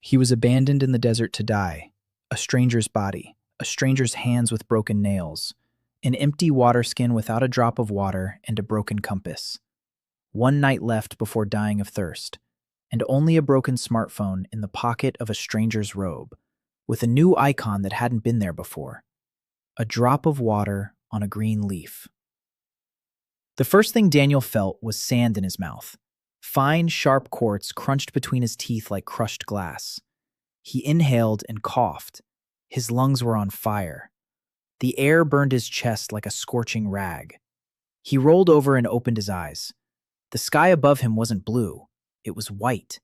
He was abandoned in the desert to die. A stranger's body, a stranger's hands with broken nails, an empty waterskin without a drop of water, and a broken compass. One night left before dying of thirst, and only a broken smartphone in the pocket of a stranger's robe, with a new icon that hadn't been there before. A drop of water on a green leaf. The first thing Daniel felt was sand in his mouth. Fine, sharp quartz crunched between his teeth like crushed glass. He inhaled and coughed. His lungs were on fire. The air burned his chest like a scorching rag. He rolled over and opened his eyes. The sky above him wasn't blue. It was white,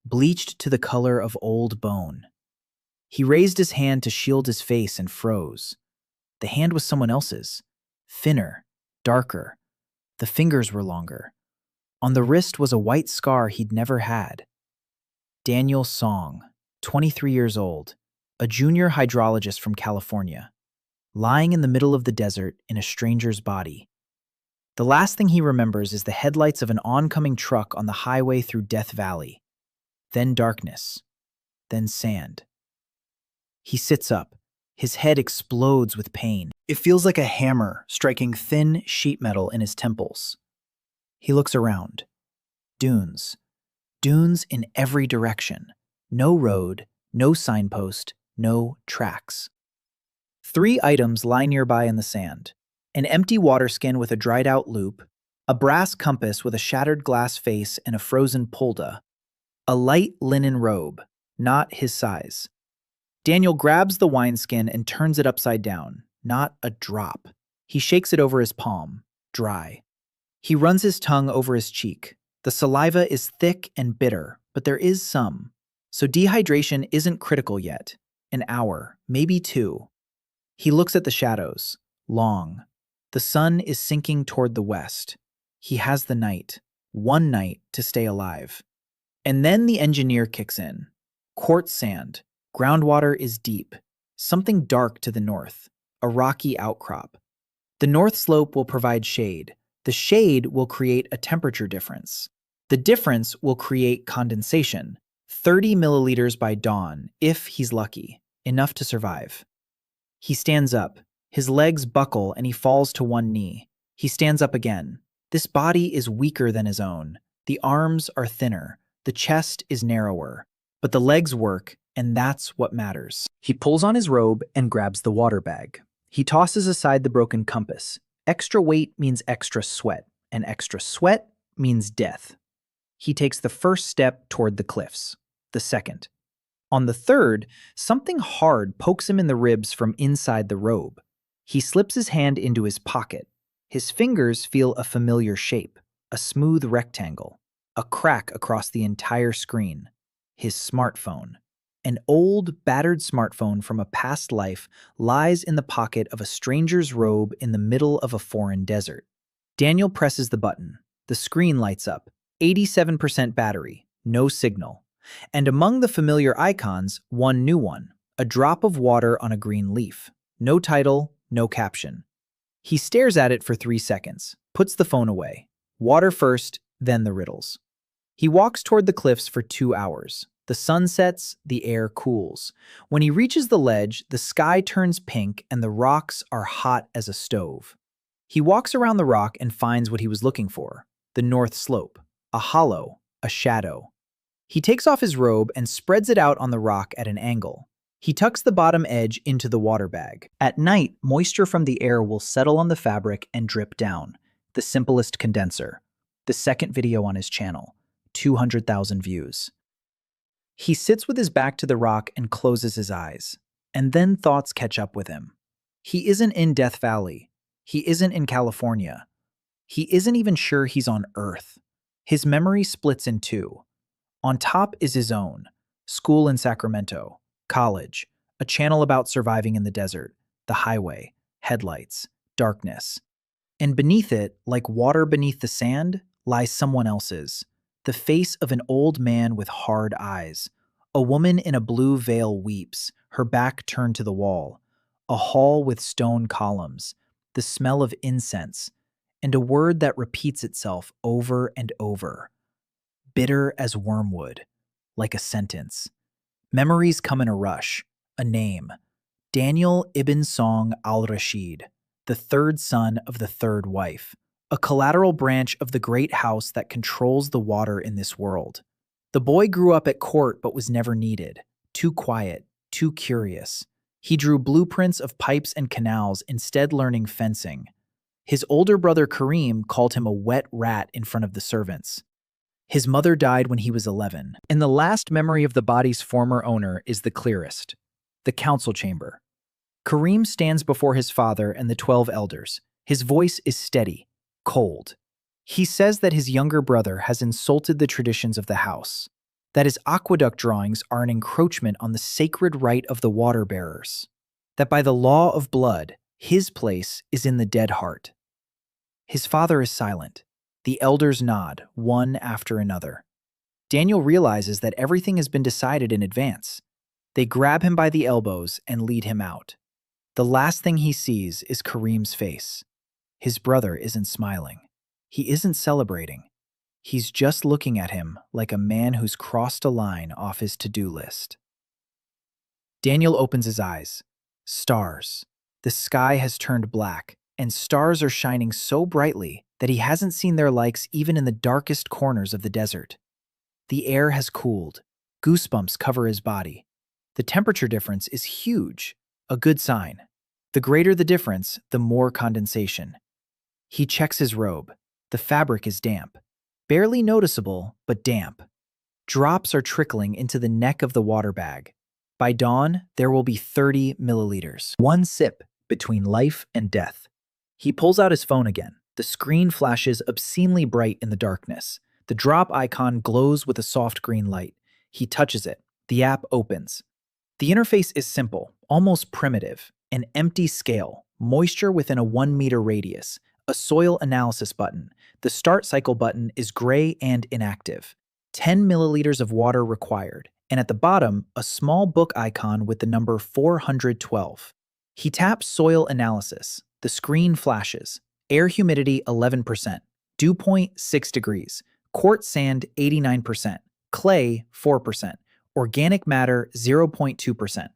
bleached to the color of old bone. He raised his hand to shield his face and froze. The hand was someone else's. Thinner, darker. The fingers were longer. On the wrist was a white scar he'd never had. Daniel Song, 23 years old, a junior hydrologist from California, lying in the middle of the desert in a stranger's body. The last thing he remembers is the headlights of an oncoming truck on the highway through Death Valley. Then darkness. Then sand. He sits up. His head explodes with pain. It feels like a hammer striking thin sheet metal in his temples. He looks around. Dunes. Dunes in every direction. No road, no signpost, no tracks. 3 items lie nearby in the sand. An empty waterskin with a dried-out loop, a brass compass with a shattered glass face and a frozen pulda, a light linen robe, not his size. Daniel grabs the wineskin and turns it upside down. Not a drop. He shakes it over his palm, dry. He runs his tongue over his cheek. The saliva is thick and bitter, but there is some. So dehydration isn't critical yet. An hour, maybe 2. He looks at the shadows. Long. The sun is sinking toward the west. He has the night. One night to stay alive. And then the engineer kicks in. Quartz sand. Groundwater is deep. Something dark to the north. A rocky outcrop. The north slope will provide shade. The shade will create a temperature difference. The difference will create condensation. 30 milliliters by dawn, if he's lucky. Enough to survive. He stands up. His legs buckle and he falls to one knee. He stands up again. This body is weaker than his own. The arms are thinner. The chest is narrower. But the legs work, and that's what matters. He pulls on his robe and grabs the water bag. He tosses aside the broken compass. Extra weight means extra sweat, and extra sweat means death. He takes the first step toward the cliffs, the second. On the third, something hard pokes him in the ribs from inside the robe. He slips his hand into his pocket. His fingers feel a familiar shape, a smooth rectangle, a crack across the entire screen. His smartphone. An old, battered smartphone from a past life lies in the pocket of a stranger's robe in the middle of a foreign desert. Daniel presses the button. The screen lights up. 87% battery. No signal. And among the familiar icons, one new one. A drop of water on a green leaf. No title, no caption. He stares at it for 3 seconds, puts the phone away. Water first, then the riddles. He walks toward the cliffs for 2 hours. The sun sets, the air cools. When he reaches the ledge, the sky turns pink and the rocks are hot as a stove. He walks around the rock and finds what he was looking for. The north slope. A hollow. A shadow. He takes off his robe and spreads it out on the rock at an angle. He tucks the bottom edge into the water bag. At night, moisture from the air will settle on the fabric and drip down. The simplest condenser. The second video on his channel. 200,000 views. He sits with his back to the rock and closes his eyes. And then thoughts catch up with him. He isn't in Death Valley. He isn't in California. He isn't even sure he's on Earth. His memory splits in 2. On top is his own. School in Sacramento. College. A channel about surviving in the desert. The highway. Headlights. Darkness. And beneath it, like water beneath the sand, lies someone else's. The face of an old man with hard eyes. A woman in a blue veil weeps, her back turned to the wall. A hall with stone columns, the smell of incense, and a word that repeats itself over and over. Bitter as wormwood, like a sentence. Memories come in a rush. A name. Daniel ibn Song al-Rashid, the third son of the third wife, a collateral branch of the great house that controls the water in this world. The boy grew up at court but was never needed. Too quiet, too curious. He drew blueprints of pipes and canals, instead learning fencing. His older brother Kareem called him a wet rat in front of the servants. His mother died when he was 11, and the last memory of the body's former owner is the clearest. The council chamber. Kareem stands before his father and the 12 elders. His voice is steady, cold. He says that his younger brother has insulted the traditions of the house, that his aqueduct drawings are an encroachment on the sacred right of the water bearers, that by the law of blood, his place is in the dead heart. His father is silent. The elders nod, one after another. Daniel realizes that everything has been decided in advance. They grab him by the elbows and lead him out. The last thing he sees is Kareem's face. His brother isn't smiling. He isn't celebrating. He's just looking at him like a man who's crossed a line off his to-do list. Daniel opens his eyes. Stars. The sky has turned black, and stars are shining so brightly that he hasn't seen their likes even in the darkest corners of the desert. The air has cooled. Goosebumps cover his body. The temperature difference is huge, a good sign. The greater the difference, the more condensation. He checks his robe. The fabric is damp. Barely noticeable, but damp. Drops are trickling into the neck of the water bag. By dawn, there will be 30 milliliters. One sip between life and death. He pulls out his phone again. The screen flashes obscenely bright in the darkness. The drop icon glows with a soft green light. He touches it. The app opens. The interface is simple, almost primitive. An empty scale, moisture within a 1-meter radius, a soil analysis button. The start cycle button is gray and inactive. 10 milliliters of water required, and at the bottom, a small book icon with the number 412. He taps soil analysis. The screen flashes. Air humidity 11%, dew point 6 degrees, quartz sand 89%, clay 4%, organic matter 0.2%.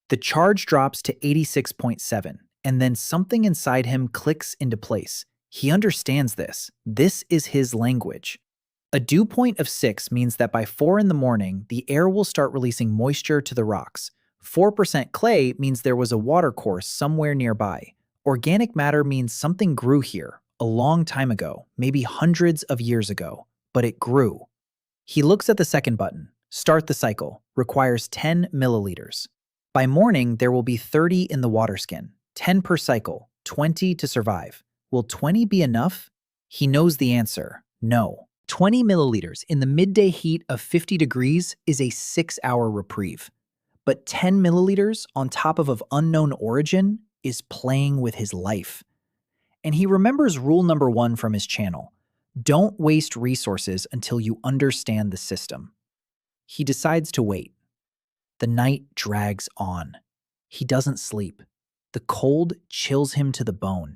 The charge drops to 86.7, and then something inside him clicks into place. He understands this. This is his language. A dew point of 6 means that by 4 in the morning, the air will start releasing moisture to the rocks. 4% clay means there was a watercourse somewhere nearby. Organic matter means something grew here, a long time ago, maybe hundreds of years ago, but it grew. He looks at the second button. Start the cycle. Requires 10 milliliters. By morning, there will be 30 in the waterskin, 10 per cycle, 20 to survive. Will 20 be enough? He knows the answer. No. 20 milliliters in the midday heat of 50 degrees is a 6-hour reprieve. But 10 milliliters on top of unknown origin is playing with his life. And he remembers rule number 1 from his channel. Don't waste resources until you understand the system. He decides to wait. The night drags on. He doesn't sleep. The cold chills him to the bone.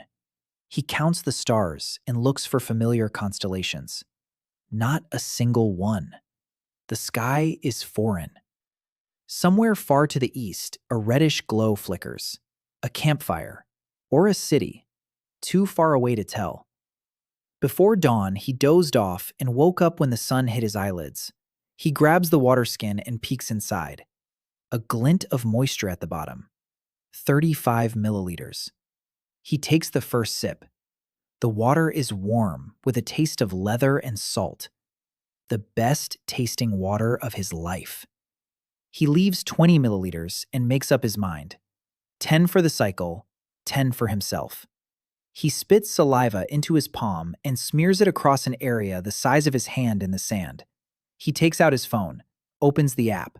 He counts the stars and looks for familiar constellations. Not a single one. The sky is foreign. Somewhere far to the east, a reddish glow flickers. A campfire, or a city, too far away to tell. Before dawn, he dozed off and woke up when the sun hit his eyelids. He grabs the waterskin and peeks inside. A glint of moisture at the bottom. 35 milliliters. He takes the first sip. The water is warm, with a taste of leather and salt. The best tasting water of his life. He leaves 20 milliliters and makes up his mind. 10 for the cycle, 10 for himself. He spits saliva into his palm and smears it across an area the size of his hand in the sand. He takes out his phone, opens the app.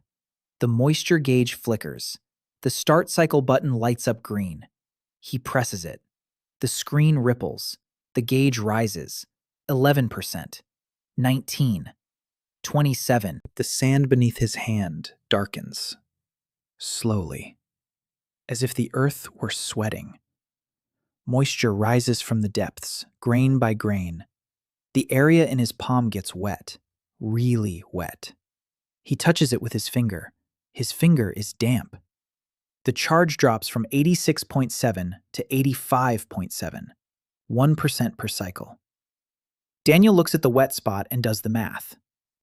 The moisture gauge flickers. The start cycle button lights up green. He presses it. The screen ripples. The gauge rises. 11%. 19. 27. The sand beneath his hand darkens. Slowly. As if the earth were sweating. Moisture rises from the depths, grain by grain. The area in his palm gets wet, really wet. He touches it with his finger. His finger is damp. The charge drops from 86.7 to 85.7, 1% per cycle. Daniel looks at the wet spot and does the math.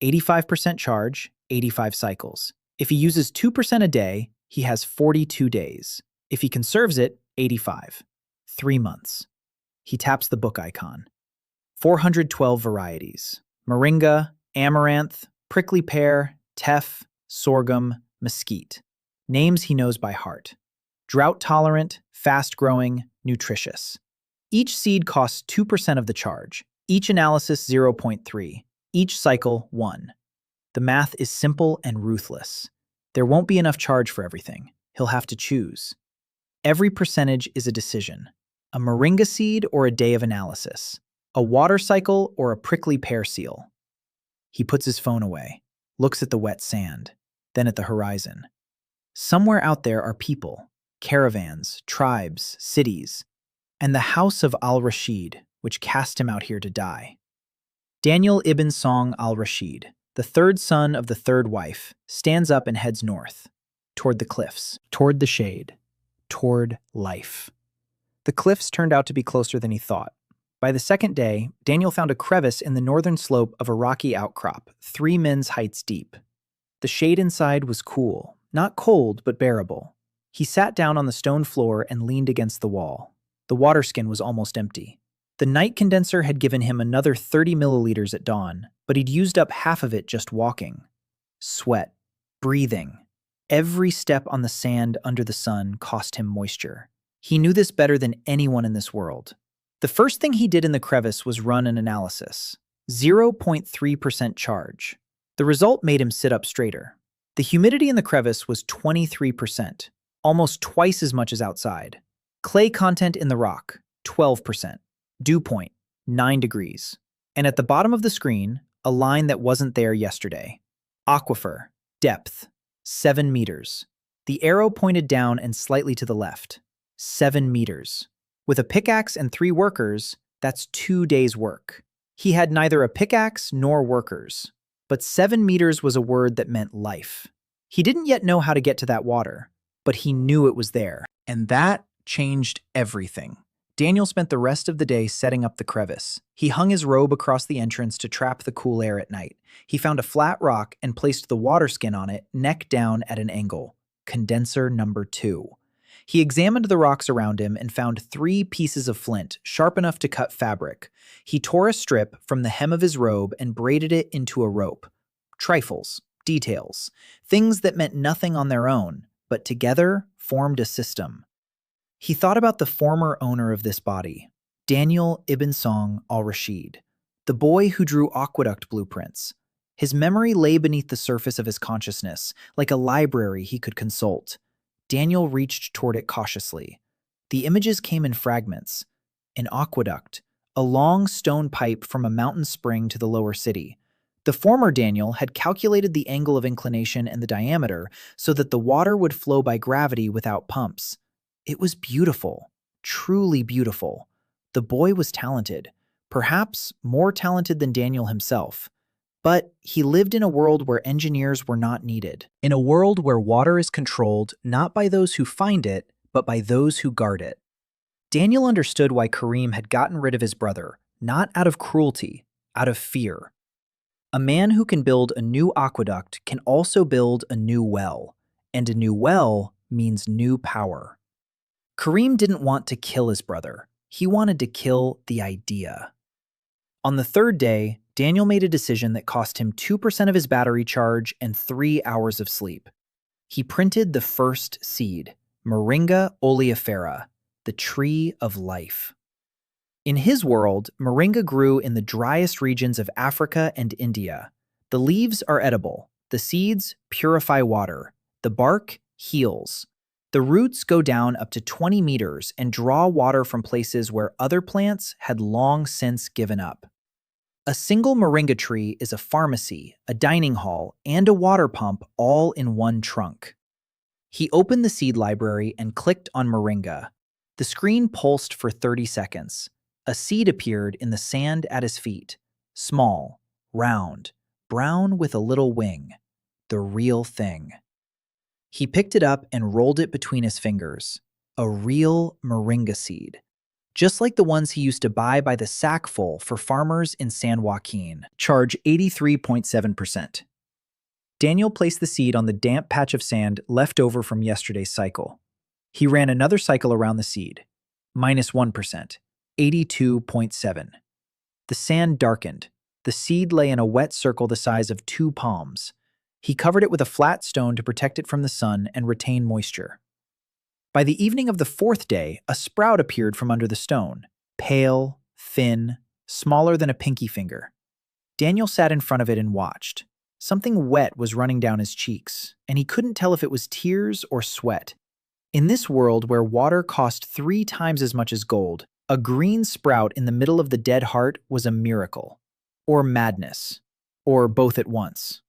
85% charge, 85 cycles. If he uses 2% a day, he has 42 days. If he conserves it, 85. 3 months. He taps the book icon. 412 varieties. Moringa, amaranth, prickly pear, teff, sorghum, mesquite. Names he knows by heart. Drought-tolerant, fast-growing, nutritious. Each seed costs 2% of the charge. Each analysis 0.3. Each cycle 1. The math is simple and ruthless. There won't be enough charge for everything. He'll have to choose. Every percentage is a decision. A moringa seed or a day of analysis. A water cycle or a prickly pear seal. He puts his phone away, looks at the wet sand, then at the horizon. Somewhere out there are people, caravans, tribes, cities, and the house of al-Rashid, which cast him out here to die. Daniel ibn Song al-Rashid, the third son of the third wife, stands up and heads north, toward the cliffs, toward the shade, toward life. The cliffs turned out to be closer than he thought. By the second day, Daniel found a crevice in the northern slope of a rocky outcrop, 3 men's heights deep. The shade inside was cool, not cold but bearable. He sat down on the stone floor and leaned against the wall. The waterskin was almost empty. The night condenser had given him another 30 milliliters at dawn, but he'd used up half of it just walking. Sweat, breathing. Every step on the sand under the sun cost him moisture. He knew this better than anyone in this world. The first thing he did in the crevice was run an analysis. 0.3% charge. The result made him sit up straighter. The humidity in the crevice was 23%, almost twice as much as outside. Clay content in the rock, 12%. Dew point, 9 degrees. And at the bottom of the screen, a line that wasn't there yesterday. Aquifer, depth, 7 meters. The arrow pointed down and slightly to the left. 7 meters. With a pickaxe and 3 workers, that's 2 days' work. He had neither a pickaxe nor workers. But 7 meters was a word that meant life. He didn't yet know how to get to that water, but he knew it was there. And that changed everything. Daniel spent the rest of the day setting up the crevice. He hung his robe across the entrance to trap the cool air at night. He found a flat rock and placed the waterskin on it, neck down at an angle. Condenser number 2. He examined the rocks around him and found 3 pieces of flint, sharp enough to cut fabric. He tore a strip from the hem of his robe and braided it into a rope. Trifles, details, things that meant nothing on their own, but together formed a system. He thought about the former owner of this body, Daniel ibn Song al-Rashid, the boy who drew aqueduct blueprints. His memory lay beneath the surface of his consciousness, like a library he could consult. Daniel reached toward it cautiously. The images came in fragments. An aqueduct, a long stone pipe from a mountain spring to the lower city. The former Daniel had calculated the angle of inclination and the diameter so that the water would flow by gravity without pumps. It was beautiful, truly beautiful. The boy was talented, perhaps more talented than Daniel himself. But he lived in a world where engineers were not needed. In a world where water is controlled not by those who find it, but by those who guard it. Daniel understood why Karim had gotten rid of his brother, not out of cruelty, out of fear. A man who can build a new aqueduct can also build a new well, and a new well means new power. Karim didn't want to kill his brother. He wanted to kill the idea. On the third day, Daniel made a decision that cost him 2% of his battery charge and 3 hours of sleep. He printed the first seed, Moringa oleifera, the tree of life. In his world, moringa grew in the driest regions of Africa and India. The leaves are edible, the seeds purify water, the bark heals. The roots go down up to 20 meters and draw water from places where other plants had long since given up. A single moringa tree is a pharmacy, a dining hall, and a water pump all in one trunk. He opened the seed library and clicked on moringa. The screen pulsed for 30 seconds. A seed appeared in the sand at his feet. Small, round, brown with a little wing. The real thing. He picked it up and rolled it between his fingers. A real moringa seed. Just like the ones he used to buy by the sackful for farmers in San Joaquin. Charge 83.7%. Daniel placed the seed on the damp patch of sand left over from yesterday's cycle. He ran another cycle around the seed. -1%. 82.7. The sand darkened. The seed lay in a wet circle the size of 2 palms. He covered it with a flat stone to protect it from the sun and retain moisture. By the evening of the 4th day, a sprout appeared from under the stone, pale, thin, smaller than a pinky finger. Daniel sat in front of it and watched. Something wet was running down his cheeks, and he couldn't tell if it was tears or sweat. In this world where water cost 3 times as much as gold, a green sprout in the middle of the dead heart was a miracle. Or madness. Or both at once.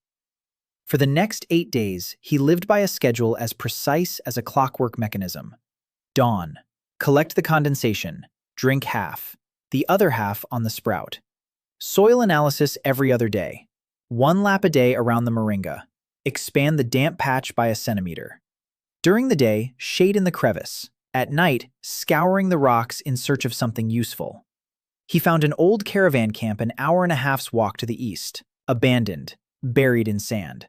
For the next 8 days, he lived by a schedule as precise as a clockwork mechanism. Dawn. Collect the condensation. Drink half. The other half on the sprout. Soil analysis every other day. 1 lap a day around the moringa. Expand the damp patch by a centimeter. During the day, shade in the crevice. At night, scouring the rocks in search of something useful. He found an old caravan camp an hour and a half's walk to the east. Abandoned. Buried in sand.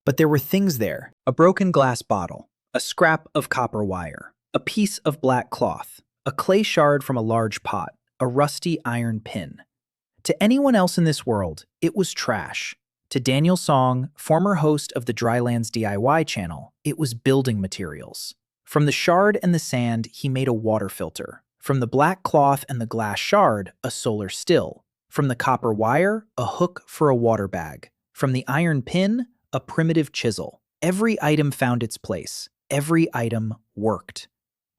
But there were things there. A broken glass bottle. A scrap of copper wire. A piece of black cloth. A clay shard from a large pot. A rusty iron pin. To anyone else in this world, it was trash. To Daniel Song, former host of the Drylands DIY channel, it was building materials. From the shard and the sand, he made a water filter. From the black cloth and the glass shard, a solar still. From the copper wire, a hook for a water bag. From the iron pin, a primitive chisel. Every item found its place. Every item worked.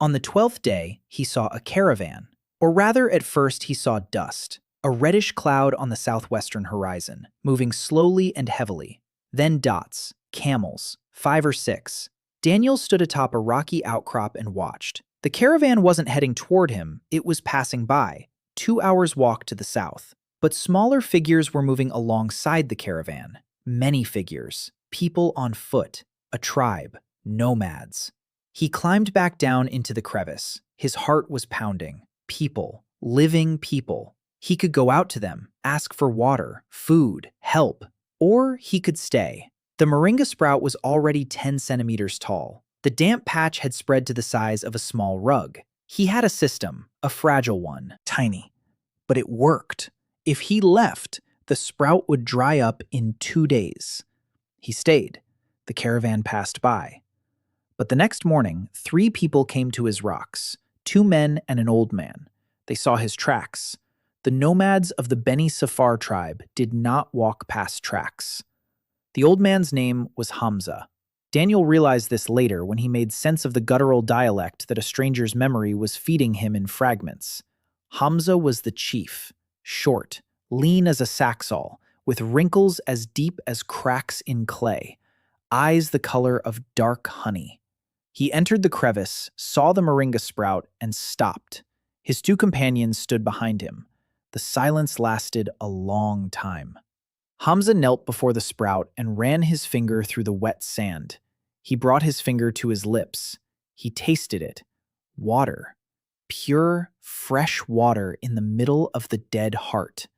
On the 12th day, he saw a caravan. Or rather, at first, he saw dust. A reddish cloud on the southwestern horizon, moving slowly and heavily. Then dots, camels, 5 or 6. Daniel stood atop a rocky outcrop and watched. The caravan wasn't heading toward him, it was passing by, 2 hours' walk to the south. But smaller figures were moving alongside the caravan. Many figures, people on foot, a tribe, nomads. He climbed back down into the crevice. His heart was pounding. People, living people. He could go out to them, ask for water, food, help, or he could stay. The moringa sprout was already 10 centimeters tall. The damp patch had spread to the size of a small rug. He had a system, a fragile one, tiny. But it worked. If he left, the sprout would dry up in 2 days. He stayed. The caravan passed by. But the next morning, 3 people came to his rocks, 2 men and an old man. They saw his tracks. The nomads of the Beni Safar tribe did not walk past tracks. The old man's name was Hamza. Daniel realized this later when he made sense of the guttural dialect that a stranger's memory was feeding him in fragments. Hamza was the chief, short, lean as a saxaul, with wrinkles as deep as cracks in clay, eyes the color of dark honey. He entered the crevice, saw the moringa sprout, and stopped. His 2 companions stood behind him. The silence lasted a long time. Hamza knelt before the sprout and ran his finger through the wet sand. He brought his finger to his lips. He tasted it. Water. Pure, fresh water in the middle of the dead heart.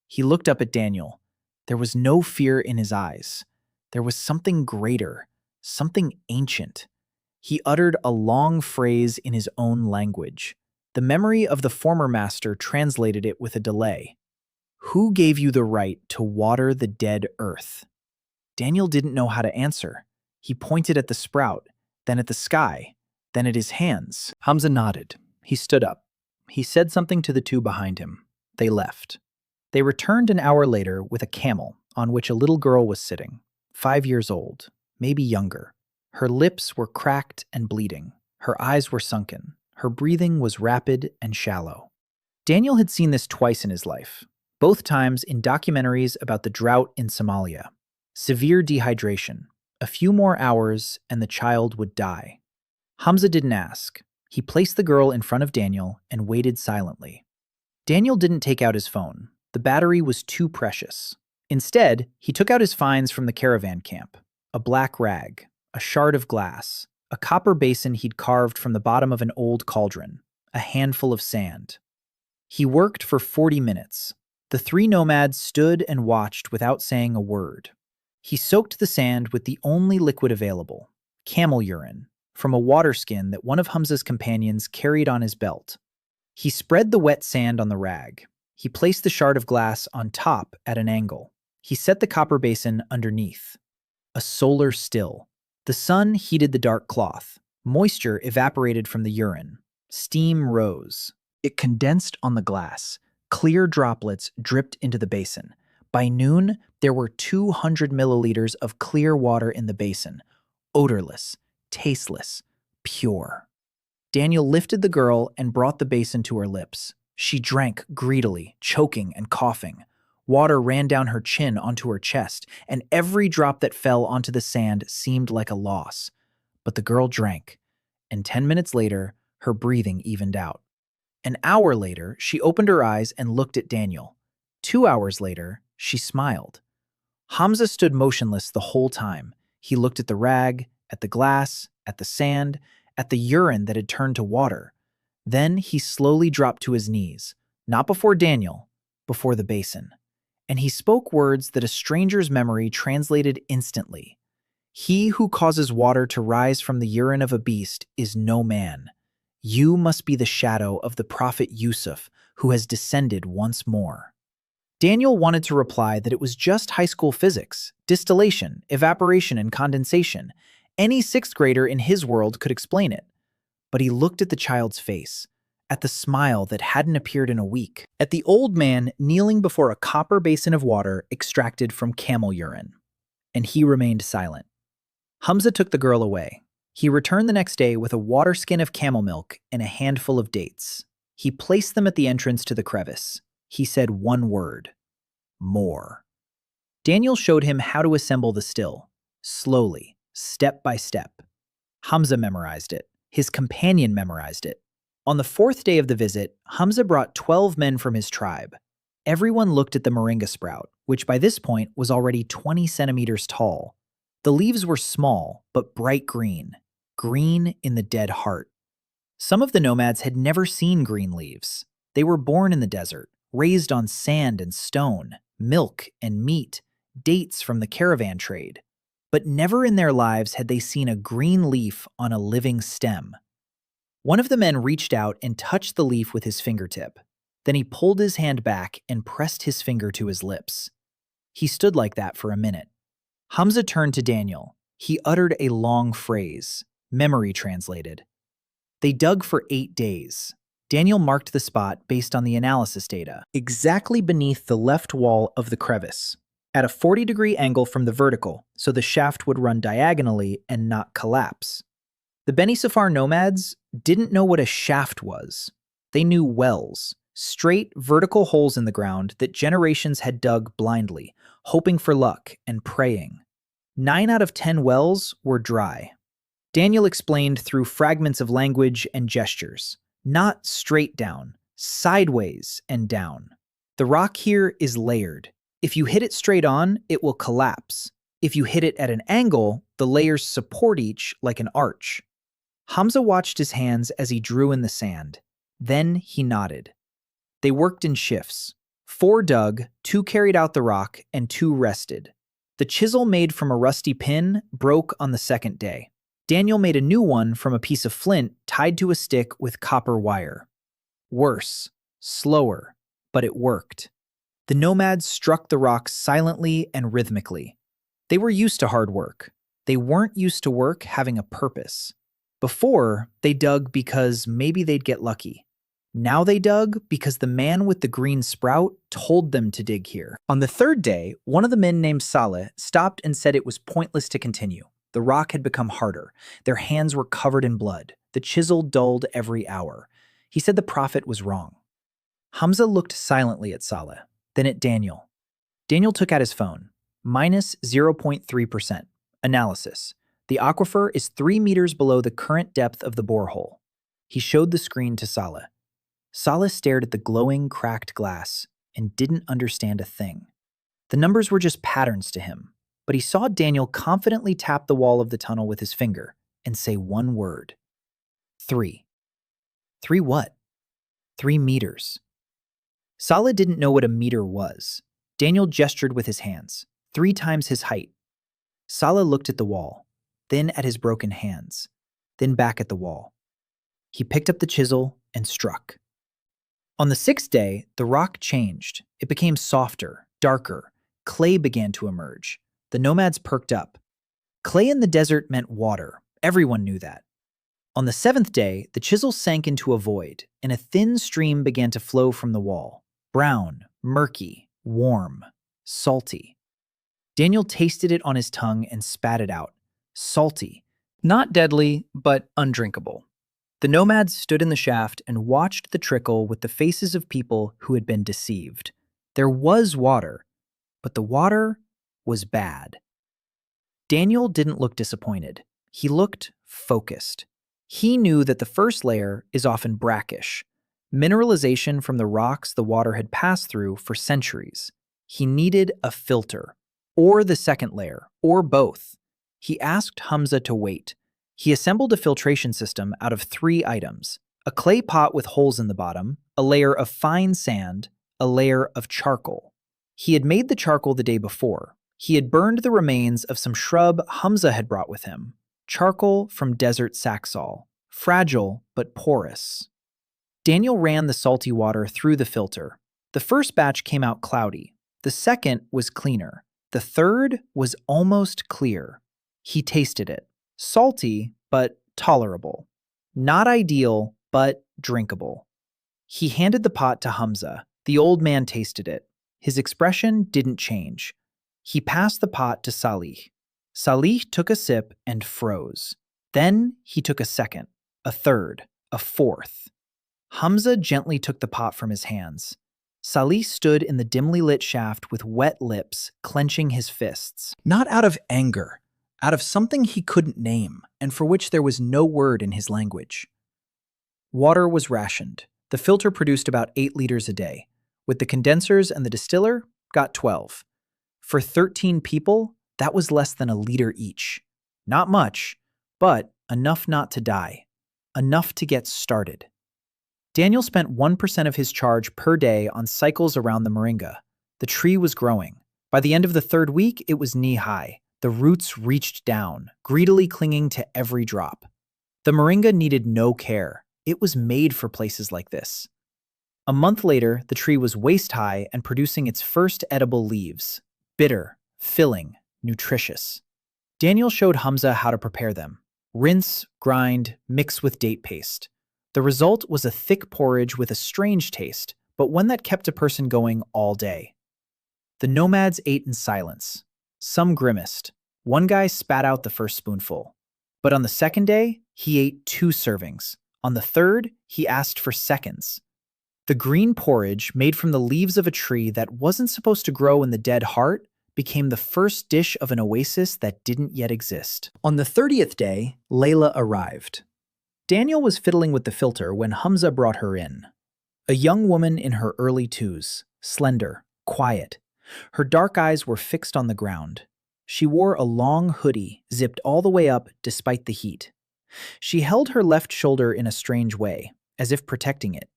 He looked up at Daniel. There was no fear in his eyes. There was something greater, something ancient. He uttered a long phrase in his own language. The memory of the former master translated it with a delay. Who gave you the right to water the dead earth? Daniel didn't know how to answer. He pointed at the sprout, then at the sky, then at his hands. Hamza nodded. He stood up. He said something to the 2 behind him. They left. They returned an hour later with a camel on which a little girl was sitting, 5 years old, maybe younger. Her lips were cracked and bleeding. Her eyes were sunken. Her breathing was rapid and shallow. Daniel had seen this twice in his life, both times in documentaries about the drought in Somalia. Severe dehydration. A few more hours and the child would die. Hamza didn't ask. He placed the girl in front of Daniel and waited silently. Daniel didn't take out his phone. The battery was too precious. Instead, he took out his finds from the caravan camp. A black rag, a shard of glass, a copper basin he'd carved from the bottom of an old cauldron, a handful of sand. He worked for 40 minutes. The three nomads stood and watched without saying a word. He soaked the sand with the only liquid available, camel urine, from a waterskin that one of Hamza's companions carried on his belt. He spread the wet sand on the rag. He placed the shard of glass on top at an angle. He set the copper basin underneath. A solar still. The sun heated the dark cloth. Moisture evaporated from the urine. Steam rose. It condensed on the glass. Clear droplets dripped into the basin. By noon, there were 200 milliliters of clear water in the basin. Odorless, tasteless, pure. Daniel lifted the girl and brought the basin to her lips. She drank greedily, choking and coughing. Water ran down her chin onto her chest, and every drop that fell onto the sand seemed like a loss. But the girl drank, and 10 minutes later, her breathing evened out. An hour later, she opened her eyes and looked at Daniel. 2 hours later, she smiled. Hamza stood motionless the whole time. He looked at the rag, at the glass, at the sand, at the urine that had turned to water. Then he slowly dropped to his knees, not before Daniel, before the basin. And he spoke words that a stranger's memory translated instantly. He who causes water to rise from the urine of a beast is no man. You must be the shadow of the prophet Yusuf, who has descended once more. Daniel wanted to reply that it was just high school physics, distillation, evaporation, and condensation. Any sixth grader in his world could explain it. But he looked at the child's face, at the smile that hadn't appeared in a week, at the old man kneeling before a copper basin of water extracted from camel urine. And he remained silent. Hamza took the girl away. He returned the next day with a waterskin of camel milk and a handful of dates. He placed them at the entrance to the crevice. He said one word: more. Daniel showed him how to assemble the still, slowly, step by step. Hamza memorized it. His companion memorized it. On the 4th day of the visit, Hamza brought 12 men from his tribe. Everyone looked at the moringa sprout, which by this point was already 20 centimeters tall. The leaves were small, but bright green. Green in the dead heart. Some of the nomads had never seen green leaves. They were born in the desert, raised on sand and stone, milk and meat, dates from the caravan trade. But never in their lives had they seen a green leaf on a living stem. One of the men reached out and touched the leaf with his fingertip. Then he pulled his hand back and pressed his finger to his lips. He stood like that for a minute. Hamza turned to Daniel. He uttered a long phrase, memory translated. They dug for 8 days. Daniel marked the spot based on the analysis data, exactly beneath the left wall of the crevice, at a 40-degree angle from the vertical, so the shaft would run diagonally and not collapse. The Beni Safar nomads didn't know what a shaft was. They knew wells, straight, vertical holes in the ground that generations had dug blindly, hoping for luck and praying. 9 out of 10 wells were dry. Daniel explained through fragments of language and gestures. Not straight down, sideways and down. The rock here is layered. If you hit it straight on, it will collapse. If you hit it at an angle, the layers support each like an arch. Hamza watched his hands as he drew in the sand. Then he nodded. They worked in shifts. 4 dug, 2 carried out the rock, and 2 rested. The chisel made from a rusty pin broke on the 2nd day. Daniel made a new one from a piece of flint tied to a stick with copper wire. Worse, slower, but it worked. The nomads struck the rock silently and rhythmically. They were used to hard work. They weren't used to work having a purpose. Before, they dug because maybe they'd get lucky. Now they dug because the man with the green sprout told them to dig here. On the 3rd day, one of the men named Saleh stopped and said it was pointless to continue. The rock had become harder. Their hands were covered in blood. The chisel dulled every hour. He said the prophet was wrong. Hamza looked silently at Saleh, then at Daniel. Daniel took out his phone. Minus 0.3%. Analysis. The aquifer is 3 meters below the current depth of the borehole. He showed the screen to Saleh. Saleh stared at the glowing, cracked glass and didn't understand a thing. The numbers were just patterns to him. but he saw Daniel confidently tap the wall of the tunnel with his finger and say one word. 3. 3 what? 3 meters. Saleh didn't know what a meter was. Daniel gestured with his hands, 3 times his height. Saleh looked at the wall, then at his broken hands, then back at the wall. He picked up the chisel and struck. On the 6th day, the rock changed. It became softer, darker. Clay began to emerge. The nomads perked up. Clay in the desert meant water. Everyone knew that. On the 7th day, the chisel sank into a void, and a thin stream began to flow from the wall. Brown, murky, warm, salty. Daniel tasted it on his tongue and spat it out. Salty. Not deadly, but undrinkable. The nomads stood in the shaft and watched the trickle with the faces of people who had been deceived. There was water, but the water was bad. Daniel didn't look disappointed. He looked focused. He knew that the first layer is often brackish, mineralization from the rocks the water had passed through for centuries. He needed a filter, or the second layer, or both. He asked Hamza to wait. He assembled a filtration system out of 3 items: a clay pot with holes in the bottom, a layer of fine sand, a layer of charcoal. He had made the charcoal the day before. He had burned the remains of some shrub Hamza had brought with him. Charcoal from desert Saxol, fragile but porous. Daniel ran the salty water through the filter. The first batch came out cloudy. The second was cleaner. The third was almost clear. He tasted it. Salty, but tolerable. Not ideal, but drinkable. He handed the pot to Hamza. The old man tasted it. His expression didn't change. He passed the pot to Salih. Salih took a sip and froze. Then he took a second, a third, a fourth. Hamza gently took the pot from his hands. Salih stood in the dimly lit shaft with wet lips, clenching his fists. Not out of anger, out of something he couldn't name, and for which there was no word in his language. Water was rationed. The filter produced about 8 liters a day. With the condensers and the distiller, got 12. For 13 people, that was less than a liter each. Not much, but enough not to die. Enough to get started. Daniel spent 1% of his charge per day on cycles around the moringa. The tree was growing. By the end of the 3rd week, it was knee-high. The roots reached down, greedily clinging to every drop. The moringa needed no care. It was made for places like this. A month later, the tree was waist-high and producing its first edible leaves. Bitter, filling, nutritious. Daniel showed Hamza how to prepare them. Rinse, grind, mix with date paste. The result was a thick porridge with a strange taste, but one that kept a person going all day. The nomads ate in silence. Some grimaced. One guy spat out the first spoonful. But on the 2nd day, he ate 2 servings. On the 3rd, he asked for seconds. The green porridge, made from the leaves of a tree that wasn't supposed to grow in the dead heart, became the first dish of an oasis that didn't yet exist. On the 30th day, Layla arrived. Daniel was fiddling with the filter when Hamza brought her in. A young woman in her early 2s, slender, quiet. Her dark eyes were fixed on the ground. She wore a long hoodie, zipped all the way up despite the heat. She held her left shoulder in a strange way, as if protecting it.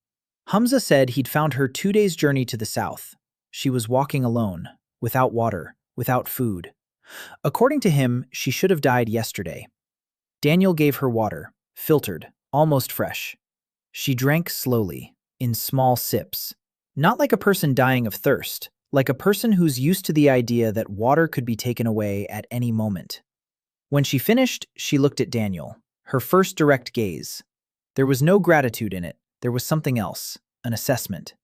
Hamza said he'd found her 2 days' journey to the south. She was walking alone, without water, without food. According to him, she should have died yesterday. Daniel gave her water, filtered, almost fresh. She drank slowly, in small sips. Not like a person dying of thirst, like a person who's used to the idea that water could be taken away at any moment. When she finished, she looked at Daniel, her first direct gaze. There was no gratitude in it. There was something else, an assessment.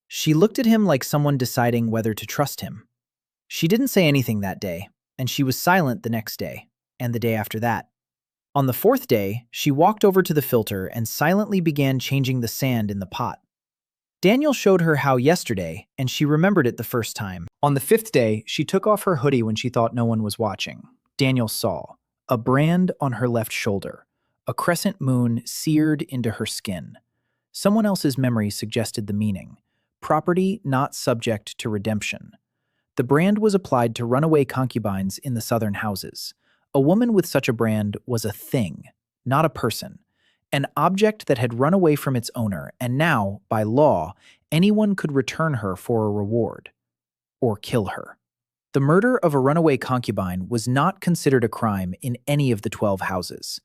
She looked at him like someone deciding whether to trust him. She didn't say anything that day, and she was silent the next day, and the day after that. On the 4th day, she walked over to the filter and silently began changing the sand in the pot. Daniel showed her how yesterday, and she remembered it the first time. On the 5th day, she took off her hoodie when she thought no one was watching. Daniel saw a brand on her left shoulder, a crescent moon seared into her skin. Someone else's memory suggested the meaning: property not subject to redemption. The brand was applied to runaway concubines in the southern houses. A woman with such a brand was a thing, not a person, an object that had run away from its owner, and now, by law, anyone could return her for a reward or kill her. The murder of a runaway concubine was not considered a crime in any of the 12 houses.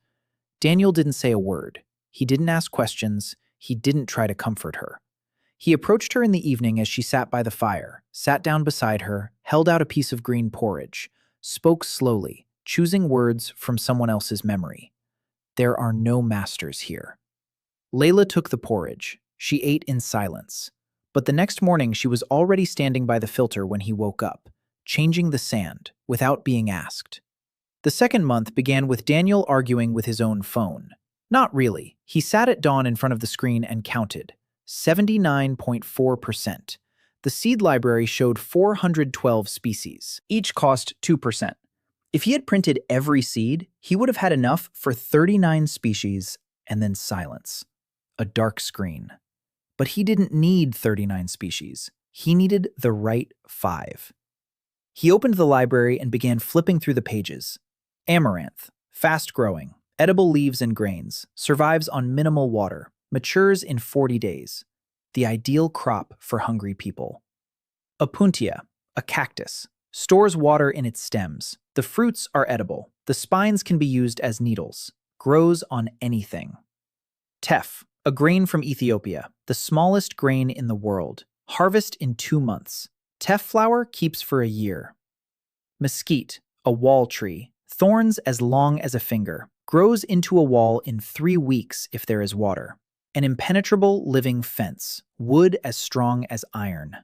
Daniel didn't say a word. He didn't ask questions. He didn't try to comfort her. He approached her in the evening as she sat by the fire, sat down beside her, held out a piece of green porridge, spoke slowly, choosing words from someone else's memory. "There are no masters here." Layla took the porridge. She ate in silence. But the next morning she was already standing by the filter when he woke up, changing the sand, without being asked. The second month began with Daniel arguing with his own phone. Not really. He sat at dawn in front of the screen and counted. 79.4%. The seed library showed 412 species. Each cost 2%. If he had printed every seed, he would have had enough for 39 species and then silence. A dark screen. But he didn't need 39 species. He needed the right 5. He opened the library and began flipping through the pages. Amaranth, fast-growing, edible leaves and grains, survives on minimal water, matures in 40 days. The ideal crop for hungry people. Opuntia, a cactus, stores water in its stems. The fruits are edible. The spines can be used as needles. Grows on anything. Teff, a grain from Ethiopia, the smallest grain in the world. Harvest in 2 months. Teff flower keeps for a year. Mesquite, a wall tree, thorns as long as a finger, grows into a wall in 3 weeks if there is water. An impenetrable living fence, wood as strong as iron.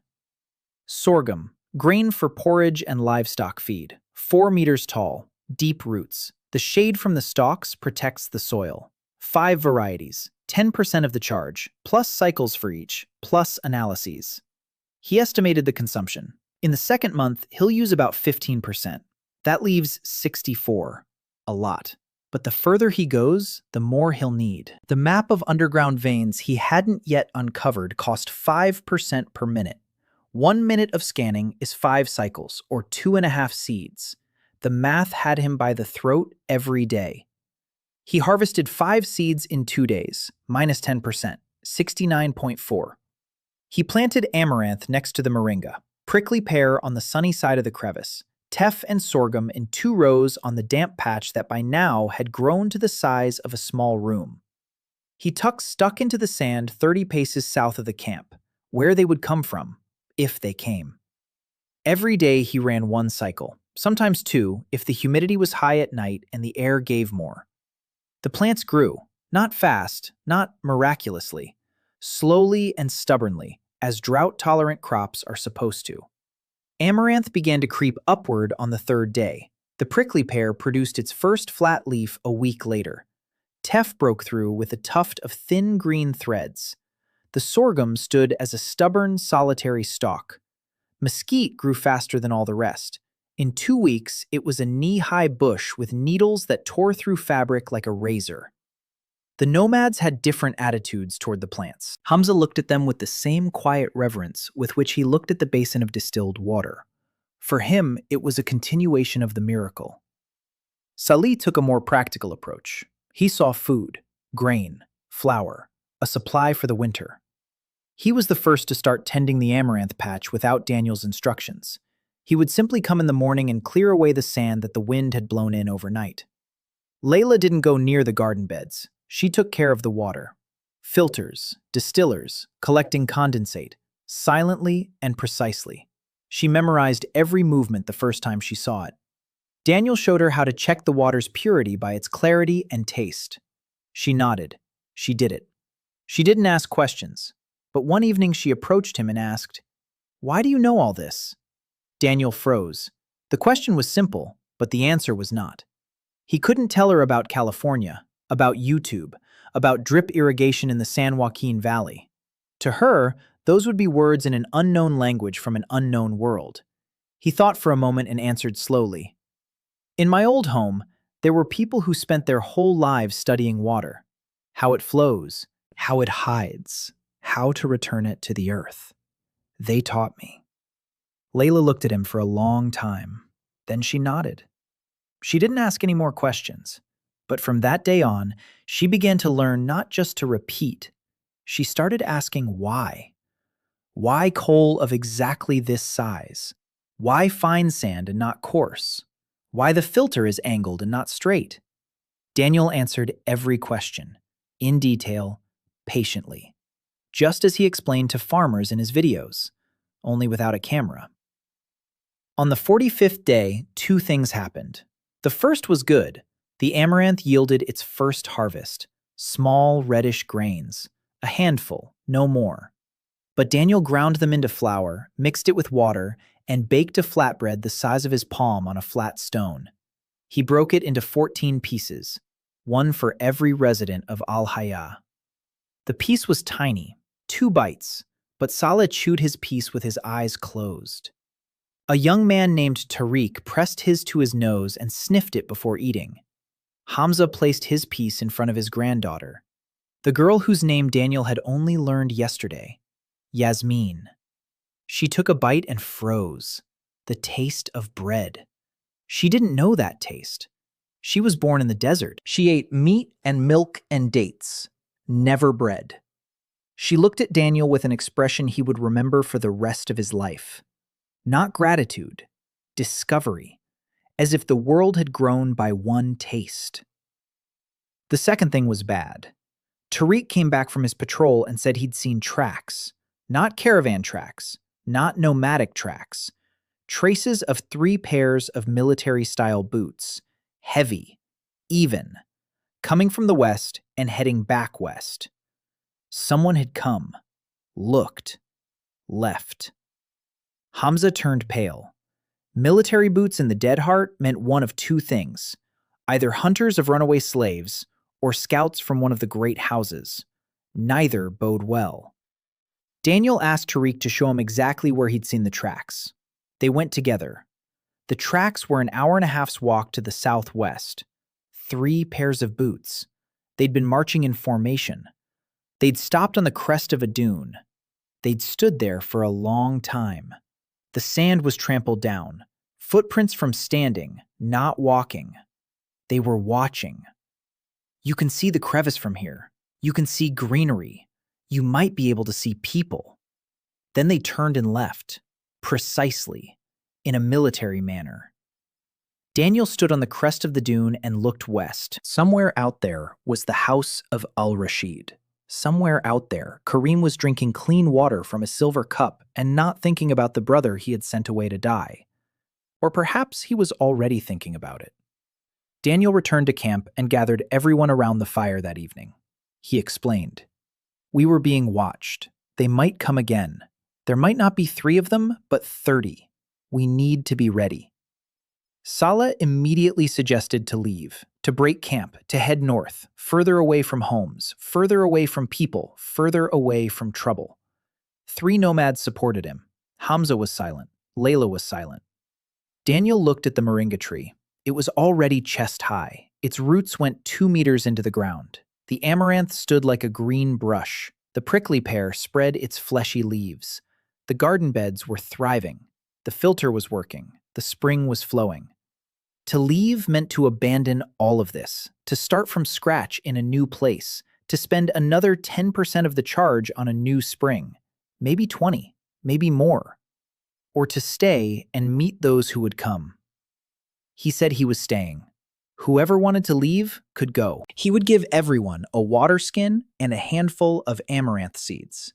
Sorghum, grain for porridge and livestock feed, 4 meters tall, deep roots. The shade from the stalks protects the soil. 5 varieties, 10% of the charge, plus cycles for each, plus analyses. He estimated the consumption. In the second month, he'll use about 15%. That leaves 64. A lot. But the further he goes, the more he'll need. The map of underground veins he hadn't yet uncovered cost 5% per minute. 1 minute of scanning is 5 cycles, or 2.5 seeds. The math had him by the throat every day. He harvested 5 seeds in 2 days, minus 10%, 69.4. He planted amaranth next to the moringa, prickly pear on the sunny side of the crevice, teff and sorghum in 2 rows on the damp patch that by now had grown to the size of a small room. He stuck into the sand 30 paces south of the camp, where they would come from, if they came. Every day he ran 1 cycle, sometimes 2 if the humidity was high at night and the air gave more. The plants grew, not fast, not miraculously, slowly and stubbornly, as drought-tolerant crops are supposed to. Amaranth began to creep upward on the 3rd day. The prickly pear produced its first flat leaf a week later. Teff broke through with a tuft of thin green threads. The sorghum stood as a stubborn, solitary stalk. Mesquite grew faster than all the rest. In 2 weeks, it was a knee-high bush with needles that tore through fabric like a razor. The nomads had different attitudes toward the plants. Hamza looked at them with the same quiet reverence with which he looked at the basin of distilled water. For him, it was a continuation of the miracle. Salih took a more practical approach. He saw food, grain, flour, a supply for the winter. He was the first to start tending the amaranth patch without Daniel's instructions. He would simply come in the morning and clear away the sand that the wind had blown in overnight. Layla didn't go near the garden beds. She took care of the water. Filters, distillers, collecting condensate, silently and precisely. She memorized every movement the first time she saw it. Daniel showed her how to check the water's purity by its clarity and taste. She nodded. She did it. She didn't ask questions, but one evening she approached him and asked, "Why do you know all this?" Daniel froze. The question was simple, but the answer was not. He couldn't tell her about California, about YouTube, about drip irrigation in the San Joaquin Valley. To her, those would be words in an unknown language from an unknown world. He thought for a moment and answered slowly. In my old home, there were people who spent their whole lives studying water, how it flows, how it hides, how to return it to the earth. They taught me. Layla looked at him for a long time. Then she nodded. She didn't ask any more questions. But from that day on, she began to learn not just to repeat. She started asking why. Why coal of exactly this size? Why fine sand and not coarse? Why the filter is angled and not straight? Daniel answered every question, in detail, patiently, just as he explained to farmers in his videos, only without a camera. On the 45th day, two things happened. The first was good. The amaranth yielded its first harvest, small reddish grains, a handful, no more. But Daniel ground them into flour, mixed it with water, and baked a flatbread the size of his palm on a flat stone. He broke it into 14 pieces, one for every resident of Al-Hayya. The piece was tiny, 2 bites, but Saleh chewed his piece with his eyes closed. A young man named Tariq pressed his to his nose and sniffed it before eating. Hamza placed his piece in front of his granddaughter, the girl whose name Daniel had only learned yesterday, Yasmin. She took a bite and froze. The taste of bread. She didn't know that taste. She was born in the desert. She ate meat and milk and dates, never bread. She looked at Daniel with an expression he would remember for the rest of his life. Not gratitude, discovery, as if the world had grown by one taste. The second thing was bad. Tariq came back from his patrol and said he'd seen tracks, not caravan tracks, not nomadic tracks, traces of 3 pairs of military-style boots, heavy, even, coming from the west and heading back west. Someone had come, looked, left. Hamza turned pale. Military boots in the Dead Heart meant one of 2 things, either hunters of runaway slaves or scouts from one of the great houses. Neither bode well. Daniel asked Tariq to show him exactly where he'd seen the tracks. They went together. The tracks were an hour and a half's walk to the southwest. 3 pairs of boots. They'd been marching in formation. They'd stopped on the crest of a dune. They'd stood there for a long time. The sand was trampled down. Footprints from standing, not walking. They were watching. You can see the crevice from here. You can see greenery. You might be able to see people. Then they turned and left, precisely, in a military manner. Daniel stood on the crest of the dune and looked west. Somewhere out there was the house of al-Rashid. Somewhere out there, Kareem was drinking clean water from a silver cup and not thinking about the brother he had sent away to die. Or perhaps he was already thinking about it. Daniel returned to camp and gathered everyone around the fire that evening. He explained, "We were being watched. They might come again. There might not be 3 of them, but 30. We need to be ready." Saleh immediately suggested to leave, to break camp, to head north, further away from homes, further away from people, further away from trouble. 3 nomads supported him. Hamza was silent. Layla was silent. Daniel looked at the moringa tree. It was already chest high. Its roots went 2 meters into the ground. The amaranth stood like a green brush. The prickly pear spread its fleshy leaves. The garden beds were thriving. The filter was working. The spring was flowing. To leave meant to abandon all of this, to start from scratch in a new place, to spend another 10% of the charge on a new spring, maybe 20, maybe more, or to stay and meet those who would come. He said he was staying. Whoever wanted to leave could go. He would give everyone a waterskin and a handful of amaranth seeds.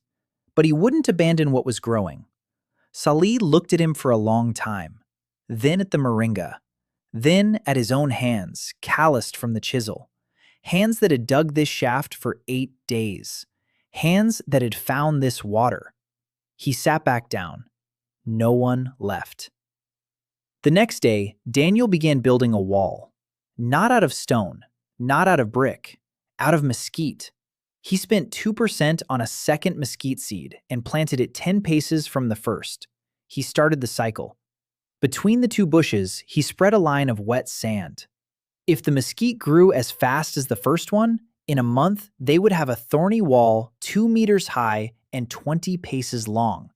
But he wouldn't abandon what was growing. Salih looked at him for a long time, then at the moringa, then at his own hands, calloused from the chisel. Hands that had dug this shaft for 8 days. Hands that had found this water. He sat back down. No one left. The next day, Daniel began building a wall. Not out of stone, not out of brick, out of mesquite. He spent 2% on a second mesquite seed and planted it 10 paces from the first. He started the cycle. Between the 2 bushes, he spread a line of wet sand. If the mesquite grew as fast as the first one, in a month they would have a thorny wall 2 meters high and 20 paces long.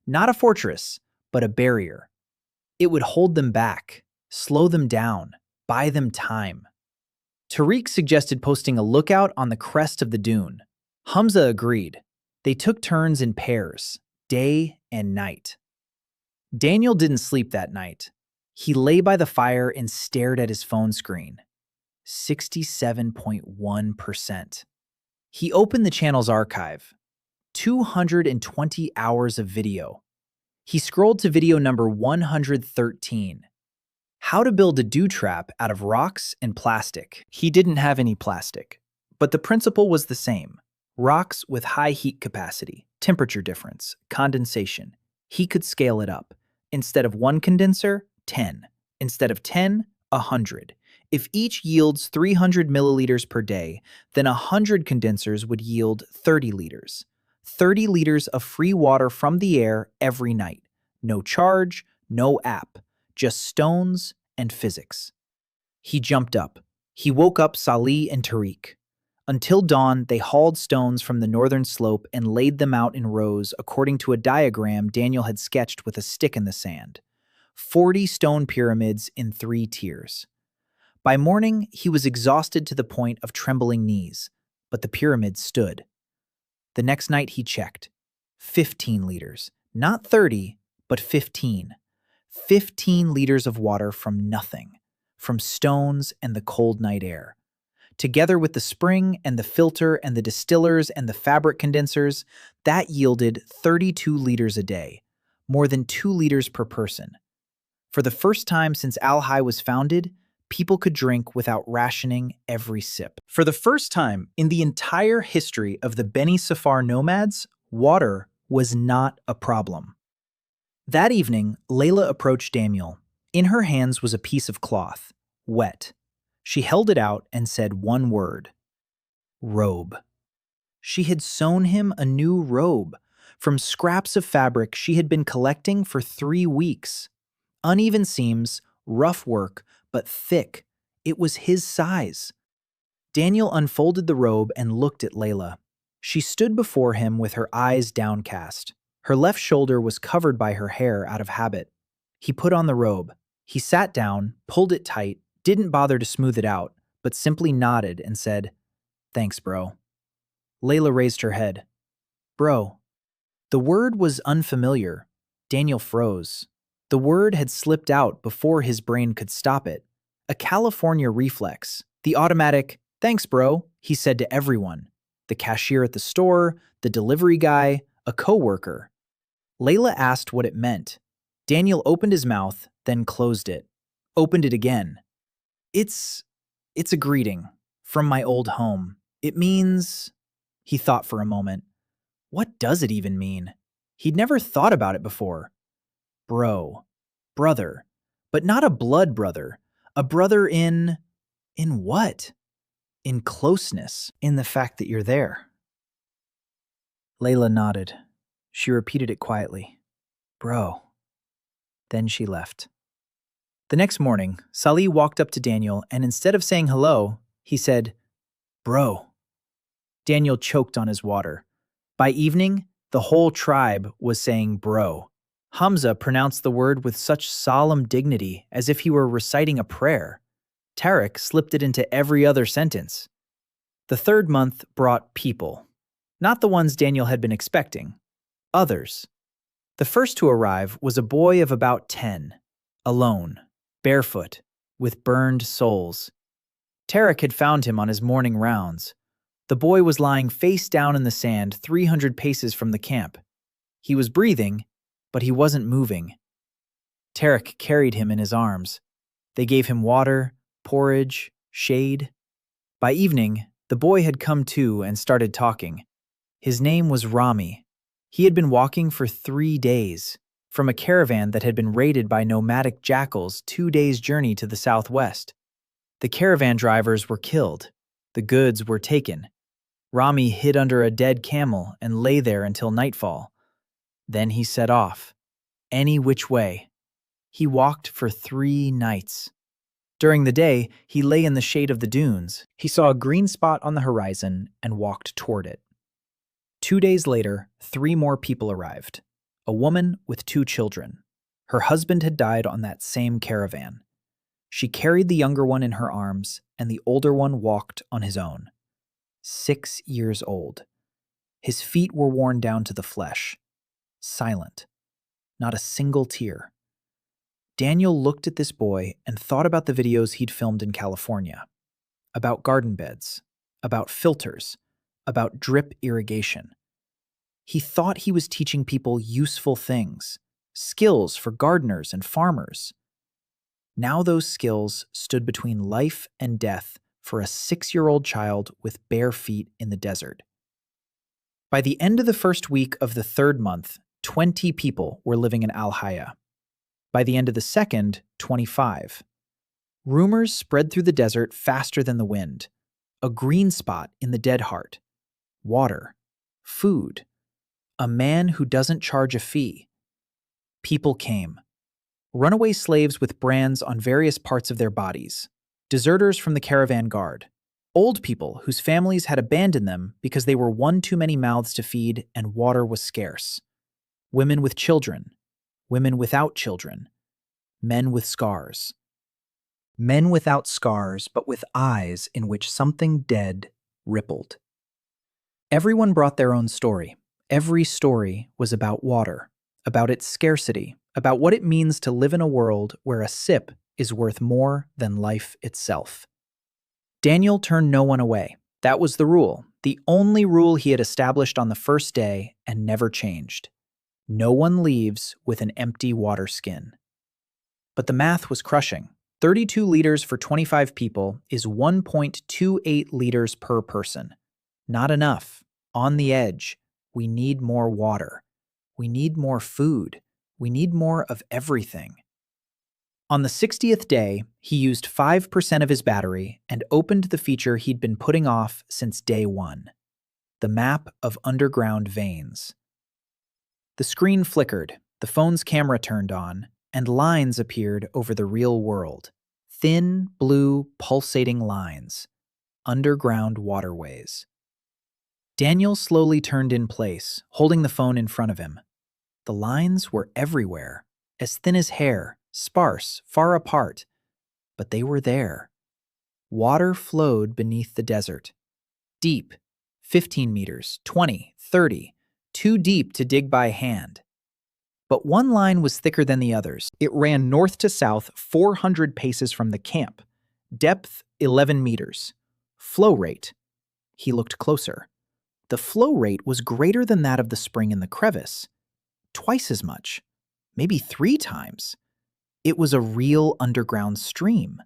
Not a fortress, but a barrier. It would hold them back, slow them down, buy them time. Tariq suggested posting a lookout on the crest of the dune. Hamza agreed. They took turns in pairs, day and night. Daniel didn't sleep that night. He lay by the fire and stared at his phone screen. 67.1%. He opened the channel's archive. 220 hours of video. He scrolled to video number 113. How to build a dew trap out of rocks and plastic. He didn't have any plastic, but the principle was the same. Rocks with high heat capacity, temperature difference, condensation. He could scale it up. Instead of 1 condenser, 10. Instead of 10, 100. If each yields 300 milliliters per day, then 100 condensers would yield 30 liters. 30 liters of free water from the air every night. No charge, no app, just stones and physics. He jumped up. He woke up Salih and Tariq. Until dawn, they hauled stones from the northern slope and laid them out in rows according to a diagram Daniel had sketched with a stick in the sand. 40 stone pyramids in 3 tiers. By morning, he was exhausted to the point of trembling knees, but the pyramids stood. The next night he checked. 15 liters. Not 30, but 15. 15 liters of water from nothing, from stones and the cold night air. Together with the spring and the filter and the distillers and the fabric condensers, that yielded 32 liters a day, more than 2 liters per person. For the first time since Al-Hai was founded, people could drink without rationing every sip. For the first time in the entire history of the Beni Safar nomads, water was not a problem. That evening, Layla approached Daniel. In her hands was a piece of cloth, wet. She held it out and said one word. Robe. She had sewn him a new robe from scraps of fabric she had been collecting for 3 weeks. Uneven seams, rough work, but thick. It was his size. Daniel unfolded the robe and looked at Layla. She stood before him with her eyes downcast. Her left shoulder was covered by her hair out of habit. He put on the robe. He sat down, pulled it tight, didn't bother to smooth it out, but simply nodded and said, "Thanks, bro." Layla raised her head. Bro. The word was unfamiliar. Daniel froze. The word had slipped out before his brain could stop it. A California reflex. The automatic, "Thanks, bro," he said to everyone. The cashier at the store, the delivery guy, a coworker. Layla asked what it meant. Daniel opened his mouth, then closed it. Opened it again. It's a greeting from my old home. It means..." He thought for a moment. What does it even mean? He'd never thought about it before. Bro. Brother. But not a blood brother. A brother in what? In closeness. In the fact that you're there. Layla nodded. She repeated it quietly. Bro. Then she left. The next morning, Salih walked up to Daniel and instead of saying hello, he said, "Bro." Daniel choked on his water. By evening, the whole tribe was saying bro. Hamza pronounced the word with such solemn dignity as if he were reciting a prayer. Tariq slipped it into every other sentence. The 3rd month brought people. Not the ones Daniel had been expecting. Others. The first to arrive was a boy of about 10, alone, barefoot, with burned soles. Tariq had found him on his morning rounds. The boy was lying face down in the sand 300 paces from the camp. He was breathing, but he wasn't moving. Tariq carried him in his arms. They gave him water, porridge, shade. By evening, the boy had come to and started talking. His name was Rami. He had been walking for 3 days, from a caravan that had been raided by nomadic jackals 2 days' journey to the southwest. The caravan drivers were killed. The goods were taken. Rami hid under a dead camel and lay there until nightfall. Then he set off. Any which way. He walked for 3 nights. During the day, he lay in the shade of the dunes. He saw a green spot on the horizon and walked toward it. 2 days later, 3 more people arrived. A woman with 2 children. Her husband had died on that same caravan. She carried the younger one in her arms, and the older one walked on his own. 6 years old. His feet were worn down to the flesh. Silent. Not a single tear. Daniel looked at this boy and thought about the videos he'd filmed in California. About garden beds. About filters. About drip irrigation. He thought he was teaching people useful things, skills for gardeners and farmers. Now those skills stood between life and death for a 6-year-old child with bare feet in the desert. By the end of the first week of the third month, 20 people were living in Al-Haya. By the end of the second, 25. Rumors spread through the desert faster than the wind. A green spot in the dead heart. Water. Food. A man who doesn't charge a fee. People came. Runaway slaves with brands on various parts of their bodies. Deserters from the caravan guard. Old people whose families had abandoned them because they were one too many mouths to feed and water was scarce. Women with children. Women without children. Men with scars. Men without scars, but with eyes in which something dead rippled. Everyone brought their own story. Every story was about water, about its scarcity, about what it means to live in a world where a sip is worth more than life itself. Daniel turned no one away. That was the rule, the only rule he had established on the first day and never changed. No one leaves with an empty waterskin. But the math was crushing. 32 liters for 25 people is 1.28 liters per person. Not enough. On the edge. We need more water. We need more food. We need more of everything. On the 60th day, he used 5% of his battery and opened the feature he'd been putting off since day one. The map of underground veins. The screen flickered, the phone's camera turned on, and lines appeared over the real world. Thin, blue, pulsating lines. Underground waterways. Daniel slowly turned in place, holding the phone in front of him. The lines were everywhere, as thin as hair, sparse, far apart. But they were there. Water flowed beneath the desert. Deep, 15 meters, 20, 30, too deep to dig by hand. But one line was thicker than the others. It ran north to south 400 paces from the camp. Depth, 11 meters. Flow rate. He looked closer. The flow rate was greater than that of the spring in the crevice. Twice as much. Maybe 3 times. It was a real underground stream.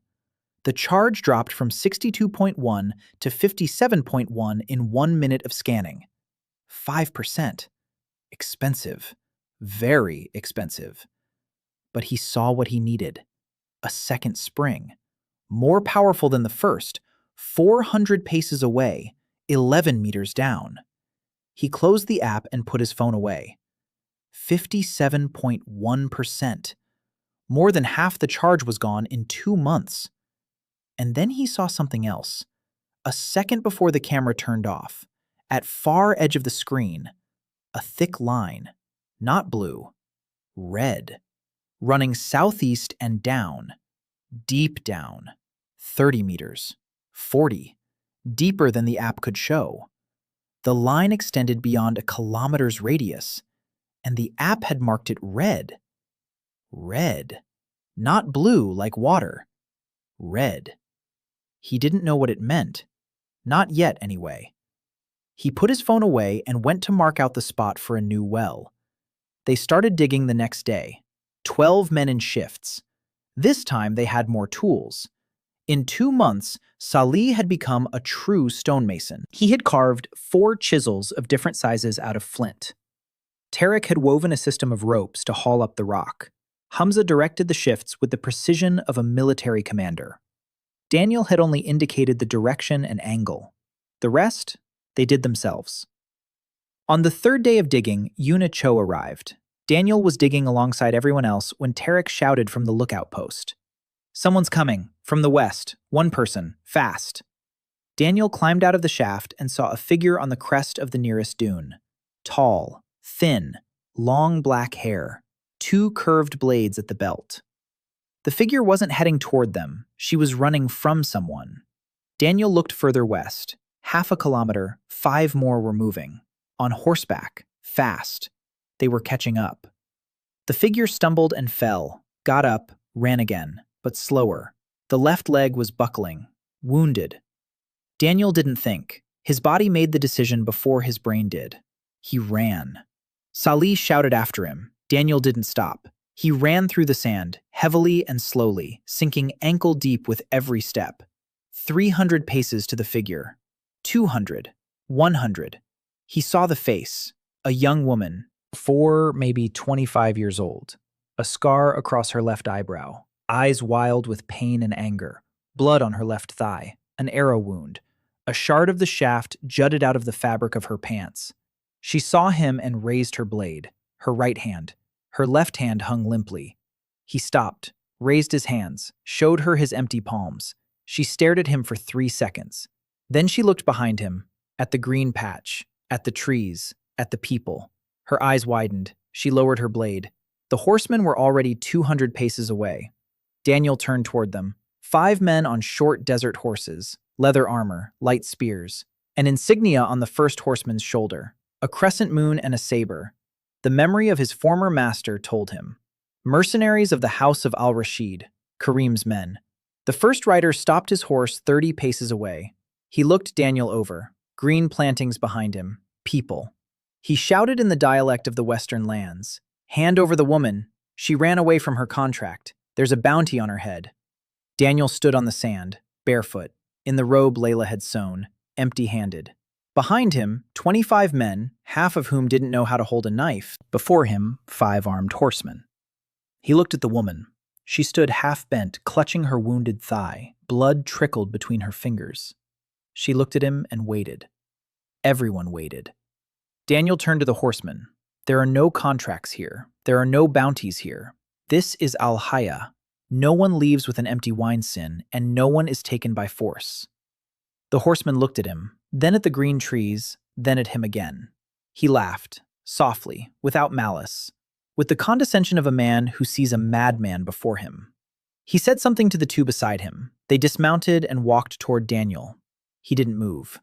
The charge dropped from 62.1 to 57.1 in 1 minute of scanning. 5%. Expensive. Very expensive. But he saw what he needed. A second spring. More powerful than the first. 400 paces away. 11 meters down. He closed the app and put his phone away. 57.1%. More than half the charge was gone in 2 months. And then he saw something else. A second before the camera turned off, at far edge of the screen, a thick line, not blue, red, running southeast and down, deep down, 30 meters, 40, deeper than the app could show. The line extended beyond a kilometer's radius, and the app had marked it red. Red. Not blue like water. Red. He didn't know what it meant. Not yet, anyway. He put his phone away and went to mark out the spot for a new well. They started digging the next day. 12 men in shifts. This time they had more tools. In 2 months, Salih had become a true stonemason. He had carved 4 chisels of different sizes out of flint. Tarek had woven a system of ropes to haul up the rock. Hamza directed the shifts with the precision of a military commander. Daniel had only indicated the direction and angle. The rest, they did themselves. On the 3rd day of digging, Yuna Cho arrived. Daniel was digging alongside everyone else when Tarek shouted from the lookout post. "Someone's coming, from the west, 1 person, fast." Daniel climbed out of the shaft and saw a figure on the crest of the nearest dune. Tall, thin, long black hair, two curved blades at the belt. The figure wasn't heading toward them, she was running from someone. Daniel looked further west. Half a kilometer, 5 more were moving. On horseback, fast. They were catching up. The figure stumbled and fell, got up, ran again, but slower. The left leg was buckling, wounded. Daniel didn't think. His body made the decision before his brain did. He ran. Salih shouted after him. Daniel didn't stop. He ran through the sand, heavily and slowly, sinking ankle-deep with every step. 300 paces to the figure. 200. 100. He saw the face. A young woman, 4, maybe 25 years old. A scar across her left eyebrow. Eyes wild with pain and anger. Blood on her left thigh. An arrow wound. A shard of the shaft jutted out of the fabric of her pants. She saw him and raised her blade. Her right hand. Her left hand hung limply. He stopped, raised his hands, showed her his empty palms. She stared at him for 3 seconds. Then she looked behind him, at the green patch, at the trees, at the people. Her eyes widened. She lowered her blade. The horsemen were already 200 paces away. Daniel turned toward them. 5 men on short desert horses, leather armor, light spears, an insignia on the first horseman's shoulder, a crescent moon and a saber. The memory of his former master told him. Mercenaries of the House of al-Rashid, Karim's men. The first rider stopped his horse 30 paces away. He looked Daniel over. Green plantings behind him. People. He shouted in the dialect of the western lands. Hand over the woman. She ran away from her contract. There's a bounty on her head. Daniel stood on the sand, barefoot, in the robe Layla had sewn, empty-handed. Behind him, 25 men, half of whom didn't know how to hold a knife. Before him, 5 armed horsemen. He looked at the woman. She stood half-bent, clutching her wounded thigh. Blood trickled between her fingers. She looked at him and waited. Everyone waited. Daniel turned to the horsemen. There are no contracts here. There are no bounties here. This is Al-Haya. No one leaves with an empty wine-sin, and no one is taken by force. The horseman looked at him, then at the green trees, then at him again. He laughed, softly, without malice, with the condescension of a man who sees a madman before him. He said something to the 2 beside him. They dismounted and walked toward Daniel. He didn't move.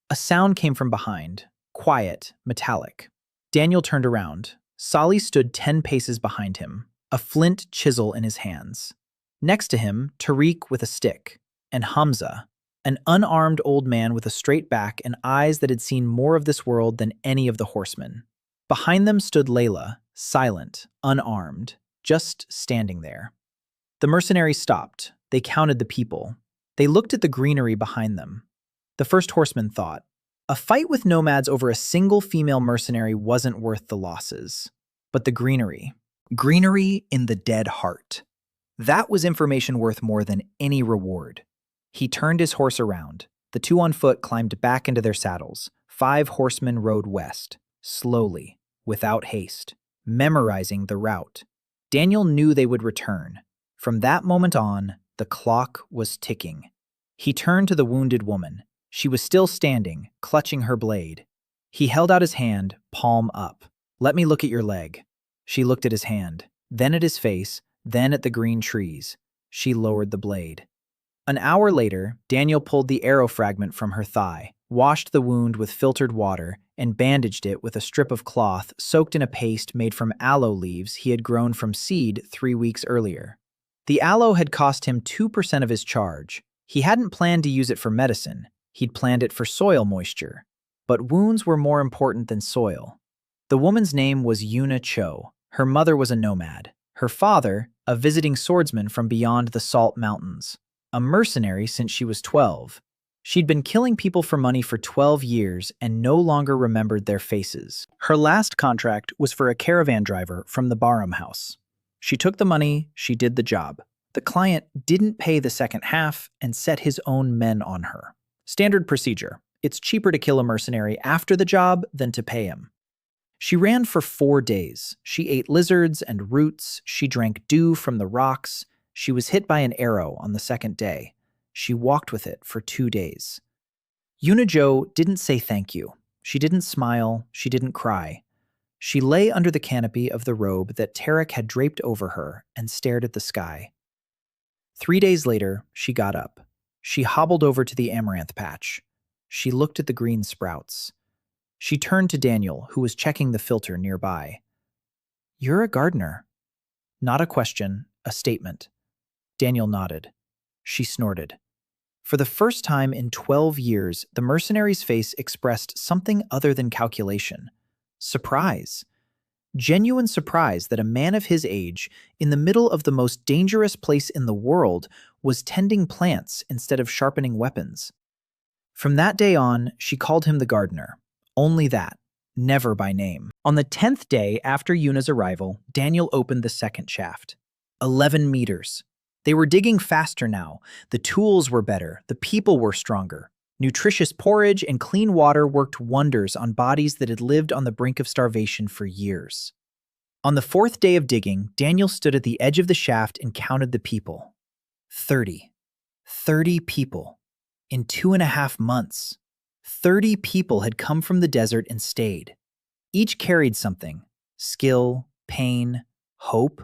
A sound came from behind, quiet, metallic. Daniel turned around. Salih stood 10 paces behind him, a flint chisel in his hands. Next to him, Tariq with a stick, and Hamza, an unarmed old man with a straight back and eyes that had seen more of this world than any of the horsemen. Behind them stood Layla, silent, unarmed, just standing there. The mercenaries stopped. They counted the people. They looked at the greenery behind them. The first horseman thought, a fight with nomads over a single female mercenary wasn't worth the losses. But the greenery. Greenery in the dead heart. That was information worth more than any reward. He turned his horse around. The 2 on foot climbed back into their saddles. 5 horsemen rode west, slowly, without haste, memorizing the route. Daniel knew they would return. From that moment on, the clock was ticking. He turned to the wounded woman. She was still standing, clutching her blade. He held out his hand, palm up. Let me look at your leg. She looked at his hand, then at his face, then at the green trees. She lowered the blade. An hour later, Daniel pulled the arrow fragment from her thigh, washed the wound with filtered water, and bandaged it with a strip of cloth soaked in a paste made from aloe leaves he had grown from seed 3 weeks earlier. The aloe had cost him 2% of his charge. He hadn't planned to use it for medicine. He'd planned it for soil moisture. But wounds were more important than soil. The woman's name was Yuna Cho. Her mother was a nomad. Her father, a visiting swordsman from beyond the Salt Mountains. A mercenary since she was 12. She'd been killing people for money for 12 years and no longer remembered their faces. Her last contract was for a caravan driver from the Barham house. She took the money, she did the job. The client didn't pay the second half and set his own men on her. Standard procedure. It's cheaper to kill a mercenary after the job than to pay him. She ran for 4 days. She ate lizards and roots. She drank dew from the rocks. She was hit by an arrow on the 2nd day. She walked with it for 2 days. Yuna Jo didn't say thank you. She didn't smile. She didn't cry. She lay under the canopy of the robe that Tarek had draped over her and stared at the sky. 3 days later, she got up. She hobbled over to the amaranth patch. She looked at the green sprouts. She turned to Daniel, who was checking the filter nearby. "You're a gardener." Not a question, a statement. Daniel nodded. She snorted. For the first time in 12 years, the mercenary's face expressed something other than calculation. Surprise. Genuine surprise that a man of his age, in the middle of the most dangerous place in the world, was tending plants instead of sharpening weapons. From that day on, she called him the gardener. Only that, never by name. On the 10th day after Yuna's arrival, Daniel opened the second shaft. 11 meters. They were digging faster now. The tools were better. The people were stronger. Nutritious porridge and clean water worked wonders on bodies that had lived on the brink of starvation for years. On the 4th day of digging, Daniel stood at the edge of the shaft and counted the people. 30. 30 people. In 2.5 months. 30 people had come from the desert and stayed. Each carried something: skill, pain, hope.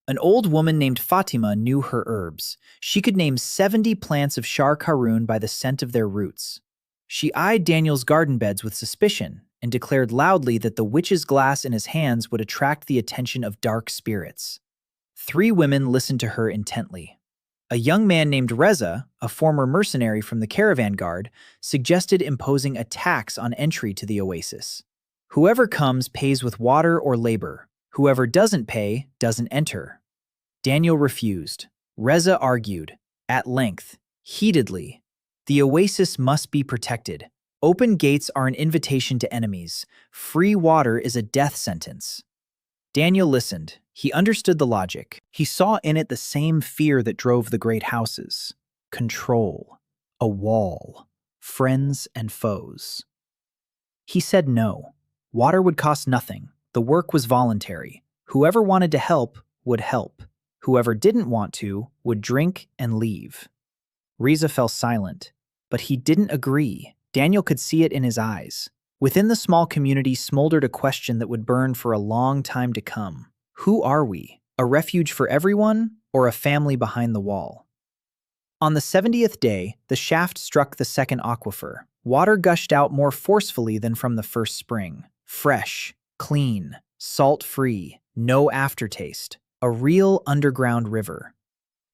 An old woman named Fatima knew her herbs. She could name 70 plants of Shar Karun by the scent of their roots. She eyed Daniel's garden beds with suspicion and declared loudly that the witch's glass in his hands would attract the attention of dark spirits. 3 women listened to her intently. A young man named Reza, a former mercenary from the caravan guard, suggested imposing a tax on entry to the oasis. Whoever comes pays with water or labor. Whoever doesn't pay doesn't enter. Daniel refused. Reza argued, at length, heatedly. The oasis must be protected. Open gates are an invitation to enemies. Free water is a death sentence. Daniel listened. He understood the logic. He saw in it the same fear that drove the great houses. Control. A wall. Friends and foes. He said no. Water would cost nothing. The work was voluntary. Whoever wanted to help would help. Whoever didn't want to would drink and leave. Reza fell silent, but he didn't agree. Daniel could see it in his eyes. Within the small community smoldered a question that would burn for a long time to come. Who are we? A refuge for everyone, or a family behind the wall? On the 70th day, the shaft struck the second aquifer. Water gushed out more forcefully than from the first spring. Fresh, clean, salt-free, no aftertaste. A real underground river.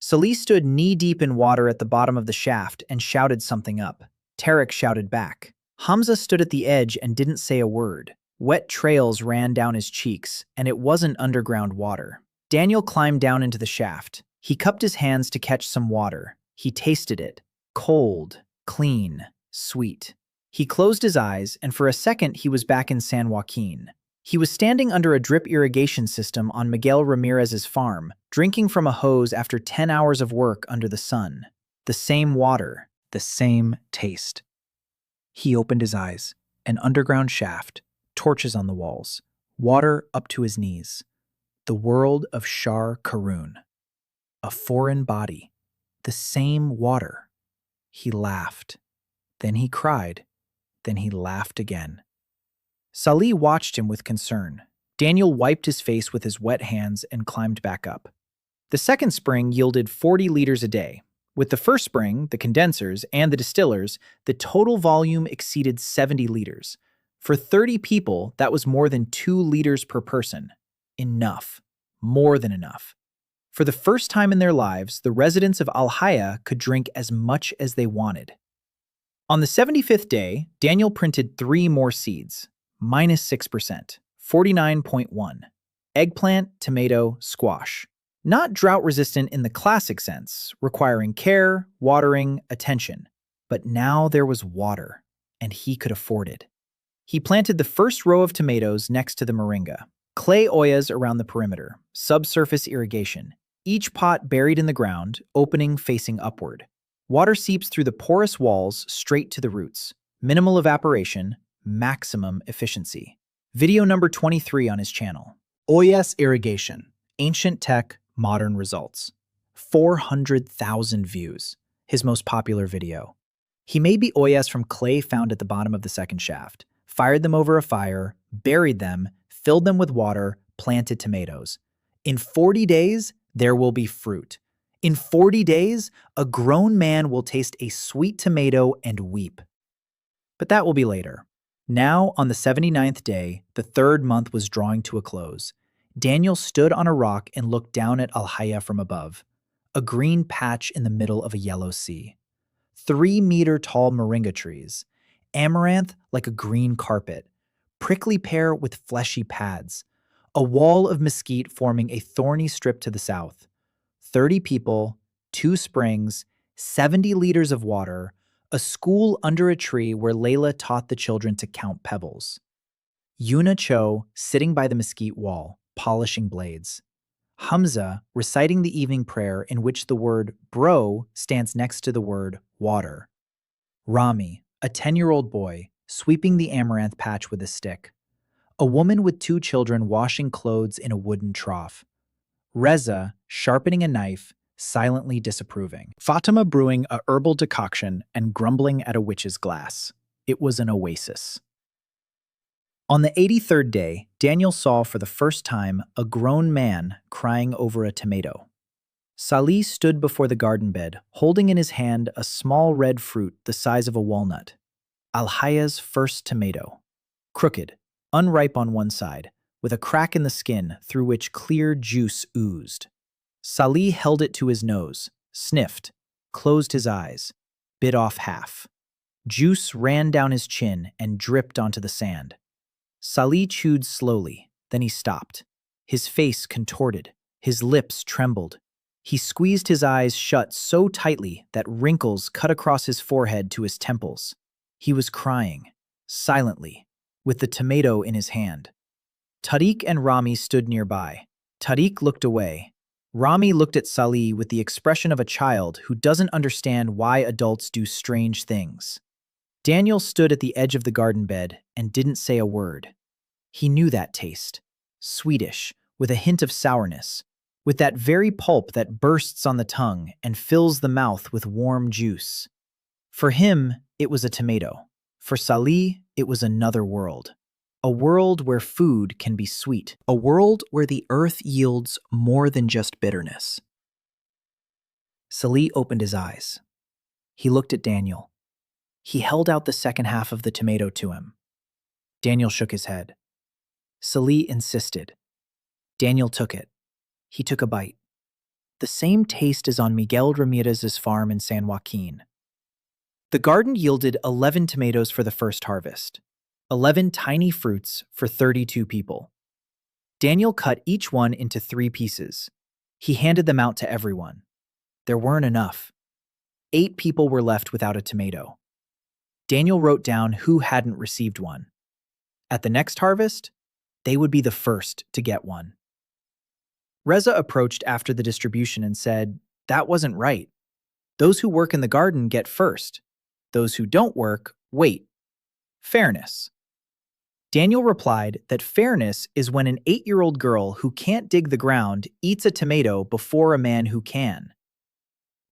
Salih stood knee-deep in water at the bottom of the shaft and shouted something up. Tarek shouted back. Hamza stood at the edge and didn't say a word. Wet trails ran down his cheeks, and it wasn't underground water. Daniel climbed down into the shaft. He cupped his hands to catch some water. He tasted it. Cold, clean, sweet. He closed his eyes, and for a second he was back in San Joaquin. He was standing under a drip irrigation system on Miguel Ramirez's farm, drinking from a hose after 10 hours of work under the sun. The same water, the same taste. He opened his eyes. An underground shaft, torches on the walls, water up to his knees. The world of Shar Karun. A foreign body. The same water. He laughed. Then he cried. Then he laughed again. Salih watched him with concern. Daniel wiped his face with his wet hands and climbed back up. The second spring yielded 40 liters a day. With the first spring, the condensers, and the distillers, the total volume exceeded 70 liters. For 30 people, that was more than 2 liters per person. Enough. More than enough. For the first time in their lives, the residents of Al-Haya could drink as much as they wanted. On the 75th day, Daniel printed 3 more seeds. Minus 6%, 49.1. Eggplant, tomato, squash. Not drought-resistant in the classic sense, requiring care, watering, attention. But now there was water, and he could afford it. He planted the first row of tomatoes next to the moringa. Clay oyas around the perimeter, subsurface irrigation. Each pot buried in the ground, opening facing upward. Water seeps through the porous walls straight to the roots. Minimal evaporation, maximum efficiency. Video number 23 on his channel. OASIS irrigation. Ancient tech, modern results. 400,000 views. His most popular video. He made the oyas from clay found at the bottom of the second shaft, fired them over a fire, buried them, filled them with water, planted tomatoes. In 40 days, there will be fruit. In 40 days, a grown man will taste a sweet tomato and weep. But that will be later. Now, on the 79th day, the third month was drawing to a close. Daniel stood on a rock and looked down at Al-Haya from above, a green patch in the middle of a yellow sea. 3-meter-tall moringa trees, amaranth like a green carpet, prickly pear with fleshy pads, a wall of mesquite forming a thorny strip to the south, 30 people, 2 springs, 70 liters of water, a school under a tree where Layla taught the children to count pebbles. Yuna Cho sitting by the mesquite wall, polishing blades. Hamza reciting the evening prayer in which the word bro stands next to the word water. Rami, a 10-year-old boy, sweeping the amaranth patch with a stick. A woman with 2 children washing clothes in a wooden trough. Reza sharpening a knife, silently disapproving. Fatima brewing a herbal decoction and grumbling at a witch's glass. It was an oasis. On the 83rd day, Daniel saw for the first time a grown man crying over a tomato. Salih stood before the garden bed, holding in his hand a small red fruit the size of a walnut. Al-Haya's first tomato. Crooked, unripe on one side, with a crack in the skin through which clear juice oozed. Salih held it to his nose, sniffed, closed his eyes, bit off half. Juice ran down his chin and dripped onto the sand. Salih chewed slowly, then he stopped. His face contorted, his lips trembled. He squeezed his eyes shut so tightly that wrinkles cut across his forehead to his temples. He was crying, silently, with the tomato in his hand. Tariq and Rami stood nearby. Tariq looked away. Rami looked at Salih with the expression of a child who doesn't understand why adults do strange things. Daniel stood at the edge of the garden bed and didn't say a word. He knew that taste. Sweetish, with a hint of sourness, with that very pulp that bursts on the tongue and fills the mouth with warm juice. For him, it was a tomato. For Salih, it was another world. A world where food can be sweet. A world where the earth yields more than just bitterness. Salih opened his eyes. He looked at Daniel. He held out the second half of the tomato to him. Daniel shook his head. Salih insisted. Daniel took it. He took a bite. The same taste as on Miguel Ramirez's farm in San Joaquin. The garden yielded 11 tomatoes for the first harvest. 11 tiny fruits for 32 people. Daniel cut each one into 3 pieces. He handed them out to everyone. There weren't enough. 8 people were left without a tomato. Daniel wrote down who hadn't received one. At the next harvest, they would be the first to get one. Reza approached after the distribution and said, "That wasn't right. Those who work in the garden get first. Those who don't work, wait. Fairness." Daniel replied that fairness is when an 8-year-old girl who can't dig the ground eats a tomato before a man who can.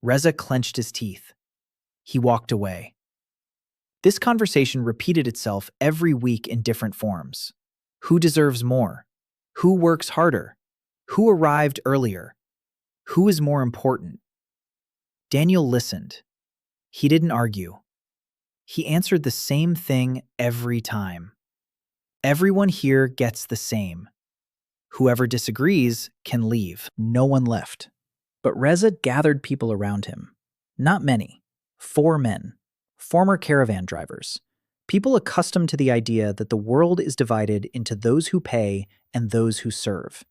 Reza clenched his teeth. He walked away. This conversation repeated itself every week in different forms. Who deserves more? Who works harder? Who arrived earlier? Who is more important? Daniel listened. He didn't argue. He answered the same thing every time. Everyone here gets the same. Whoever disagrees can leave. No one left. But Reza gathered people around him. Not many. 4 men. Former caravan drivers. People accustomed to the idea that the world is divided into those who pay and those who serve.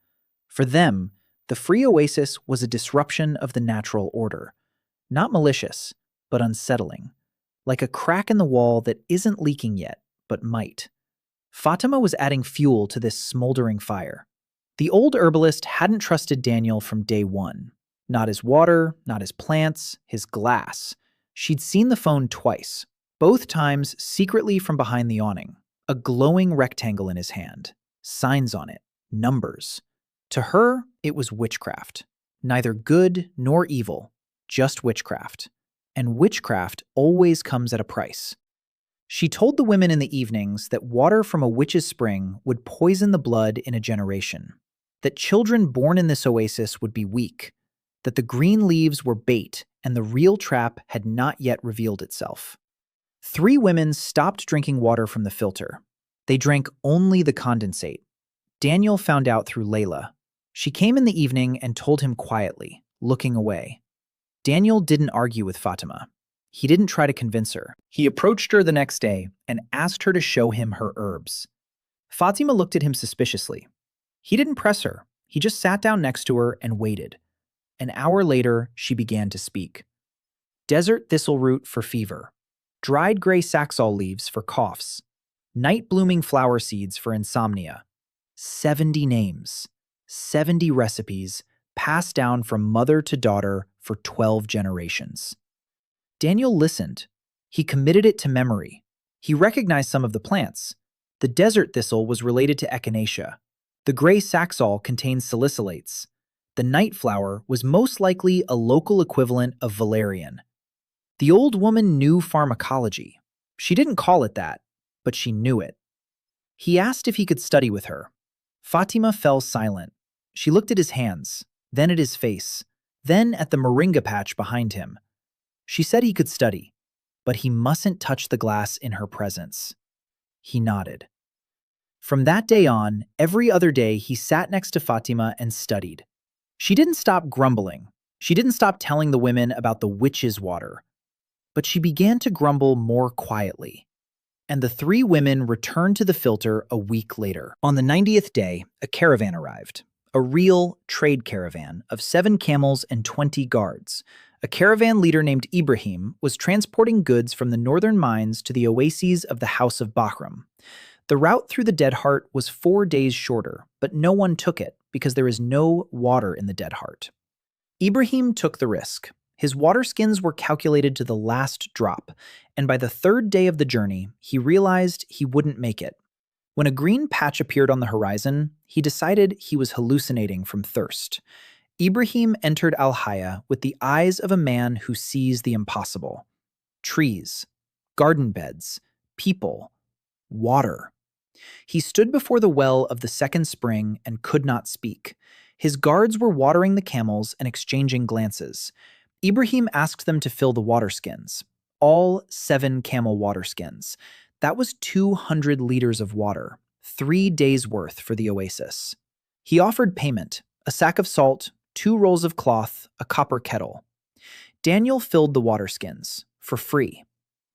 For them, the free oasis was a disruption of the natural order. Not malicious, but unsettling. Like a crack in the wall that isn't leaking yet, but might. Fatima was adding fuel to this smoldering fire. The old herbalist hadn't trusted Daniel from day one. Not his water, not his plants, his glass. She'd seen the phone twice, both times secretly from behind the awning. A glowing rectangle in his hand. Signs on it. Numbers. To her, it was witchcraft. Neither good nor evil, just witchcraft. And witchcraft always comes at a price. She told the women in the evenings that water from a witch's spring would poison the blood in a generation, that children born in this oasis would be weak, that the green leaves were bait and the real trap had not yet revealed itself. 3 women stopped drinking water from the filter. They drank only the condensate. Daniel found out through Layla. She came in the evening and told him quietly, looking away. Daniel didn't argue with Fatima. He didn't try to convince her. He approached her the next day and asked her to show him her herbs. Fatima looked at him suspiciously. He didn't press her. He just sat down next to her and waited. An hour later, she began to speak. Desert thistle root for fever. Dried gray saxaul leaves for coughs. Night-blooming flower seeds for insomnia. 70 names. 70 recipes passed down from mother to daughter for 12 generations. Daniel listened. He committed it to memory. He recognized some of the plants. The desert thistle was related to echinacea. The gray saxaul contains salicylates. The night flower was most likely a local equivalent of valerian. The old woman knew pharmacology. She didn't call it that, but she knew it. He asked if he could study with her. Fatima fell silent. She looked at his hands, then at his face, then at the moringa patch behind him. She said he could study, but he mustn't touch the glass in her presence. He nodded. From that day on, every other day he sat next to Fatima and studied. She didn't stop grumbling. She didn't stop telling the women about the witch's water. But she began to grumble more quietly. And the 3 women returned to the filter a week later. On the 90th day, a caravan arrived. A real trade caravan of 7 camels and 20 guards. A caravan leader named Ibrahim was transporting goods from the northern mines to the oases of the House of Bahram. The route through the Dead Heart was 4 days shorter, but no one took it because there is no water in the Dead Heart. Ibrahim took the risk. His waterskins were calculated to the last drop, and by the 3rd day of the journey, he realized he wouldn't make it. When a green patch appeared on the horizon, he decided he was hallucinating from thirst. Ibrahim entered Al-Haya with the eyes of a man who sees the impossible. Trees, garden beds, people, water. He stood before the well of the second spring and could not speak. His guards were watering the camels and exchanging glances. Ibrahim asked them to fill the waterskins. All 7 camel waterskins. That was 200 liters of water, 3 days' worth for the oasis. He offered payment, a sack of salt, 2 rolls of cloth, a copper kettle. Daniel filled the waterskins, for free.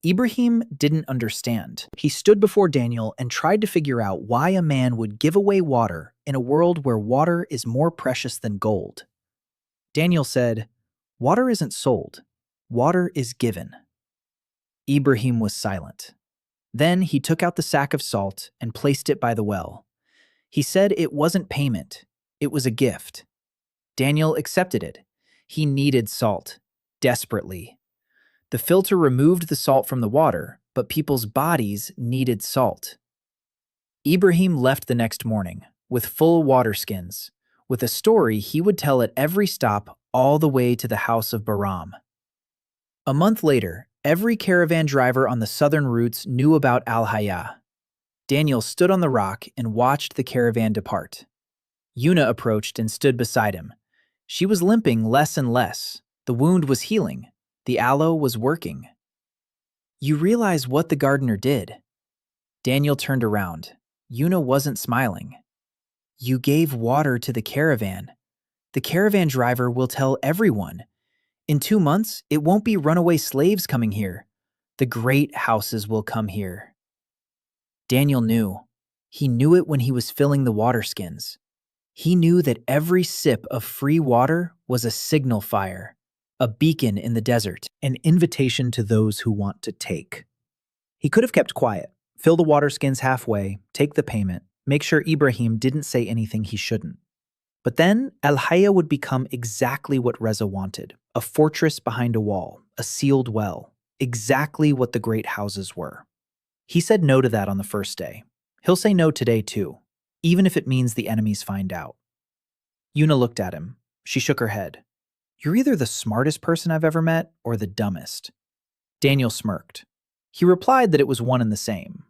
Ibrahim didn't understand. He stood before Daniel and tried to figure out why a man would give away water in a world where water is more precious than gold. Daniel said, "Water isn't sold. Water is given." Ibrahim was silent. Then he took out the sack of salt and placed it by the well. He said it wasn't payment. It was a gift. Daniel accepted it. He needed salt, desperately. The filter removed the salt from the water, but people's bodies needed salt. Ibrahim left the next morning, with full waterskins, with a story he would tell at every stop all the way to the House of Bahram. A month later, every caravan driver on the southern routes knew about Al-Haya. Daniel stood on the rock and watched the caravan depart. Yuna approached and stood beside him. She was limping less and less. The wound was healing. The aloe was working. "You realize what the gardener did?" Daniel turned around. Yuna wasn't smiling. "You gave water to the caravan. The caravan driver will tell everyone. In 2 months, it won't be runaway slaves coming here. The great houses will come here." Daniel knew. He knew it when he was filling the waterskins. He knew that every sip of free water was a signal fire, a beacon in the desert, an invitation to those who want to take. He could have kept quiet, fill the waterskins halfway, take the payment, make sure Ibrahim didn't say anything he shouldn't. But then Al-Haya would become exactly what Reza wanted, a fortress behind a wall, a sealed well, exactly what the great houses were. He said no to that on the first day. He'll say no today too, even if it means the enemies find out. Yuna looked at him. She shook her head. "You're either the smartest person I've ever met or the dumbest." Daniel smirked. He replied that it was one and the same.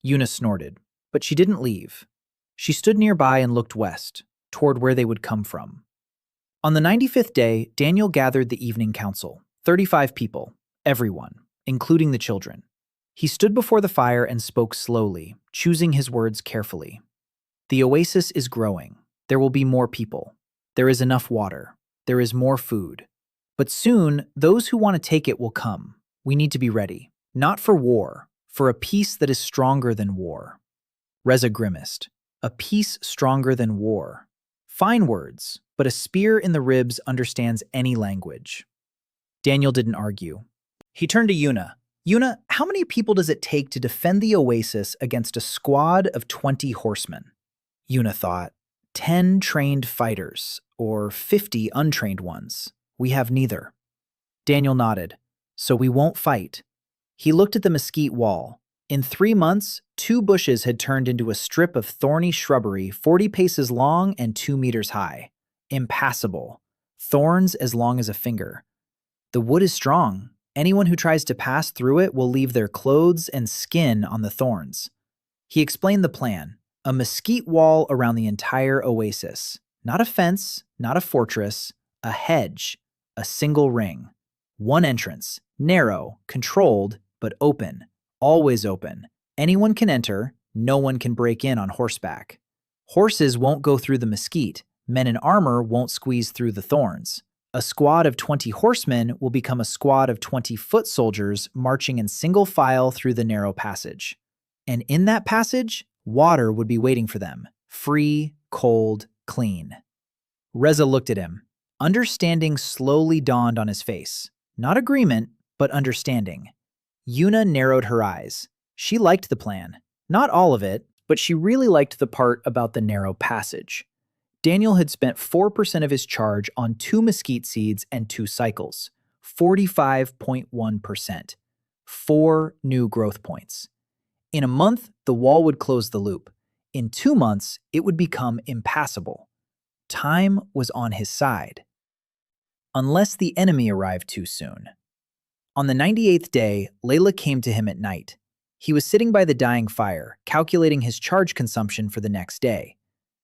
Una snorted, but she didn't leave. She stood nearby and looked west, toward where they would come from. On the 95th day, Daniel gathered the evening council, 35 people, everyone, including the children. He stood before the fire and spoke slowly, choosing his words carefully. The oasis is growing. There will be more people. There is enough water. There is more food. But soon, those who want to take it will come. We need to be ready. Not for war, for a peace that is stronger than war. Reza grimaced. A peace stronger than war. Fine words, but a spear in the ribs understands any language. Daniel didn't argue. He turned to Una. Una, how many people does it take to defend the oasis against a squad of 20 horsemen? Una thought, 10 trained fighters, or 50 untrained ones. We have neither. Daniel nodded. So we won't fight. He looked at the mesquite wall. In 3 months, 2 bushes had turned into a strip of thorny shrubbery 40 paces long and 2 meters high. Impassable. Thorns as long as a finger. The wood is strong. Anyone who tries to pass through it will leave their clothes and skin on the thorns. He explained the plan. A mesquite wall around the entire oasis. Not a fence, not a fortress, a hedge, a single ring. One entrance, narrow, controlled, but open. Always open. Anyone can enter, no one can break in on horseback. Horses won't go through the mesquite. Men in armor won't squeeze through the thorns. A squad of 20 horsemen will become a squad of 20 foot soldiers marching in single file through the narrow passage. And in that passage, water would be waiting for them. Free, cold, clean. Reza looked at him. Understanding slowly dawned on his face. Not agreement, but understanding. Una narrowed her eyes. She liked the plan. Not all of it, but she really liked the part about the narrow passage. Daniel had spent 4% of his charge on 2 mesquite seeds and 2 cycles. 45.1%. 4 new growth points. In a month, the wall would close the loop. In 2 months, it would become impassable. Time was on his side. Unless the enemy arrived too soon. On the 98th day, Layla came to him at night. He was sitting by the dying fire, calculating his charge consumption for the next day.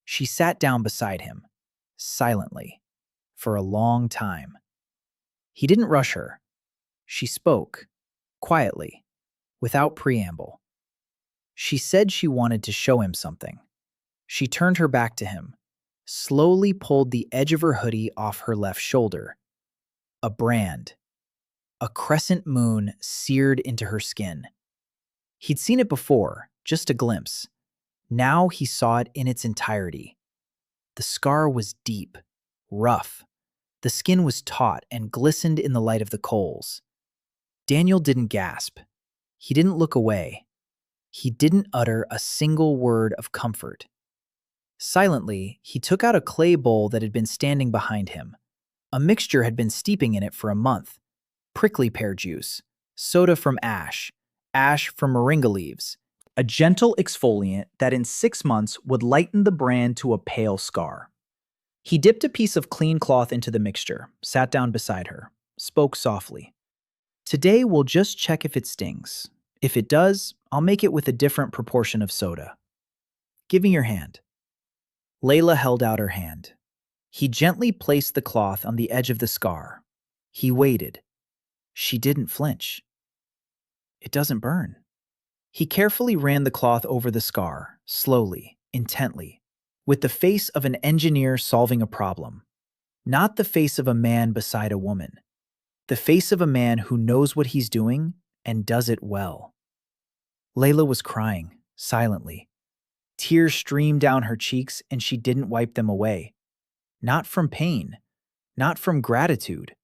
She sat down beside him, silently, for a long time. He didn't rush her. She spoke, quietly, without preamble. She said she wanted to show him something. She turned her back to him, slowly pulled the edge of her hoodie off her left shoulder. A brand. A crescent moon seared into her skin. He'd seen it before, just a glimpse. Now he saw it in its entirety. The scar was deep, rough. The skin was taut and glistened in the light of the coals. Daniel didn't gasp. He didn't look away. He didn't utter a single word of comfort. Silently, he took out a clay bowl that had been standing behind him. A mixture had been steeping in it for a month. Prickly pear juice, soda from ash from moringa leaves, a gentle exfoliant that in 6 months would lighten the brand to a pale scar. He dipped a piece of clean cloth into the mixture, sat down beside her, spoke softly. Today we'll just check if it stings. If it does, I'll make it with a different proportion of soda. Give me your hand. Layla held out her hand. He gently placed the cloth on the edge of the scar. He waited. She didn't flinch. It doesn't burn. He carefully ran the cloth over the scar, slowly, intently, with the face of an engineer solving a problem. Not the face of a man beside a woman. The face of a man who knows what he's doing and does it well. Layla was crying, silently. Tears streamed down her cheeks and she didn't wipe them away. Not from pain, not from gratitude,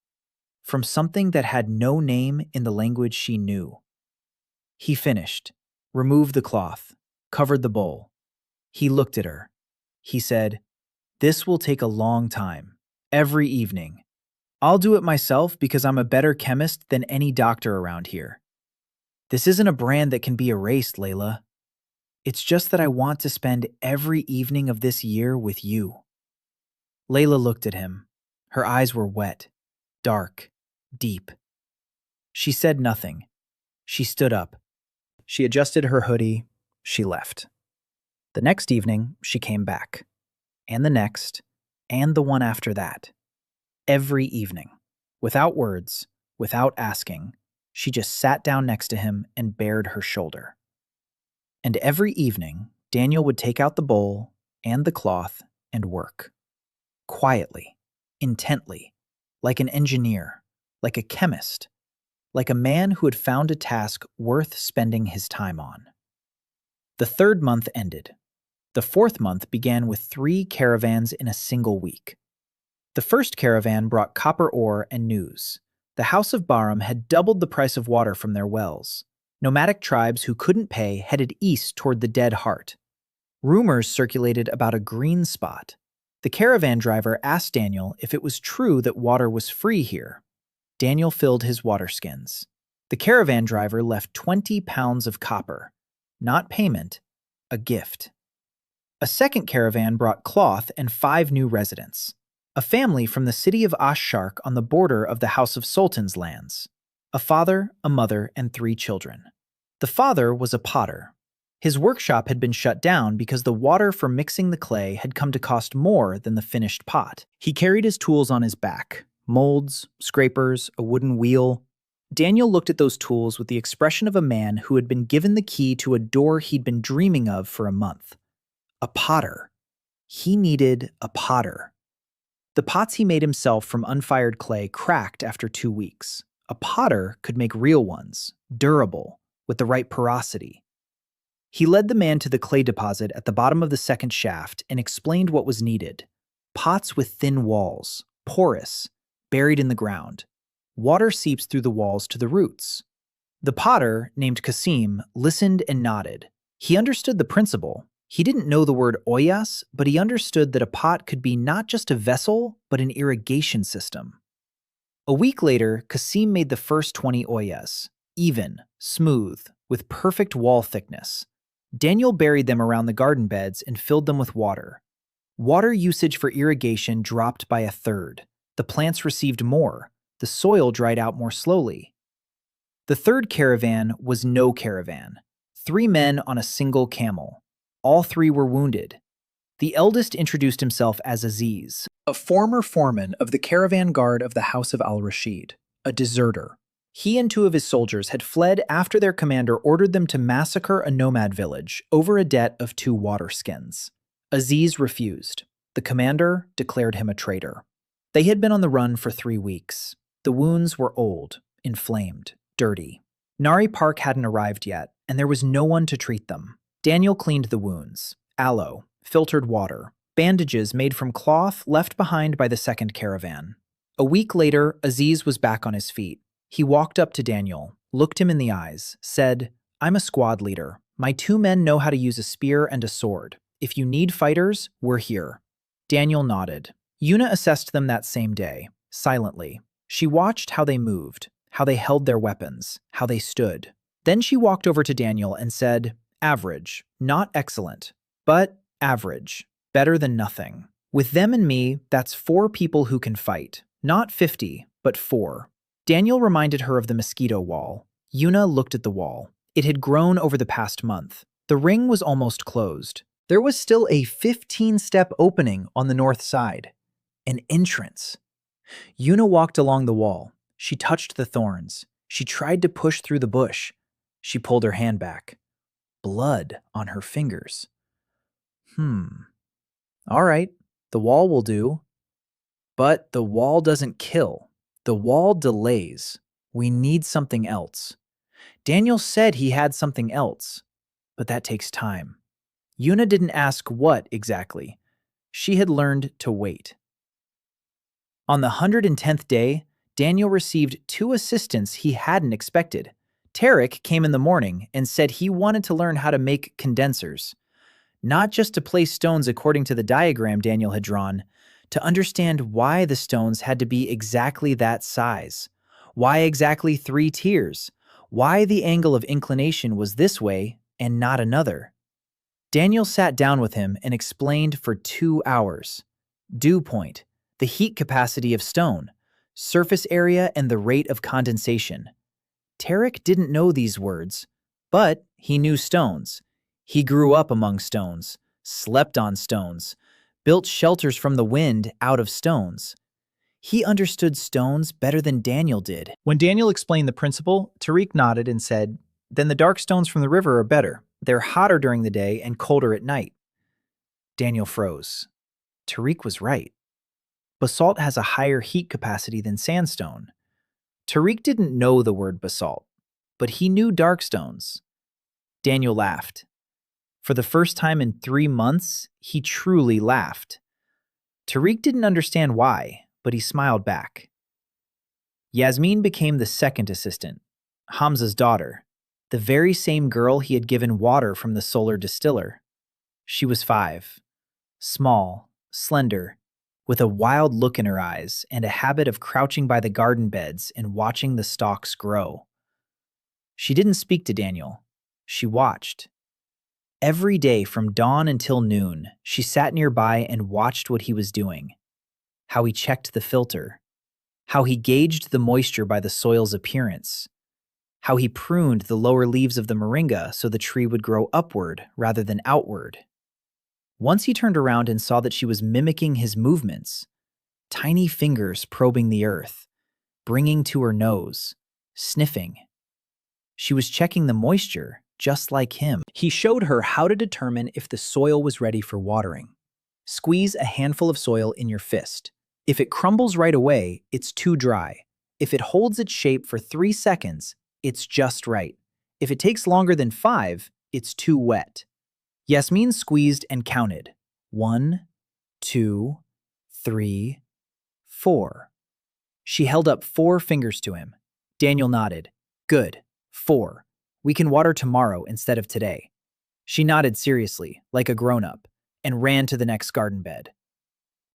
from something that had no name in the language she knew. He finished, removed the cloth, covered the bowl. He looked at her. He said, "This will take a long time, every evening. I'll do it myself because I'm a better chemist than any doctor around here. This isn't a brand that can be erased, Layla. It's just that I want to spend every evening of this year with you." Layla looked at him. Her eyes were wet, dark, deep. She said nothing. She stood up, She adjusted her hoodie. She left. The next evening, she came back. And the next, and the one after that. Every evening. Without words, without asking, she just sat down next to him and bared her shoulder. And every evening, Daniel would take out the bowl and the cloth and work. Quietly, intently, like an engineer, like a chemist, like a man who had found a task worth spending his time on. The third month ended. The fourth month began with 3 caravans in a single week. The first caravan brought copper ore and news. The House of Bahram had doubled the price of water from their wells. Nomadic tribes who couldn't pay headed east toward the Dead Heart. Rumors circulated about a green spot. The caravan driver asked Daniel if it was true that water was free here. Daniel filled his waterskins. The caravan driver left 20 pounds of copper. Not payment, a gift. A second caravan brought cloth and 5 new residents. A family from the city of Ash-Shark on the border of the House of Sultan's lands. A father, a mother, and 3 children. The father was a potter. His workshop had been shut down because the water for mixing the clay had come to cost more than the finished pot. He carried his tools on his back, molds, scrapers, a wooden wheel. Daniel looked at those tools with the expression of a man who had been given the key to a door he'd been dreaming of for a month. A potter. He needed a potter. The pots he made himself from unfired clay cracked after 2 weeks. A potter could make real ones, durable, with the right porosity. He led the man to the clay deposit at the bottom of the second shaft and explained what was needed. Pots with thin walls, porous, buried in the ground. Water seeps through the walls to the roots. The potter, named Kasim, listened and nodded. He understood the principle. He didn't know the word oyas, but he understood that a pot could be not just a vessel, but an irrigation system. A week later, Kasim made the first 20 oyas, even, smooth, with perfect wall thickness. Daniel buried them around the garden beds and filled them with water. Water usage for irrigation dropped by 1/3. The plants received more. The soil dried out more slowly. The third caravan was no caravan. 3 men on a single camel. All 3 were wounded. The eldest introduced himself as Aziz, a former foreman of the caravan guard of the House of al-Rashid, a deserter. He and 2 of his soldiers had fled after their commander ordered them to massacre a nomad village over a debt of 2 waterskins. Aziz refused. The commander declared him a traitor. They had been on the run for 3 weeks. The wounds were old, inflamed, dirty. Nari Park hadn't arrived yet, and there was no one to treat them. Daniel cleaned the wounds. Aloe, filtered water, bandages made from cloth left behind by the second caravan. A week later, Aziz was back on his feet. He walked up to Daniel, looked him in the eyes, said, "I'm a squad leader. My 2 men know how to use a spear and a sword. If you need fighters, we're here." Daniel nodded. Yuna assessed them that same day, silently. She watched how they moved, how they held their weapons, how they stood. Then she walked over to Daniel and said, "Average, not excellent, but average, better than nothing. With them and me, that's 4 people who can fight. Not 50, but 4. Daniel reminded her of the mosquito wall. Yuna looked at the wall. It had grown over the past month. The ring was almost closed. There was still a 15-step opening on the north side. An entrance. Yuna walked along the wall. She touched the thorns. She tried to push through the bush. She pulled her hand back. Blood on her fingers. All right, the wall will do. But the wall doesn't kill. The wall delays. We need something else. Daniel said he had something else, but that takes time. Yuna didn't ask what exactly. She had learned to wait. On the 110th day, Daniel received 2 assistants he hadn't expected. Tarek came in the morning and said he wanted to learn how to make condensers. Not just to place stones according to the diagram Daniel had drawn, to understand why the stones had to be exactly that size, why exactly 3 tiers, why the angle of inclination was this way and not another. Daniel sat down with him and explained for 2 hours. Dew point, the heat capacity of stone, surface area, and the rate of condensation. Tarek didn't know these words, but He knew stones. He grew up among stones, slept on stones, built shelters from the wind out of stones. He understood stones better than Daniel did. When Daniel explained the principle, Tariq nodded and said, "Then the dark stones from the river are better. They're hotter during the day and colder at night." Daniel froze. Tariq was right. Basalt has a higher heat capacity than sandstone. Tariq didn't know the word basalt, but he knew dark stones. Daniel laughed. For the first time in 3 months, he truly laughed. Tariq didn't understand why, but he smiled back. Yasmin became the second assistant, Hamza's daughter, the very same girl he had given water from the solar distiller. She was 5, small, slender, with a wild look in her eyes and a habit of crouching by the garden beds and watching the stalks grow. She didn't speak to Daniel. She watched. Every day from dawn until noon, she sat nearby and watched what he was doing. How he checked the filter. How he gauged the moisture by the soil's appearance. How he pruned the lower leaves of the moringa so the tree would grow upward rather than outward. Once he turned around and saw that she was mimicking his movements, tiny fingers probing the earth, bringing to her nose, sniffing. She was checking the moisture, just like him. He showed her how to determine if the soil was ready for watering. Squeeze a handful of soil in your fist. If it crumbles right away, it's too dry. If it holds its shape for 3 seconds, it's just right. If it takes longer than 5, it's too wet. Yasmin squeezed and counted. 1, 2, 3, 4. She held up 4 fingers to him. Daniel nodded. Good. 4. We can water tomorrow instead of today. She nodded seriously, like a grown-up, and ran to the next garden bed.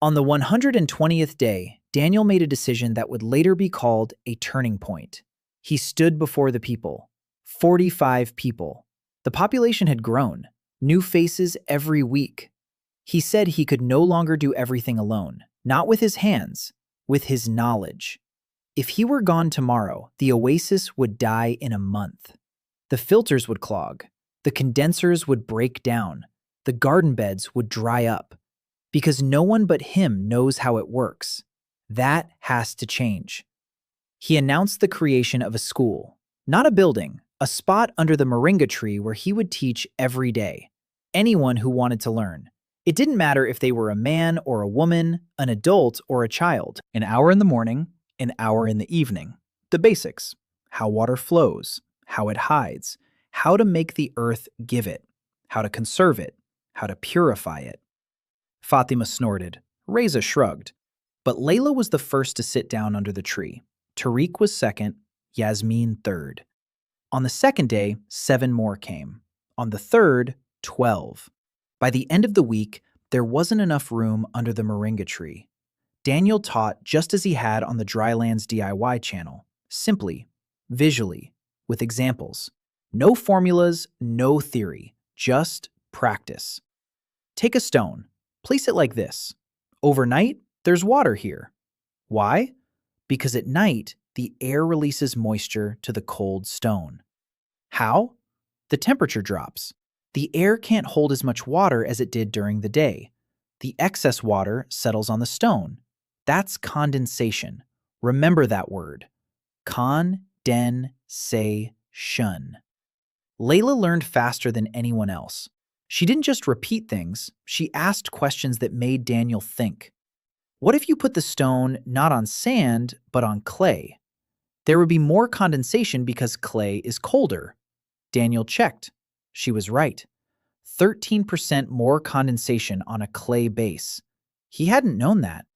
On the 120th day, Daniel made a decision that would later be called a turning point. He stood before the people. 45 people. The population had grown. New faces every week. He said he could no longer do everything alone, not with his hands, with his knowledge. If he were gone tomorrow, the oasis would die in a month. The filters would clog. The condensers would break down. The garden beds would dry up. Because no one but him knows how it works. That has to change. He announced the creation of a school, not a building, a spot under the moringa tree where he would teach every day. Anyone who wanted to learn. It didn't matter if they were a man or a woman, an adult or a child. An hour in the morning, an hour in the evening. The basics. How water flows, how it hides, how to make the earth give it, how to conserve it, how to purify it. Fatima snorted. Reza shrugged. But Layla was the first to sit down under the tree. Tariq was second, Yasmin third. On the second day, 7 more came. On the third, 12. By the end of the week, there wasn't enough room under the moringa tree. Daniel taught just as he had on the Drylands DIY channel, simply, visually, with examples. No formulas, no theory, just practice. Take a stone. Place it like this. Overnight, there's water here. Why? Because at night, the air releases moisture to the cold stone. How? The temperature drops. The air can't hold as much water as it did during the day. The excess water settles on the stone. That's condensation. Remember that word. Con-den-say-shun. Layla learned faster than anyone else. She didn't just repeat things, she asked questions that made Daniel think. What if you put the stone not on sand, but on clay? There would be more condensation because clay is colder. Daniel checked. She was right. 13% more condensation on a clay base. He hadn't known that.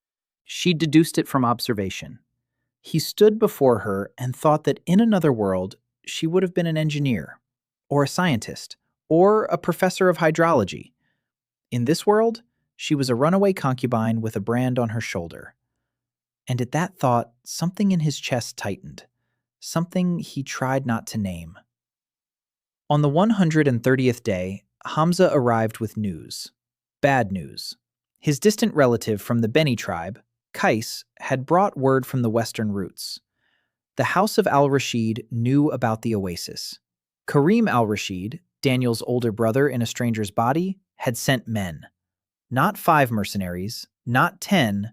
She deduced it from observation. He stood before her and thought that in another world, she would have been an engineer, or a scientist, or a professor of hydrology. In this world, she was a runaway concubine with a brand on her shoulder. And at that thought, something in his chest tightened, something he tried not to name. On the 130th day, Hamza arrived with news. Bad news. His distant relative from the Beni tribe, Qais, had brought word from the western routes. The House of al-Rashid knew about the oasis. Karim al-Rashid, Daniel's older brother in a stranger's body, had sent men. Not 5 mercenaries, not 10,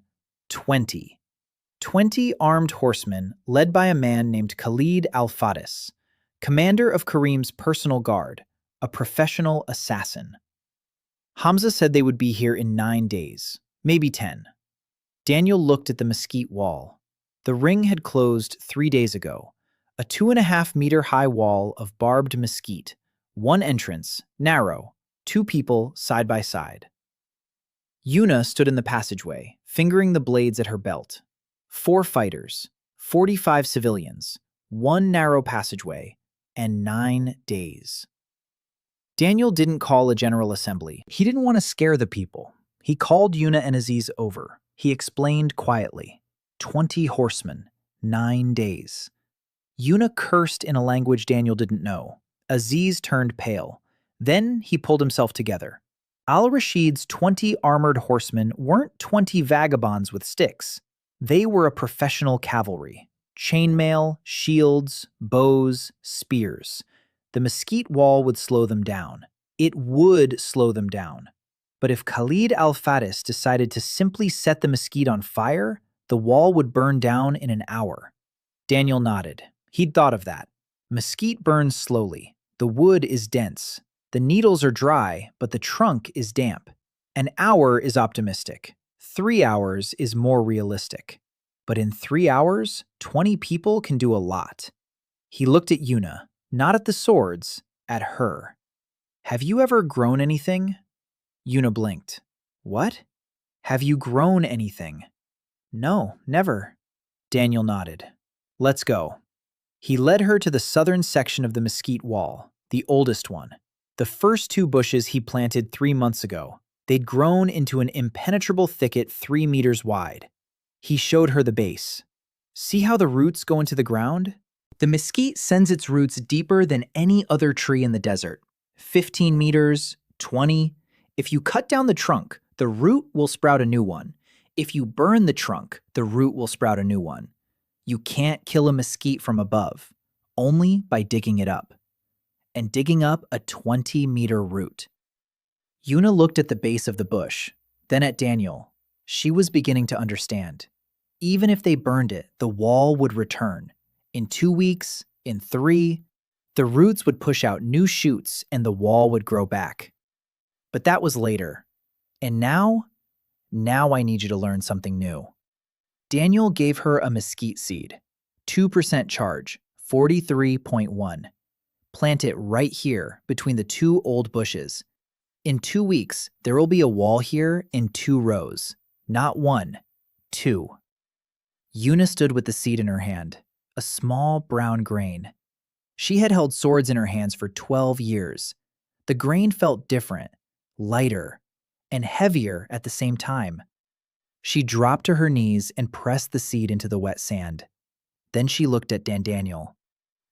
20. 20 armed horsemen led by a man named Khalid al-Fatis, commander of Karim's personal guard, a professional assassin. Hamza said they would be here in 9 days, maybe 10. Daniel looked at the mesquite wall. The ring had closed 3 days ago, a 2.5-meter high wall of barbed mesquite, one entrance, narrow, 2 people side by side. Yuna stood in the passageway, fingering the blades at her belt. 4 fighters, 45 civilians, 1 narrow passageway, and 9 days. Daniel didn't call a general assembly. He didn't want to scare the people. He called Yuna and Aziz over. He explained quietly. 20 horsemen, 9 days. Yuna cursed in a language Daniel didn't know. Aziz turned pale. Then he pulled himself together. Al-Rashid's 20 armored horsemen weren't 20 vagabonds with sticks. They were a professional cavalry. Chainmail, shields, bows, spears. The mesquite wall would slow them down. It would slow them down. But if Khalid al-Fatis decided to simply set the mesquite on fire, the wall would burn down in an hour. Daniel nodded. He'd thought of that. Mesquite burns slowly. The wood is dense. The needles are dry, but the trunk is damp. An hour is optimistic. 3 hours is more realistic. But in 3 hours, 20 people can do a lot. He looked at Yuna, not at the swords, at her. Have you ever grown anything? Yuna blinked. What? Have you grown anything? No, never. Daniel nodded. Let's go. He led her to the southern section of the mesquite wall, the oldest one. The first 2 bushes he planted 3 months ago. They'd grown into an impenetrable thicket 3 meters wide. He showed her the base. See how the roots go into the ground? The mesquite sends its roots deeper than any other tree in the desert. 15 meters, 20. If you cut down the trunk, the root will sprout a new one. If you burn the trunk, the root will sprout a new one. You can't kill a mesquite from above, only by digging it up. And digging up a 20-meter root. Yuna looked at the base of the bush, then at Daniel. She was beginning to understand. Even if they burned it, the wall would return. In 2 weeks, in 3, the roots would push out new shoots and the wall would grow back. But that was later. And now I need you to learn something new. Daniel gave her a mesquite seed. 2% charge, 43.1. Plant it right here between the 2 old bushes. In 2 weeks, there will be a wall here in 2 rows. Not 1, 2. Yuna stood with the seed in her hand, a small brown grain. She had held swords in her hands for 12 years. The grain felt different, lighter, and heavier at the same time. She dropped to her knees and pressed the seed into the wet sand. Then she looked at Daniel.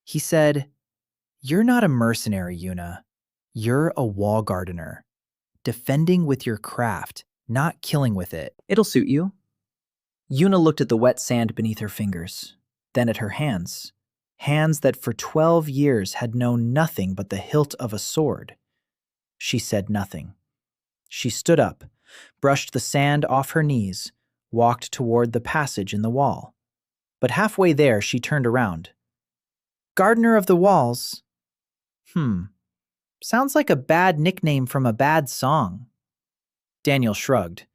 He said, "You're not a mercenary, Yuna. You're a wall gardener. Defending with your craft, not killing with it. It'll suit you." Yuna looked at the wet sand beneath her fingers, then at her hands. Hands that for 12 years had known nothing but the hilt of a sword. She said nothing. She stood up, brushed the sand off her knees, walked toward the passage in the wall. But halfway there, she turned around. "Gardener of the Walls. Sounds like a bad nickname from a bad song." Daniel shrugged.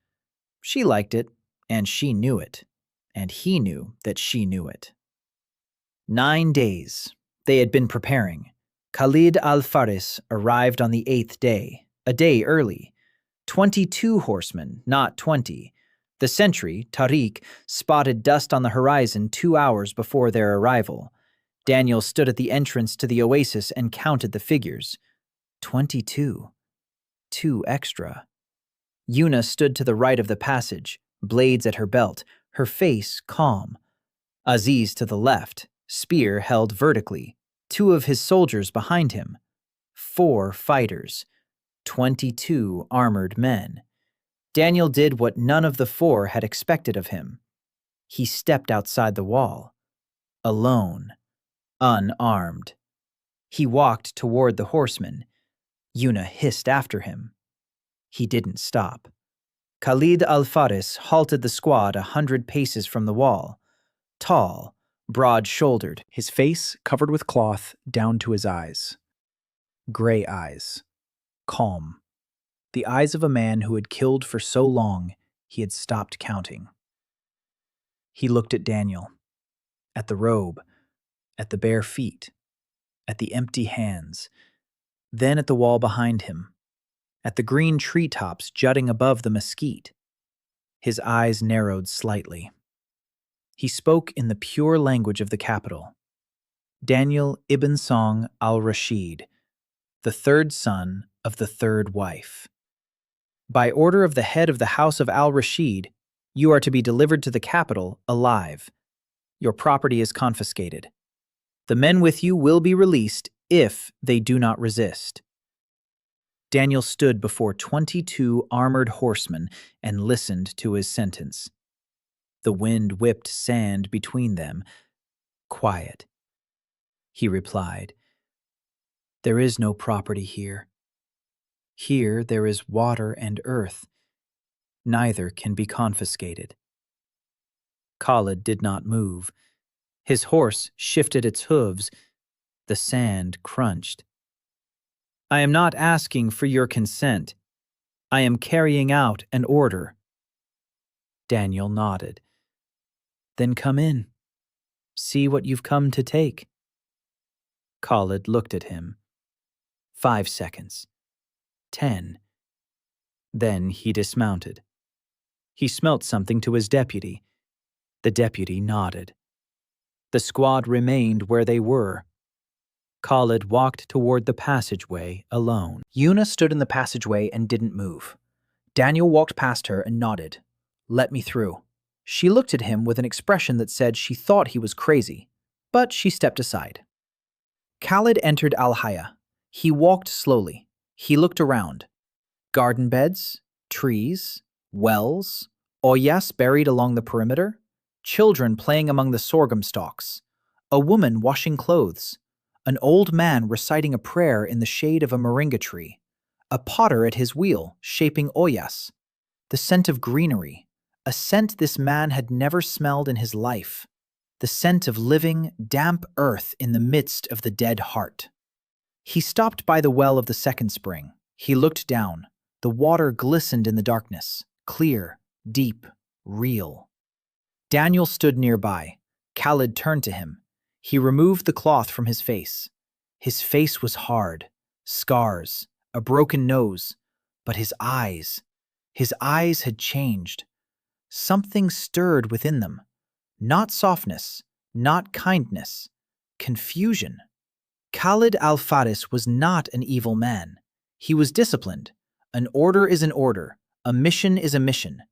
She liked it, and she knew it, and he knew that she knew it. 9 days. They had been preparing. Khalid al-Faris arrived on the 8th day, a day early. 22 horsemen, not 20. The sentry, Tariq, spotted dust on the horizon 2 hours before their arrival. Daniel stood at the entrance to the oasis and counted the figures. 22. 2 extra. Yuna stood to the right of the passage, blades at her belt, her face calm. Aziz to the left, spear held vertically, 2 of his soldiers behind him. 4 fighters, 22 armored men. Daniel did what none of the 4 had expected of him. He stepped outside the wall. Alone. Unarmed. He walked toward the horseman. Yuna hissed after him. He didn't stop. Khalid al-Faris halted the squad 100 paces from the wall. Tall, broad-shouldered, his face covered with cloth down to his eyes. Gray eyes. Calm. The eyes of a man who had killed for so long he had stopped counting. He looked at Daniel, at the robe, at the bare feet, at the empty hands, then at the wall behind him, at the green treetops jutting above the mesquite. His eyes narrowed slightly. He spoke in the pure language of the capital. Daniel ibn Song al-Rashid, the third son of the third wife. By order of the head of the house of al-Rashid, you are to be delivered to the capital alive. Your property is confiscated. The men with you will be released if they do not resist. Daniel stood before 22 armored horsemen and listened to his sentence. The wind whipped sand between them. Quiet. He replied, "There is no property here. Here there is water and earth. Neither can be confiscated." Khalid did not move. His horse shifted its hooves. The sand crunched. "I am not asking for your consent. I am carrying out an order." Daniel nodded. "Then come in. See what you've come to take." Khalid looked at him. 5 seconds. 10. Then he dismounted. He smelt something to his deputy. The deputy nodded. The squad remained where they were. Khalid walked toward the passageway alone. Yuna stood in the passageway and didn't move. Daniel walked past her and nodded. "Let me through." She looked at him with an expression that said she thought he was crazy, but she stepped aside. Khalid entered Al-Haya. He walked slowly. He looked around. Garden beds, trees, wells, oyas buried along the perimeter, children playing among the sorghum stalks, a woman washing clothes, an old man reciting a prayer in the shade of a moringa tree, a potter at his wheel shaping oyas, the scent of greenery, a scent this man had never smelled in his life, the scent of living, damp earth in the midst of the dead heart. He stopped by the well of the second spring. He looked down. The water glistened in the darkness, clear, deep, real. Daniel stood nearby. Khalid turned to him. He removed the cloth from his face. His face was hard, scars, a broken nose, but his eyes had changed. Something stirred within them. Not softness, not kindness, confusion. Khalid al-Faris was not an evil man. He was disciplined. An order is an order. A mission is a mission.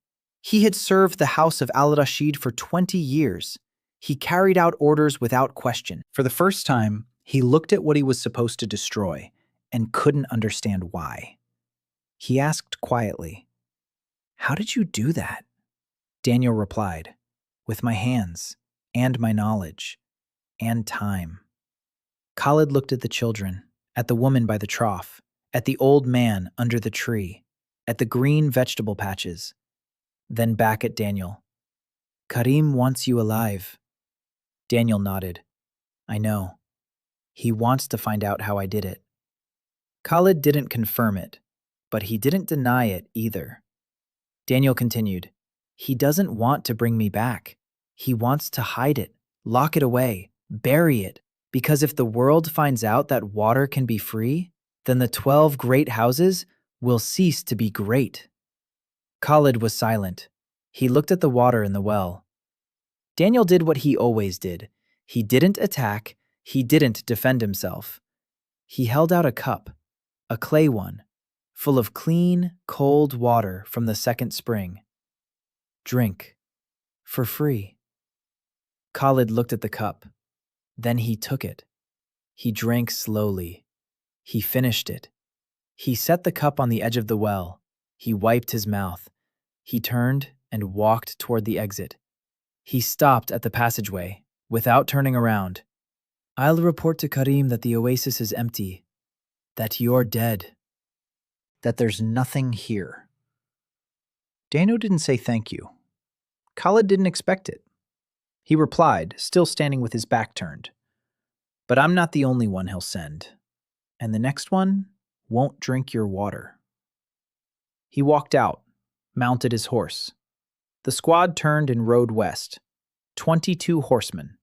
He had served the house of al-Rashid for 20 years. He carried out orders without question. For the first time, he looked at what he was supposed to destroy and couldn't understand why. He asked quietly, "How did you do that?" Daniel replied, "With my hands, and my knowledge, and time." Khalid looked at the children, at the woman by the trough, at the old man under the tree, at the green vegetable patches, then back at Daniel. "Karim wants you alive." Daniel nodded. "I know. He wants to find out how I did it." Khalid didn't confirm it, but he didn't deny it either. Daniel continued, "He doesn't want to bring me back. He wants to hide it, lock it away, bury it, because if the world finds out that water can be free, then the 12 great houses will cease to be great." Khalid was silent. He looked at the water in the well. Daniel did what he always did. He didn't attack. He didn't defend himself. He held out a cup, a clay one, full of clean, cold water from the second spring. "Drink. For free." Khalid looked at the cup. Then he took it. He drank slowly. He finished it. He set the cup on the edge of the well. He wiped his mouth. He turned and walked toward the exit. He stopped at the passageway, without turning around. I'll report to Karim that the oasis is empty, that you're dead, that there's nothing here. Daniel didn't say thank you. Khalid didn't expect it. He replied, still standing with his back turned, "But I'm not the only one he'll send, and the next one won't drink your water." He walked out, mounted his horse. The squad turned and rode west. 22 horsemen,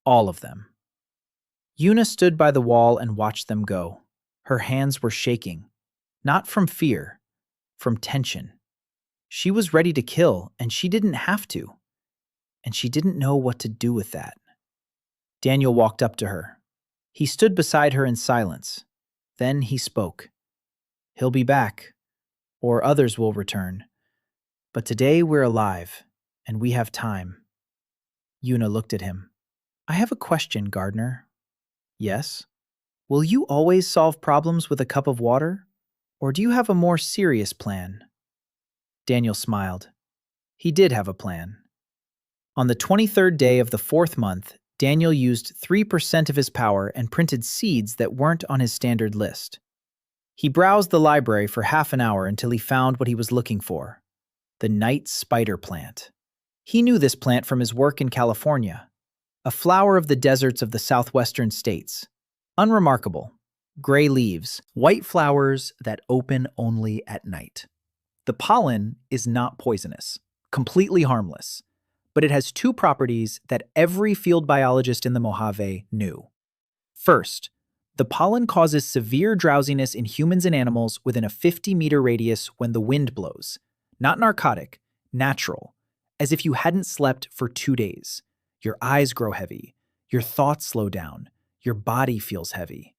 all of them. Yuna stood by the wall and watched them go. Her hands were shaking, not from fear, from tension. She was ready to kill, and she didn't have to. And she didn't know what to do with that. Daniel walked up to her. He stood beside her in silence. Then he spoke. "He'll be back, or others will return. But today we're alive, and we have time." Yuna looked at him. "I have a question, Gardner." "Yes? Will you always solve problems with a cup of water? Or do you have a more serious plan?" Daniel smiled. He did have a plan. On the 23rd day of the 4th month, Daniel used 3% of his power and printed seeds that weren't on his standard list. He browsed the library for half an hour until he found what he was looking for: the night spider plant. He knew this plant from his work in California, a flower of the deserts of the southwestern states. Unremarkable, gray leaves, white flowers that open only at night. The pollen is not poisonous, completely harmless, but it has two properties that every field biologist in the Mojave knew. First, the pollen causes severe drowsiness in humans and animals within a 50-meter radius when the wind blows. Not narcotic, natural, as if you hadn't slept for 2 days. Your eyes grow heavy, your thoughts slow down, your body feels heavy.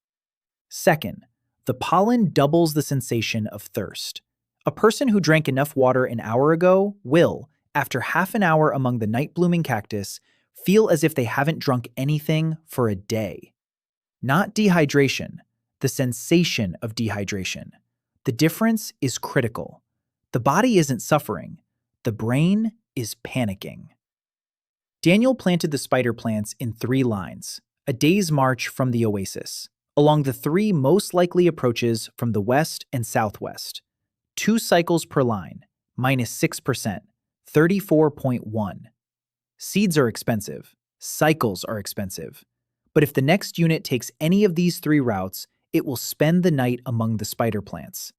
Second, the pollen doubles the sensation of thirst. A person who drank enough water an hour ago will, after half an hour among the night-blooming cactus, feel as if they haven't drunk anything for a day. Not dehydration, the sensation of dehydration. The difference is critical. The body isn't suffering. The brain is panicking. Daniel planted the spider plants in 3 lines, a day's march from the oasis, along the 3 most likely approaches from the west and southwest. 2 cycles per line, minus 6%, 34.1. Seeds are expensive. Cycles are expensive. But if the next unit takes any of these 3 routes, it will spend the night among the spider plants.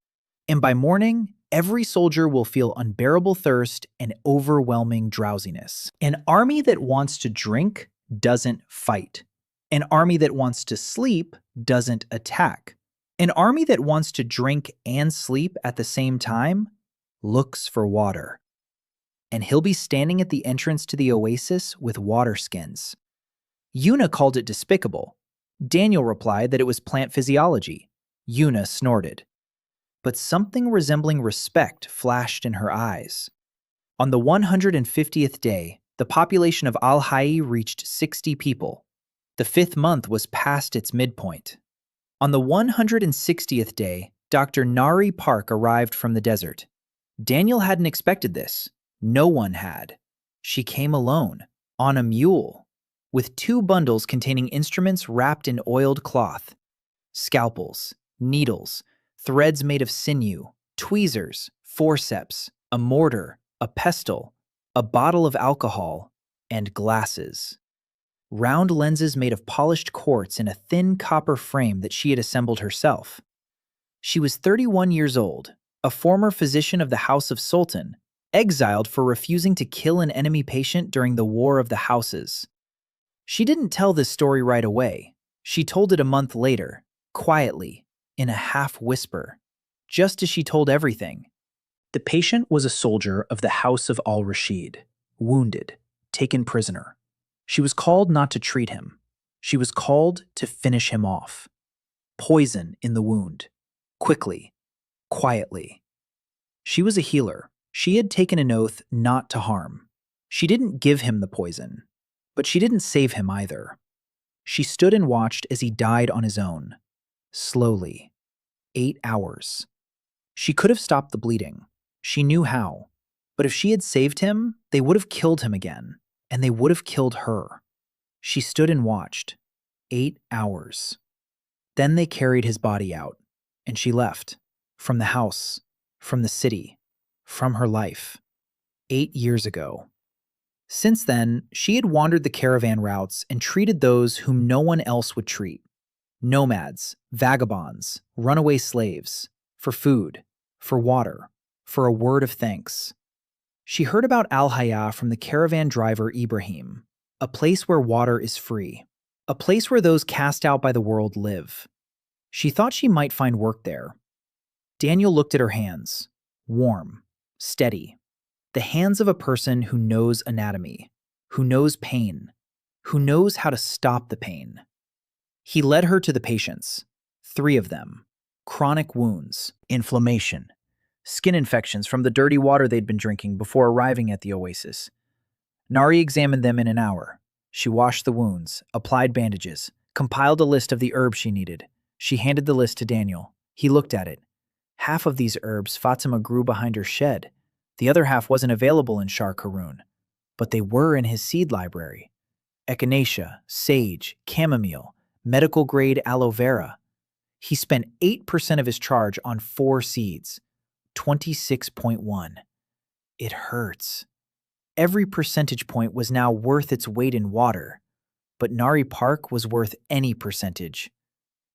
And by morning, every soldier will feel unbearable thirst and overwhelming drowsiness. An army that wants to drink doesn't fight. An army that wants to sleep doesn't attack. An army that wants to drink and sleep at the same time looks for water. And he'll be standing at the entrance to the oasis with waterskins. Yuna called it despicable. Daniel replied that it was plant physiology. Yuna snorted. But something resembling respect flashed in her eyes. On the 150th day, the population of Al-Hai reached 60 people. The 5th month was past its midpoint. On the 160th day, Dr. Nari Park arrived from the desert. Daniel hadn't expected this. No one had. She came alone, on a mule, with 2 bundles containing instruments wrapped in oiled cloth, scalpels, needles, threads made of sinew, tweezers, forceps, a mortar, a pestle, a bottle of alcohol, and glasses. Round lenses made of polished quartz in a thin copper frame that she had assembled herself. She was 31 years old, a former physician of the House of Sultan, exiled for refusing to kill an enemy patient during the War of the Houses. She didn't tell this story right away. She told it a month later, quietly, in a half-whisper, just as she told everything. The patient was a soldier of the House of al-Rashid, wounded, taken prisoner. She was called not to treat him. She was called to finish him off. Poison in the wound. Quickly. Quietly. She was a healer. She had taken an oath not to harm. She didn't give him the poison, but she didn't save him either. She stood and watched as he died on his own. Slowly. 8 hours. She could have stopped the bleeding. She knew how. But if she had saved him, they would have killed him again. And they would have killed her. She stood and watched. 8 hours. Then they carried his body out, and she left. From the house, from the city, from her life. 8 years ago. Since then, she had wandered the caravan routes and treated those whom no one else would treat. Nomads, vagabonds, runaway slaves, for food, for water, for a word of thanks. She heard about Al-Hayah from the caravan driver Ibrahim, a place where water is free, a place where those cast out by the world live. She thought she might find work there. Daniel looked at her hands, warm, steady, the hands of a person who knows anatomy, who knows pain, who knows how to stop the pain. He led her to the patients, 3 of them, chronic wounds, inflammation, skin infections from the dirty water they'd been drinking before arriving at the oasis. Nari examined them in an hour. She washed the wounds, applied bandages, compiled a list of the herbs she needed. She handed the list to Daniel. He looked at it. Half of these herbs Fatima grew behind her shed. The other half wasn't available in Shar Karun, but they were in his seed library. Echinacea, sage, chamomile, medical-grade aloe vera. He spent 8% of his charge on 4 seeds, 26.1. It hurts. Every percentage point was now worth its weight in water, but Nari Park was worth any percentage.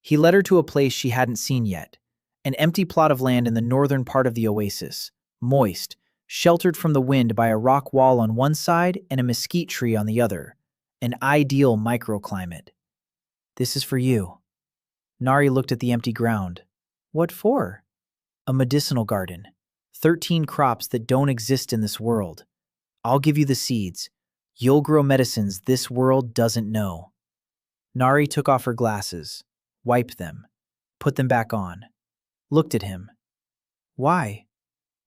He led her to a place she hadn't seen yet, an empty plot of land in the northern part of the oasis, moist, sheltered from the wind by a rock wall on one side and a mesquite tree on the other, an ideal microclimate. This is for you. Nari looked at the empty ground. What for? A medicinal garden. 13 crops that don't exist in this world. I'll give you the seeds. You'll grow medicines this world doesn't know. Nari took off her glasses, wiped them, put them back on, looked at him. Why?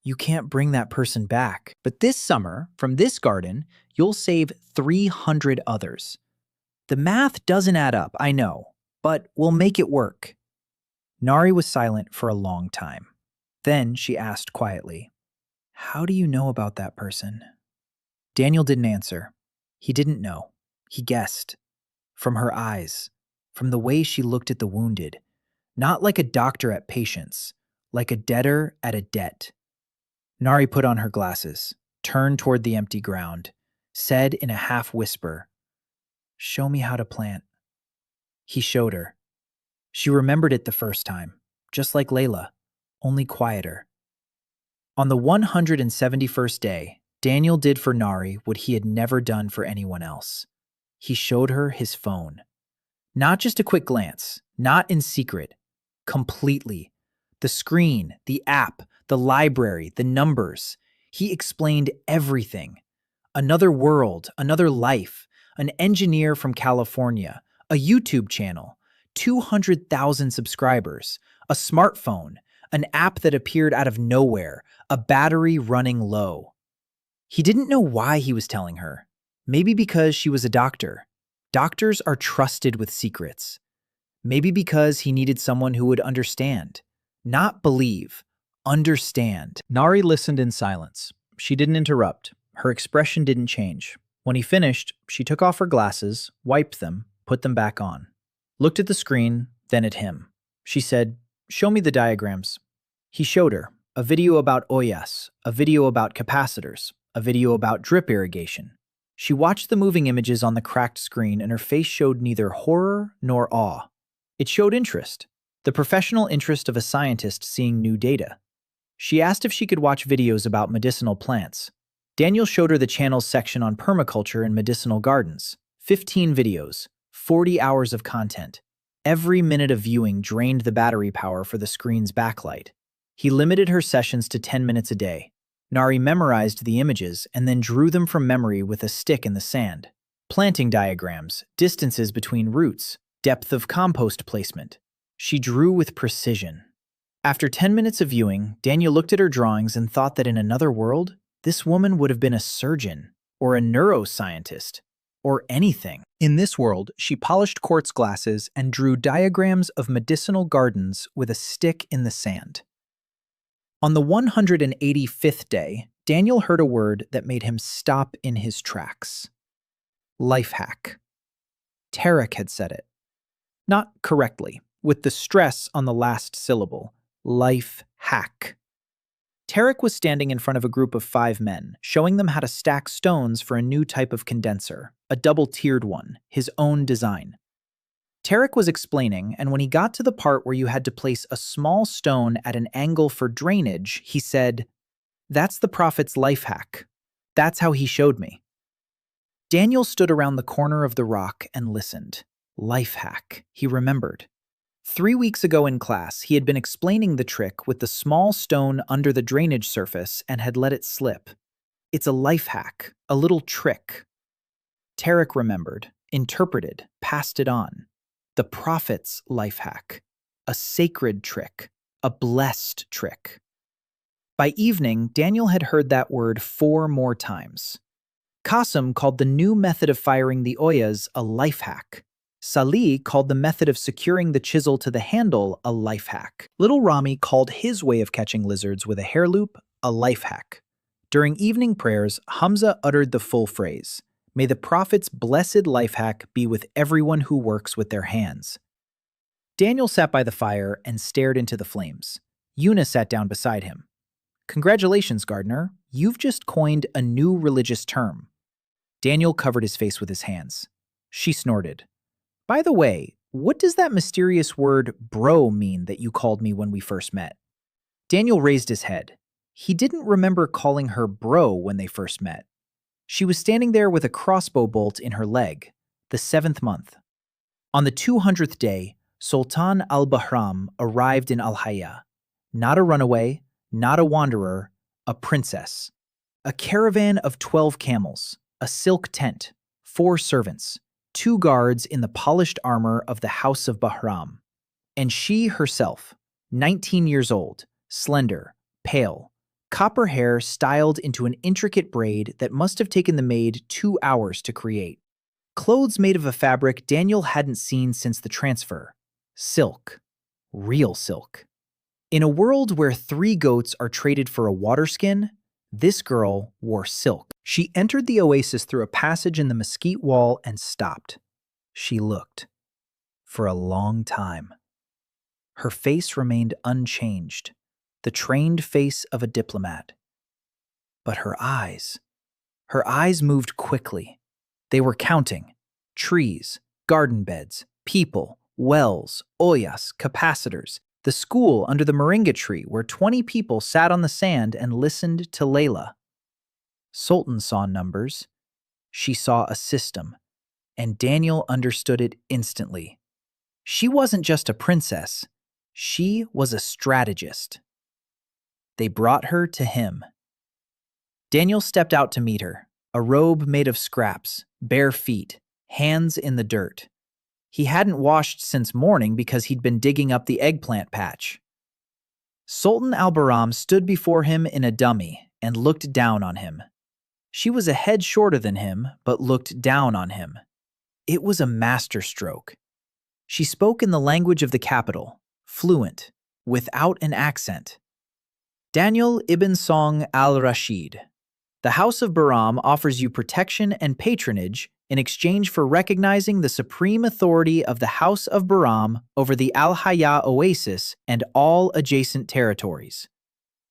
You can't bring that person back. But this summer, from this garden, you'll save 300 others. The math doesn't add up, I know, but we'll make it work. Nari was silent for a long time. Then she asked quietly, How do you know about that person? Daniel didn't answer. He didn't know. He guessed. From her eyes, from the way she looked at the wounded, not like a doctor at patients, like a debtor at a debt. Nari put on her glasses, turned toward the empty ground, said in a half whisper, Show me how to plant. He showed her. She remembered it the first time, just like Layla, only quieter. On the 171st day, Daniel did for Nari what he had never done for anyone else. He showed her his phone. Not just a quick glance, not in secret, completely. The screen, the app, the library, the numbers. He explained everything. Another world, another life, an engineer from California, a YouTube channel, 200,000 subscribers, a smartphone, an app that appeared out of nowhere, a battery running low. He didn't know why he was telling her. Maybe because she was a doctor. Doctors are trusted with secrets. Maybe because he needed someone who would understand. Not believe, understand. Nari listened in silence. She didn't interrupt. Her expression didn't change. When he finished, she took off her glasses, wiped them, put them back on. Looked at the screen, then at him. She said, Show me the diagrams. He showed her a video about OASIS, a video about capacitors, a video about drip irrigation. She watched the moving images on the cracked screen and her face showed neither horror nor awe. It showed interest, the professional interest of a scientist seeing new data. She asked if she could watch videos about medicinal plants. Daniel showed her the channel's section on permaculture and medicinal gardens. 15 videos, 40 hours of content. Every minute of viewing drained the battery power for the screen's backlight. He limited her sessions to 10 minutes a day. Nari memorized the images and then drew them from memory with a stick in the sand. Planting diagrams, distances between roots, depth of compost placement. She drew with precision. After 10 minutes of viewing, Daniel looked at her drawings and thought that in another world, this woman would have been a surgeon, or a neuroscientist, or anything. In this world, she polished quartz glasses and drew diagrams of medicinal gardens with a stick in the sand. On the 185th day, Daniel heard a word that made him stop in his tracks. Life hack. Tarek had said it. Not correctly, with the stress on the last syllable. Life hack. Tarek was standing in front of a group of 5 men, showing them how to stack stones for a new type of condenser, a double-tiered one, his own design. Tarek was explaining, and when he got to the part where you had to place a small stone at an angle for drainage, he said, "That's the Prophet's life hack. That's how he showed me." Daniel stood around the corner of the rock and listened. Life hack, he remembered. 3 weeks ago in class, he had been explaining the trick with the small stone under the drainage surface and had let it slip. It's a life hack, a little trick. Tarek remembered, interpreted, passed it on. The Prophet's life hack. A sacred trick. A blessed trick. By evening, Daniel had heard that word 4 more times. Qasim called the new method of firing the oyas a life hack. Salih called the method of securing the chisel to the handle a life hack. Little Rami called his way of catching lizards with a hair loop a life hack. During evening prayers, Hamza uttered the full phrase, "May the Prophet's blessed life hack be with everyone who works with their hands." Daniel sat by the fire and stared into the flames. Yuna sat down beside him. "Congratulations, gardener. You've just coined a new religious term." Daniel covered his face with his hands. She snorted. "By the way, what does that mysterious word bro mean that you called me when we first met?" Daniel raised his head. He didn't remember calling her bro when they first met. She was standing there with a crossbow bolt in her leg, the 7th month. On the 200th day, Sultan al-Bahram arrived in Al-Hayya. Not a runaway, not a wanderer, a princess. A caravan of 12 camels, a silk tent, 4 servants, 2 guards in the polished armor of the House of Bahram. And she herself, 19 years old, slender, pale, copper hair styled into an intricate braid that must have taken the maid 2 hours to create. Clothes made of a fabric Daniel hadn't seen since the transfer. Silk. Real silk. In a world where 3 goats are traded for a waterskin, this girl wore silk. She entered the oasis through a passage in the mesquite wall and stopped. She looked. For a long time. Her face remained unchanged, the trained face of a diplomat. But her eyes moved quickly. They were counting. Trees, garden beds, people, wells, oyas, capacitors, the school under the moringa tree where 20 people sat on the sand and listened to Layla. Sultan saw numbers. She saw a system. And Daniel understood it instantly. She wasn't just a princess. She was a strategist. They brought her to him. Daniel stepped out to meet her, a robe made of scraps, bare feet, hands in the dirt. He hadn't washed since morning because he'd been digging up the eggplant patch. Sultan al-Bahram stood before him in a dummy and looked down on him. She was a head shorter than him, but looked down on him. It was a masterstroke. She spoke in the language of the capital, fluent, without an accent. Daniel ibn Song al-Rashid. The House of Bahram offers you protection and patronage in exchange for recognizing the supreme authority of the House of Bahram over the Al-Hayya Oasis and all adjacent territories.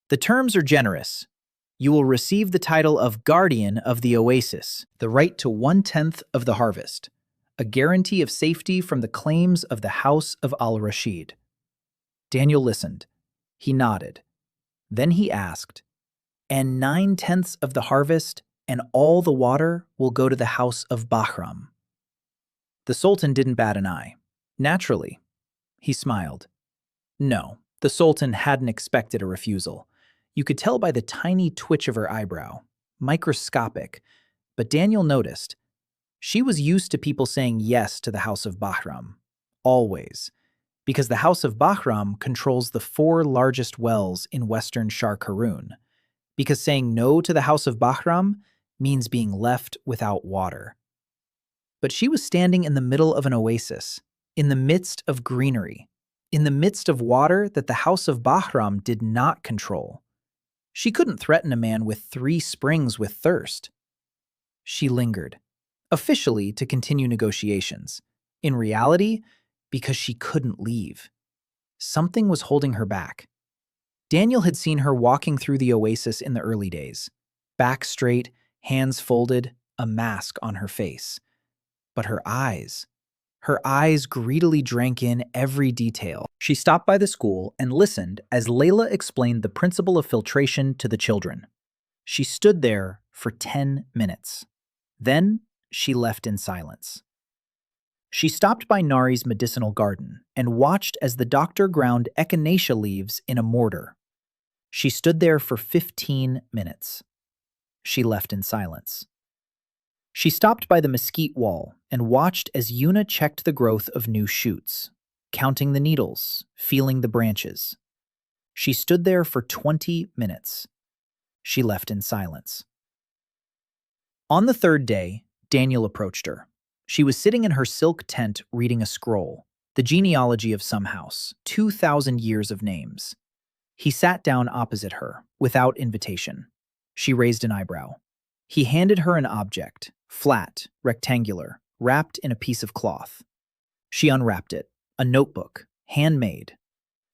The terms are generous. You will receive the title of Guardian of the Oasis, the right to 1/10 of the harvest, a guarantee of safety from the claims of the House of al-Rashid. Daniel listened. He nodded. Then he asked, "And 9/10 of the harvest and all the water will go to the House of Bahram?" The Sultan didn't bat an eye. Naturally. He smiled. No, the Sultan hadn't expected a refusal. You could tell by the tiny twitch of her eyebrow. Microscopic. But Daniel noticed. She was used to people saying yes to the House of Bahram. Always. Because the House of Bahram controls the 4 largest wells in western Shar Karun. Because saying no to the House of Bahram means being left without water. But she was standing in the middle of an oasis, in the midst of greenery, in the midst of water that the House of Bahram did not control. She couldn't threaten a man with 3 springs with thirst. She lingered, officially to continue negotiations. In reality, because she couldn't leave. Something was holding her back. Daniel had seen her walking through the oasis in the early days, back straight, hands folded, a mask on her face. But her eyes greedily drank in every detail. She stopped by the school and listened as Layla explained the principle of filtration to the children. She stood there for 10 minutes. Then she left in silence. She stopped by Nari's medicinal garden and watched as the doctor ground echinacea leaves in a mortar. She stood there for 15 minutes. She left in silence. She stopped by the mesquite wall and watched as Yuna checked the growth of new shoots, counting the needles, feeling the branches. She stood there for 20 minutes. She left in silence. On the third day, Daniel approached her. She was sitting in her silk tent reading a scroll, the genealogy of some house, 2,000 years of names. He sat down opposite her, without invitation. She raised an eyebrow. He handed her an object, flat, rectangular, wrapped in a piece of cloth. She unwrapped it, a notebook, handmade.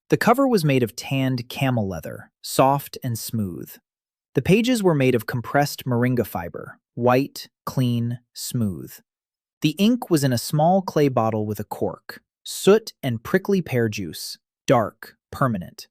The cover was made of tanned camel leather, soft and smooth. The pages were made of compressed moringa fiber, white, clean, smooth. The ink was in a small clay bottle with a cork, soot and prickly pear juice, dark, permanent.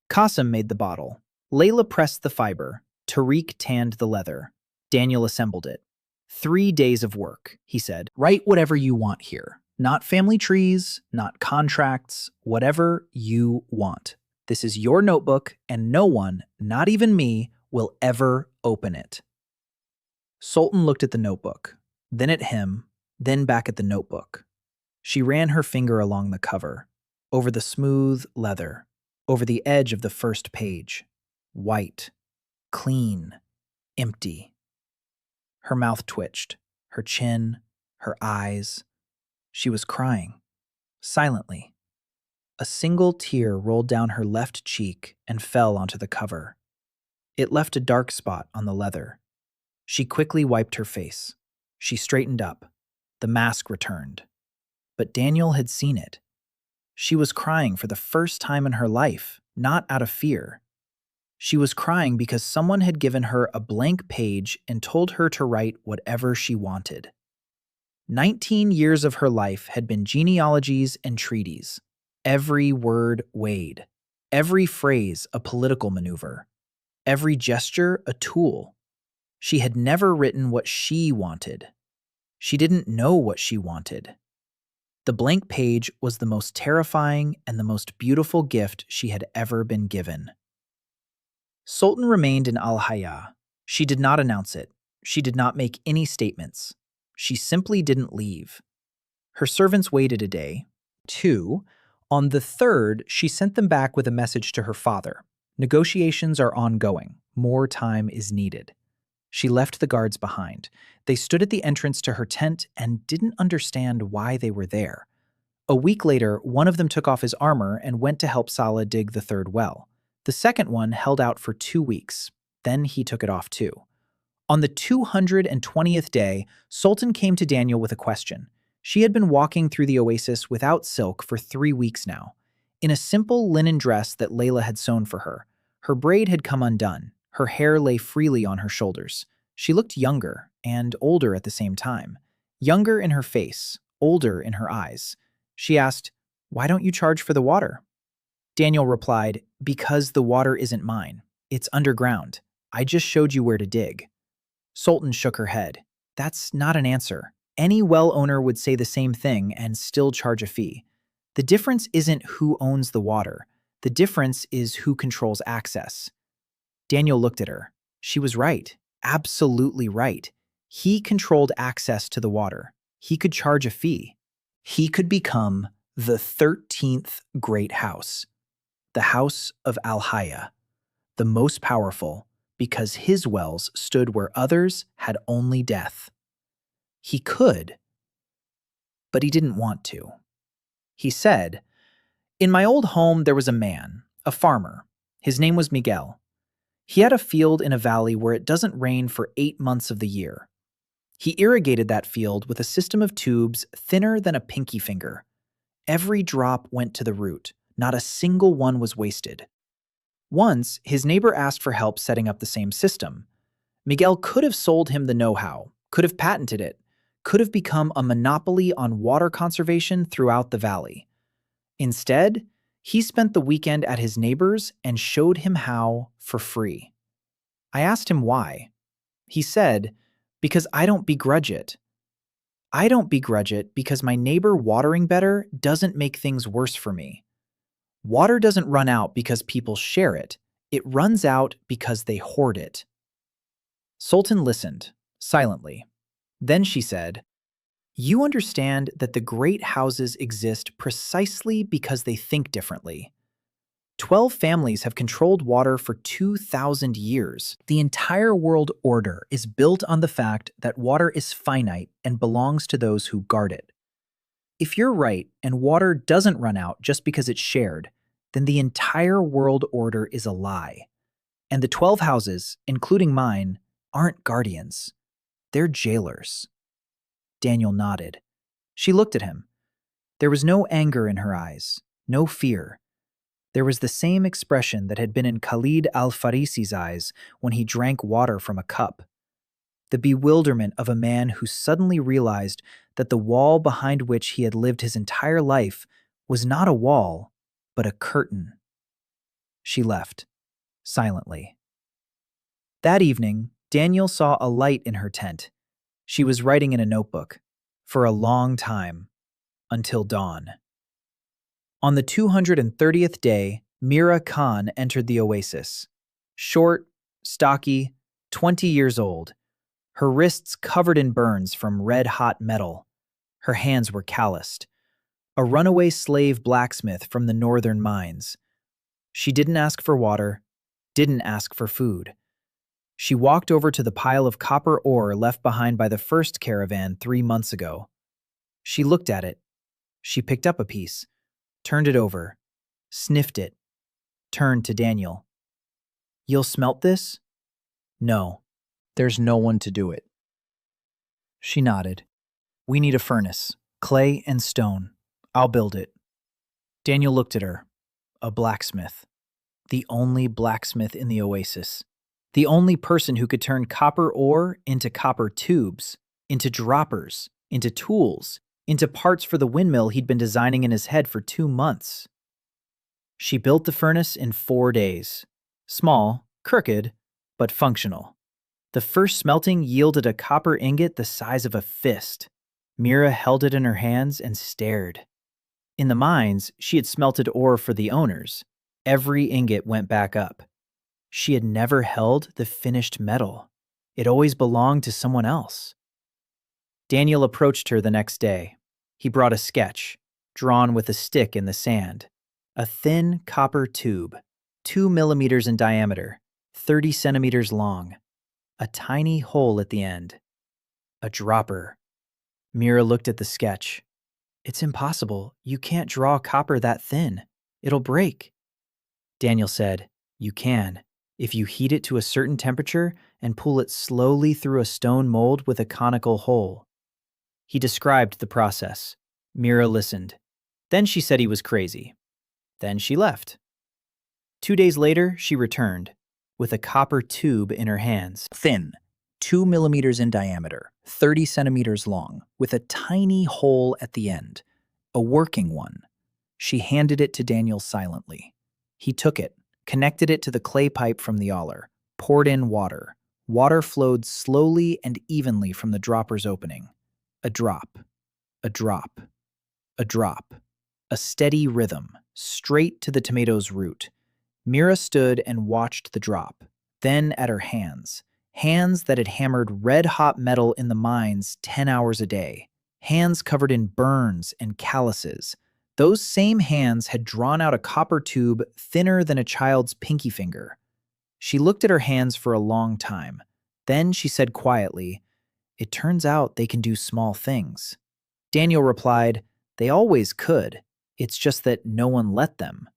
Qasim made the bottle. Layla pressed the fiber. Tariq tanned the leather. Daniel assembled it. 3 days of work, he said. Write whatever you want here. Not family trees, not contracts, whatever you want. This is your notebook, and no one, not even me, will ever open it. Sultan looked at the notebook, then at him, then back at the notebook. She ran her finger along the cover, over the smooth leather, over the edge of the first page. White, clean, empty. Her mouth twitched, her chin, her eyes. She was crying, silently. A single tear rolled down her left cheek and fell onto the cover. It left a dark spot on the leather. She quickly wiped her face. She straightened up. The mask returned. But Daniel had seen it. She was crying for the first time in her life, not out of fear. She was crying because someone had given her a blank page and told her to write whatever she wanted. 19 years of her life had been genealogies and treaties. Every word weighed. Every phrase a political maneuver. Every gesture a tool. She had never written what she wanted. She didn't know what she wanted. The blank page was the most terrifying and the most beautiful gift she had ever been given. Sultan remained in Al-Haya. She did not announce it. She did not make any statements. She simply didn't leave. Her servants waited a day. 2. On the 3rd, she sent them back with a message to her father. Negotiations are ongoing. More time is needed. She left the guards behind. They stood at the entrance to her tent and didn't understand why they were there. A week later, one of them took off his armor and went to help Salah dig the 3rd well. The second one held out for 2 weeks. Then he took it off too. On the 220th day, Sultan came to Daniel with a question. She had been walking through the oasis without silk for 3 weeks now. In a simple linen dress that Layla had sewn for her. Her braid had come undone. Her hair lay freely on her shoulders. She looked younger and older at the same time. Younger in her face, older in her eyes. She asked, "Why don't you charge for the water?" Daniel replied, "Because the water isn't mine. It's underground. I just showed you where to dig." Sultan shook her head. "That's not an answer. Any well owner would say the same thing and still charge a fee. The difference isn't who owns the water. The difference is who controls access." Daniel looked at her. She was right. Absolutely right. He controlled access to the water. He could charge a fee. He could become the 13th great house, the house of Al-Haya, the most powerful, because his wells stood where others had only death. He could, but he didn't want to. He said, "In my old home there was a man, a farmer. His name was Miguel. He had a field in a valley where it doesn't rain for 8 months of the year. He irrigated that field with a system of tubes thinner than a pinky finger. Every drop went to the root. Not a single one was wasted. Once, his neighbor asked for help setting up the same system. Miguel could have sold him the know-how, could have patented it, could have become a monopoly on water conservation throughout the valley. Instead, he spent the weekend at his neighbor's and showed him how for free. I asked him why. He said, "Because I don't begrudge it. I don't begrudge it because my neighbor watering better doesn't make things worse for me. Water doesn't run out because people share it. It runs out because they hoard it." Sultan listened, silently. Then she said, "You understand that the great houses exist precisely because they think differently. 12 families have controlled water for 2,000 years. The entire world order is built on the fact that water is finite and belongs to those who guard it. If you're right and water doesn't run out just because it's shared, then the entire world order is a lie. And the 12 houses, including mine, aren't guardians. They're jailers." Daniel nodded. She looked at him. There was no anger in her eyes, no fear. There was the same expression that had been in Khalid al-Farisi's eyes when he drank water from a cup. The bewilderment of a man who suddenly realized that the wall behind which he had lived his entire life was not a wall, but a curtain. She left, silently. That evening, Daniel saw a light in her tent. She was writing in a notebook, for a long time, until dawn. On the 230th day, Mira Khan entered the oasis. Short, stocky, 20 years old, her wrists covered in burns from red-hot metal. Her hands were calloused. A runaway slave blacksmith from the northern mines. She didn't ask for water, didn't ask for food. She walked over to the pile of copper ore left behind by the first caravan 3 months ago. She looked at it. She picked up a piece, turned it over, sniffed it, turned to Daniel. "You'll smelt this?" "No, there's no one to do it." She nodded. "We need a furnace, clay and stone. I'll build it." Daniel looked at her. A blacksmith. The only blacksmith in the oasis. The only person who could turn copper ore into copper tubes, into droppers, into tools, into parts for the windmill he'd been designing in his head for 2 months. She built the furnace in 4 days. Small, crooked, but functional. The first smelting yielded a copper ingot the size of a fist. Mira held it in her hands and stared. In the mines, she had smelted ore for the owners. Every ingot went back up. She had never held the finished metal. It always belonged to someone else. Daniel approached her the next day. He brought a sketch, drawn with a stick in the sand. A thin copper tube, 2 millimeters in diameter, 30 centimeters long. A tiny hole at the end. A dropper. Mira looked at the sketch. "It's impossible. You can't draw copper that thin. It'll break." Daniel said, "You can, if you heat it to a certain temperature and pull it slowly through a stone mold with a conical hole." He described the process. Mira listened. Then she said he was crazy. Then she left. 2 days later, she returned, with a copper tube in her hands. Thin, 2 millimeters in diameter, 30 centimeters long, with a tiny hole at the end. A working one. She handed it to Daniel silently. He took it, connected it to the clay pipe from the oiler, poured in water. Water flowed slowly and evenly from the dropper's opening. A drop, a drop, a drop. A steady rhythm, straight to the tomato's root. Mira stood and watched the drop, then at her hands. Hands that had hammered red-hot metal in the mines 10 hours a day. Hands covered in burns and calluses. Those same hands had drawn out a copper tube thinner than a child's pinky finger. She looked at her hands for a long time. Then she said quietly, "It turns out they can do small things." Daniel replied, "They always could. It's just that no one let them."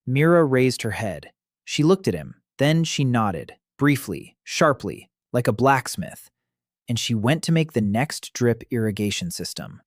Mira raised her head. She looked at him. Then she nodded, briefly, sharply, like a blacksmith, and she went to make the next drip irrigation system.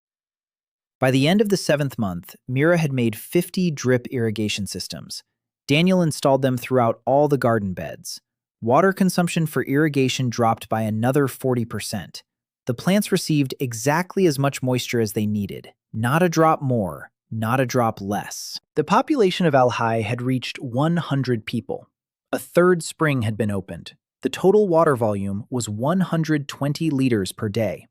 By the end of the 7th month, Mira had made 50 drip irrigation systems. Daniel installed them throughout all the garden beds. Water consumption for irrigation dropped by another 40%. The plants received exactly as much moisture as they needed. Not a drop more, not a drop less. The population of Al-Hai had reached 100 people. A third spring had been opened. The total water volume was 120 liters per day.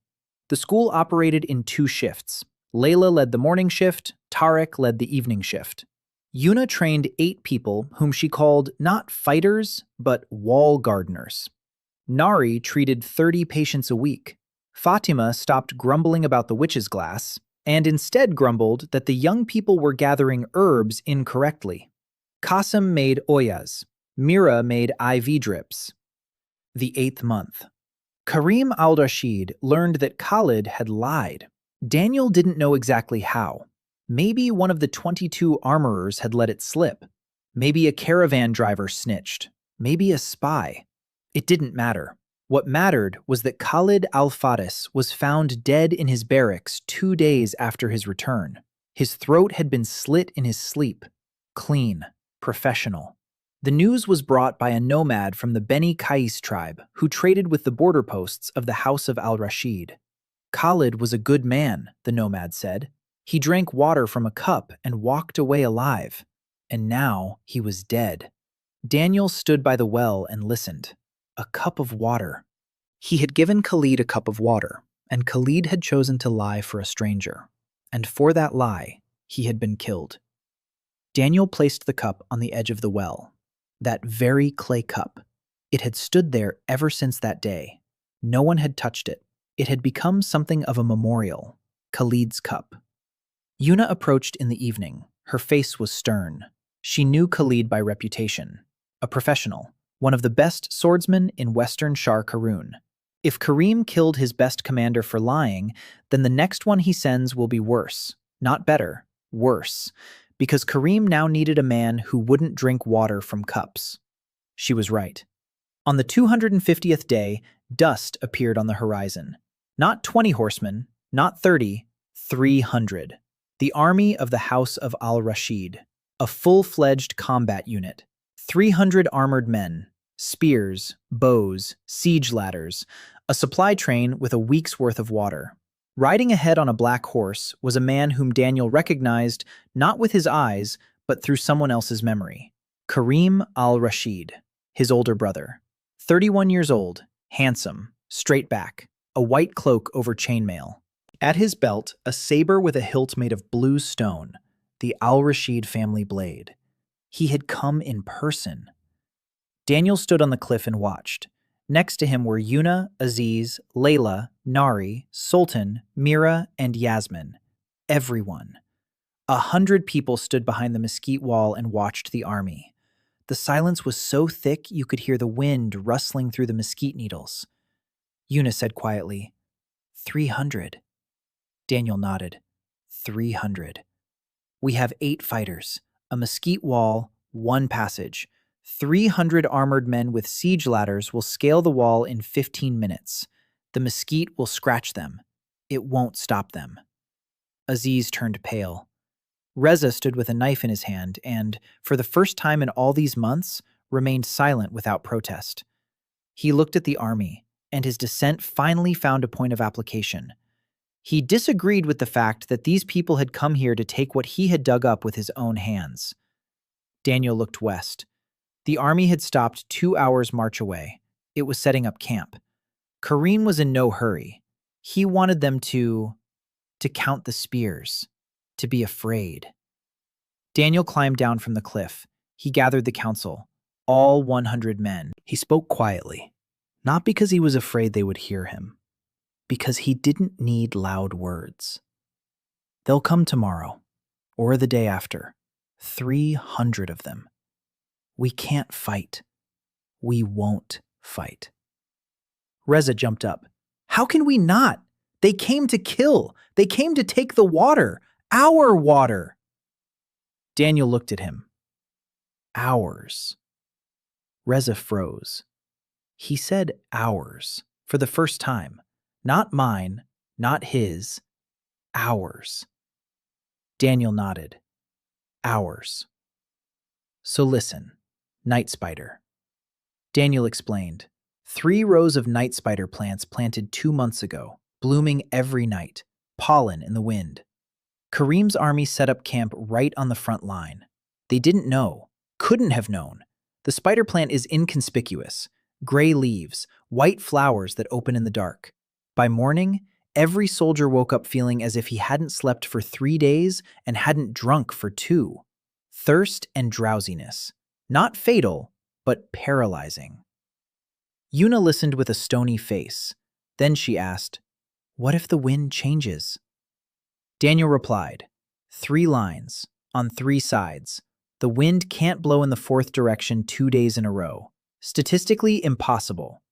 The school operated in 2 shifts. Layla led the morning shift, Tarek led the evening shift. Yuna trained 8 people whom she called not fighters, but wall gardeners. Nari treated 30 patients a week. Fatima stopped grumbling about the witch's glass and instead grumbled that the young people were gathering herbs incorrectly. Qasim made oyas. Mira made IV drips. The 8th month. Karim al-Rashid learned that Khalid had lied. Daniel didn't know exactly how. Maybe one of the 22 armorers had let it slip. Maybe a caravan driver snitched. Maybe a spy. It didn't matter. What mattered was that Khalid al-Faris was found dead in his barracks 2 days after his return. His throat had been slit in his sleep. Clean. Professional. The news was brought by a nomad from the Beni Qais tribe who traded with the border posts of the House of al-Rashid. Khalid was a good man, the nomad said. He drank water from a cup and walked away alive. And now he was dead. Daniel stood by the well and listened. A cup of water. He had given Khalid a cup of water, and Khalid had chosen to lie for a stranger. And for that lie, he had been killed. Daniel placed the cup on the edge of the well. That very clay cup. It had stood there ever since that day. No one had touched it. It had become something of a memorial. Khalid's cup. Yuna approached in the evening. Her face was stern. She knew Khalid by reputation. A professional. One of the best swordsmen in Western Shar Karun. If Karim killed his best commander for lying, then the next one he sends will be worse. Not better. Worse. Because Karim now needed a man who wouldn't drink water from cups. She was right. On the 250th day, dust appeared on the horizon. Not 20 horsemen, not 30, 300. The army of the House of al-Rashid. A full-fledged combat unit. 300 armored men. Spears, bows, siege ladders. A supply train with a week's worth of water. Riding ahead on a black horse was a man whom Daniel recognized not with his eyes, but through someone else's memory. Karim al-Rashid, his older brother. 31 years old, handsome, straight back, a white cloak over chainmail. At his belt, a saber with a hilt made of blue stone, the al-Rashid family blade. He had come in person. Daniel stood on the cliff and watched. Next to him were Yuna, Aziz, Layla, Nari, Sultan, Mira, and Yasmin. Everyone. 100 people stood behind the mesquite wall and watched the army. The silence was so thick you could hear the wind rustling through the mesquite needles. Yuna said quietly, 300. Daniel nodded. 300. We have 8 fighters, a mesquite wall, 1 passage. 300 armored men with siege ladders will scale the wall in 15 minutes. The mesquite will scratch them. It won't stop them. Aziz turned pale. Reza stood with a knife in his hand and, for the first time in all these months, remained silent without protest. He looked at the army, and his dissent finally found a point of application. He disagreed with the fact that these people had come here to take what he had dug up with his own hands. Daniel looked west. The army had stopped 2 hours' march away. It was setting up camp. Karim was in no hurry. He wanted them to count the spears, to be afraid. Daniel climbed down from the cliff. He gathered the council, all 100 men. He spoke quietly, not because he was afraid they would hear him, because he didn't need loud words. They'll come tomorrow, or the day after, 300 of them. We can't fight. We won't fight. Reza jumped up. How can we not? They came to kill. They came to take the water. Our water. Daniel looked at him. Ours. Reza froze. He said ours for the first time. Not mine, not his. Ours. Daniel nodded. Hours. So listen, night spider. Daniel explained. 3 rows of night spider plants planted 2 months ago, blooming every night, pollen in the wind. Kareem's army set up camp right on the front line. They didn't know, couldn't have known. The spider plant is inconspicuous. Gray leaves, white flowers that open in the dark. By morning, every soldier woke up feeling as if he hadn't slept for 3 days and hadn't drunk for 2. Thirst and drowsiness. Not fatal, but paralyzing. Yuna listened with a stony face. Then she asked, "What if the wind changes?" Daniel replied, 3 lines, on 3 sides. The wind can't blow in the 4th direction 2 days in a row. Statistically impossible.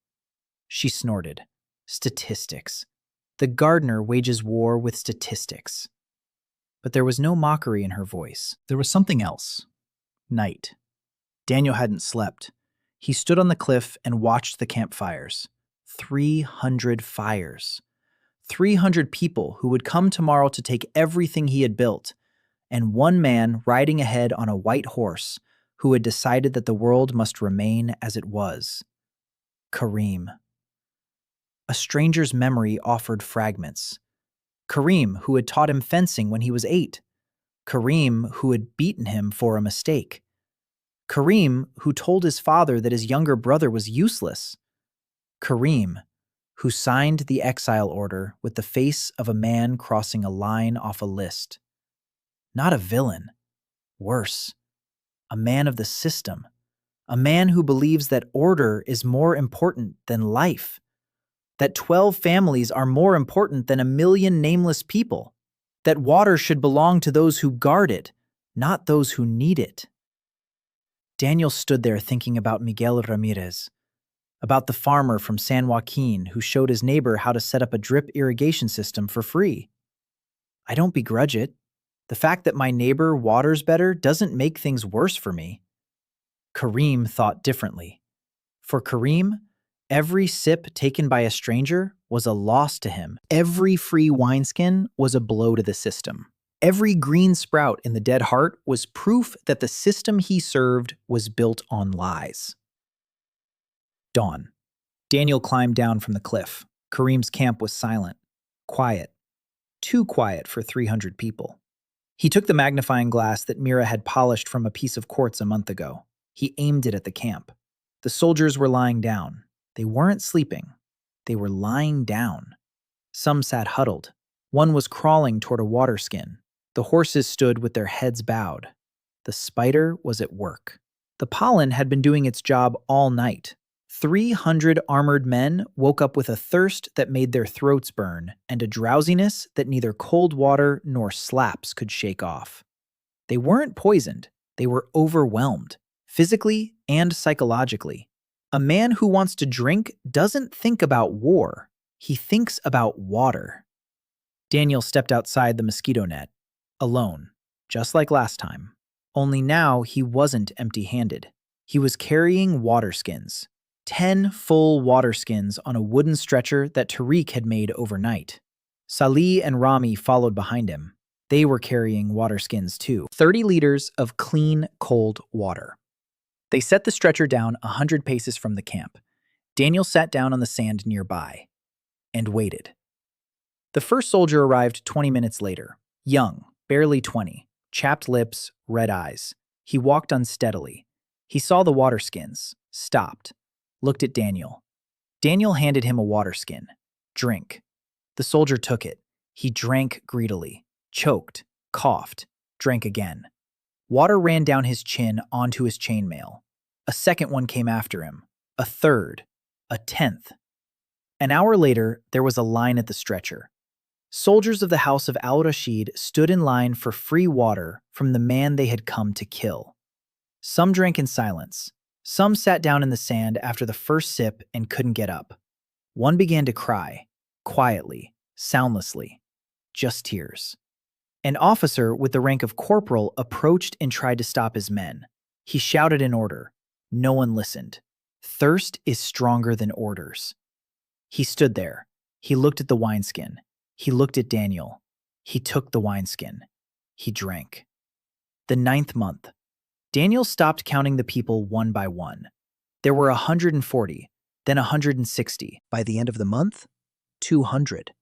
She snorted. Statistics. The gardener wages war with statistics. But there was no mockery in her voice. There was something else. Night. Daniel hadn't slept. He stood on the cliff and watched the campfires. 300 fires. 300 people who would come tomorrow to take everything he had built, and one man riding ahead on a white horse who had decided that the world must remain as it was. Kareem. A stranger's memory offered fragments. Kareem, who had taught him fencing when he was 8. Kareem, who had beaten him for a mistake. Kareem, who told his father that his younger brother was useless. Kareem, who signed the exile order with the face of a man crossing a line off a list. Not a villain. Worse, a man of the system. A man who believes that order is more important than life. That 12 families are more important than 1,000,000 nameless people. That water should belong to those who guard it, not those who need it. Daniel stood there thinking about Miguel Ramirez, about the farmer from San Joaquin who showed his neighbor how to set up a drip irrigation system for free. I don't begrudge it. The fact that my neighbor waters better doesn't make things worse for me. Kareem thought differently. For Kareem, every sip taken by a stranger was a loss to him. Every free wineskin was a blow to the system. Every green sprout in the dead heart was proof that the system he served was built on lies. Dawn. Daniel climbed down from the cliff. Kareem's camp was silent. Quiet. Too quiet for 300 people. He took the magnifying glass that Mira had polished from a piece of quartz a month ago. He aimed it at the camp. The soldiers were lying down. They weren't sleeping. They were lying down. Some sat huddled. One was crawling toward a waterskin. The horses stood with their heads bowed. The spider was at work. The pollen had been doing its job all night. 300 armored men woke up with a thirst that made their throats burn and a drowsiness that neither cold water nor slaps could shake off. They weren't poisoned. They were overwhelmed, physically and psychologically. A man who wants to drink doesn't think about war. He thinks about water. Daniel stepped outside the mosquito net, alone, just like last time. Only now he wasn't empty-handed. He was carrying waterskins. 10 full waterskins on a wooden stretcher that Tariq had made overnight. Salih and Rami followed behind him. They were carrying waterskins too. 30 liters of clean, cold water. They set the stretcher down 100 paces from the camp. Daniel sat down on the sand nearby and waited. The first soldier arrived 20 minutes later. Young, barely 20, chapped lips, red eyes. He walked unsteadily. He saw the waterskins, stopped, looked at Daniel. Daniel handed him a waterskin. Drink. The soldier took it. He drank greedily, choked, coughed, drank again. Water ran down his chin onto his chainmail. A second one came after him. A third. A 10th. An hour later, there was a line at the stretcher. Soldiers of the House of Al-Rashid stood in line for free water from the man they had come to kill. Some drank in silence. Some sat down in the sand after the first sip and couldn't get up. One began to cry, quietly, soundlessly. Just tears. An officer with the rank of corporal approached and tried to stop his men. He shouted an order. No one listened. Thirst is stronger than orders. He stood there. He looked at the wineskin. He looked at Daniel. He took the wineskin. He drank. The 9th month. Daniel stopped counting the people one by one. There were 140, then 160. By the end of the month, 200.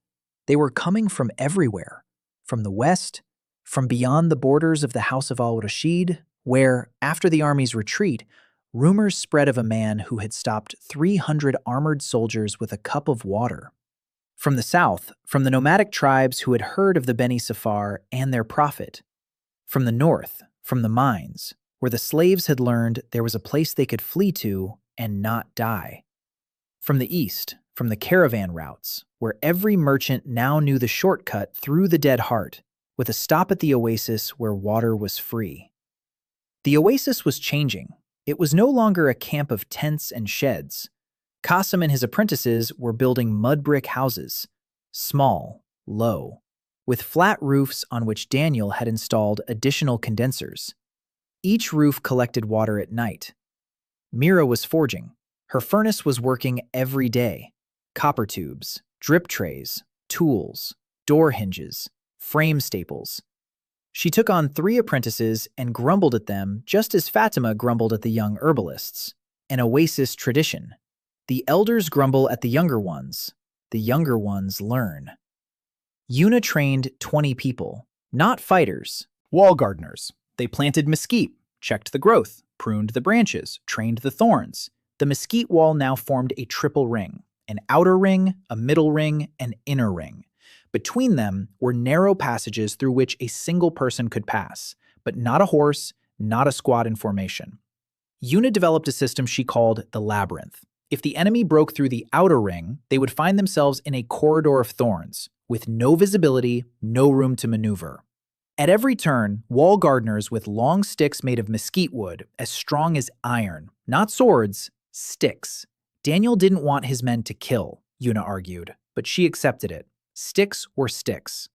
They were coming from everywhere. From the west, from beyond the borders of the House of al-Rashid, where, after the army's retreat, rumors spread of a man who had stopped 300 armored soldiers with a cup of water. From the south, from the nomadic tribes who had heard of the Beni Safar and their prophet. From the north, from the mines, where the slaves had learned there was a place they could flee to and not die. From the east, from the caravan routes, where every merchant now knew the shortcut through the Dead Heart, with a stop at the oasis where water was free. The oasis was changing. It was no longer a camp of tents and sheds. Qasim and his apprentices were building mud brick houses, small, low, with flat roofs on which Daniel had installed additional condensers. Each roof collected water at night. Mira was forging. Her furnace was working every day. Copper tubes, drip trays, tools, door hinges, frame staples. She took on 3 apprentices and grumbled at them just as Fatima grumbled at the young herbalists. An oasis tradition. The elders grumble at the younger ones learn. Yuna trained 20 people, not fighters, wall gardeners. They planted mesquite, checked the growth, pruned the branches, trained the thorns. The mesquite wall now formed a triple ring, an outer ring, a middle ring, an inner ring. Between them were narrow passages through which a single person could pass, but not a horse, not a squad in formation. Yuna developed a system she called the labyrinth. If the enemy broke through the outer ring, they would find themselves in a corridor of thorns, with no visibility, no room to maneuver. At every turn, wall gardeners with long sticks made of mesquite wood, as strong as iron, not swords, sticks. Daniel didn't want his men to kill, Yuna argued, but she accepted it. Sticks were sticks.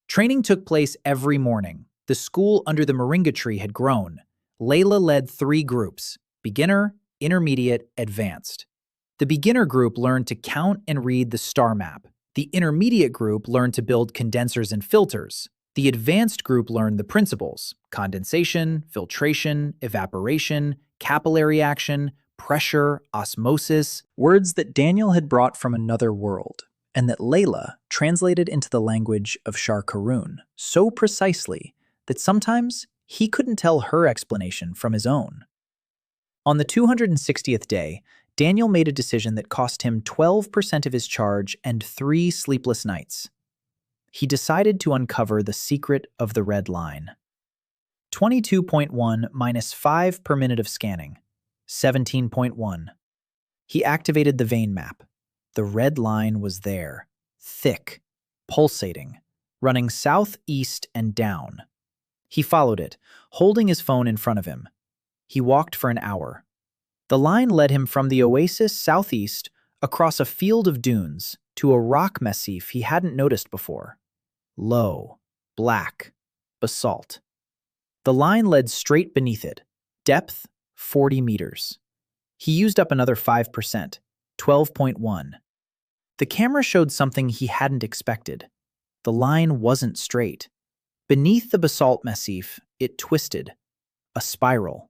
Training took place every morning. The school under the moringa tree had grown. Layla led 3 groups: beginner, intermediate, advanced. The beginner group learned to count and read the star map. The intermediate group learned to build condensers and filters. The advanced group learned the principles: condensation, filtration, evaporation, capillary action, pressure, osmosis, words that Daniel had brought from another world, and that Layla translated into the language of Shar Karun so precisely that sometimes he couldn't tell her explanation from his own. On the 260th day, Daniel made a decision that cost him 12% of his charge and 3 sleepless nights. He decided to uncover the secret of the red line. 22.1 minus 5 per minute of scanning. 17.1. He activated the vein map. The red line was there, thick, pulsating, running south, east, and down. He followed it, holding his phone in front of him. He walked for an hour. The line led him from the oasis southeast across a field of dunes to a rock massif he hadn't noticed before. Low, black, basalt. The line led straight beneath it, depth 40 meters. He used up another 5%, 12.1. The camera showed something he hadn't expected. The line wasn't straight. Beneath the basalt massif, it twisted. A spiral.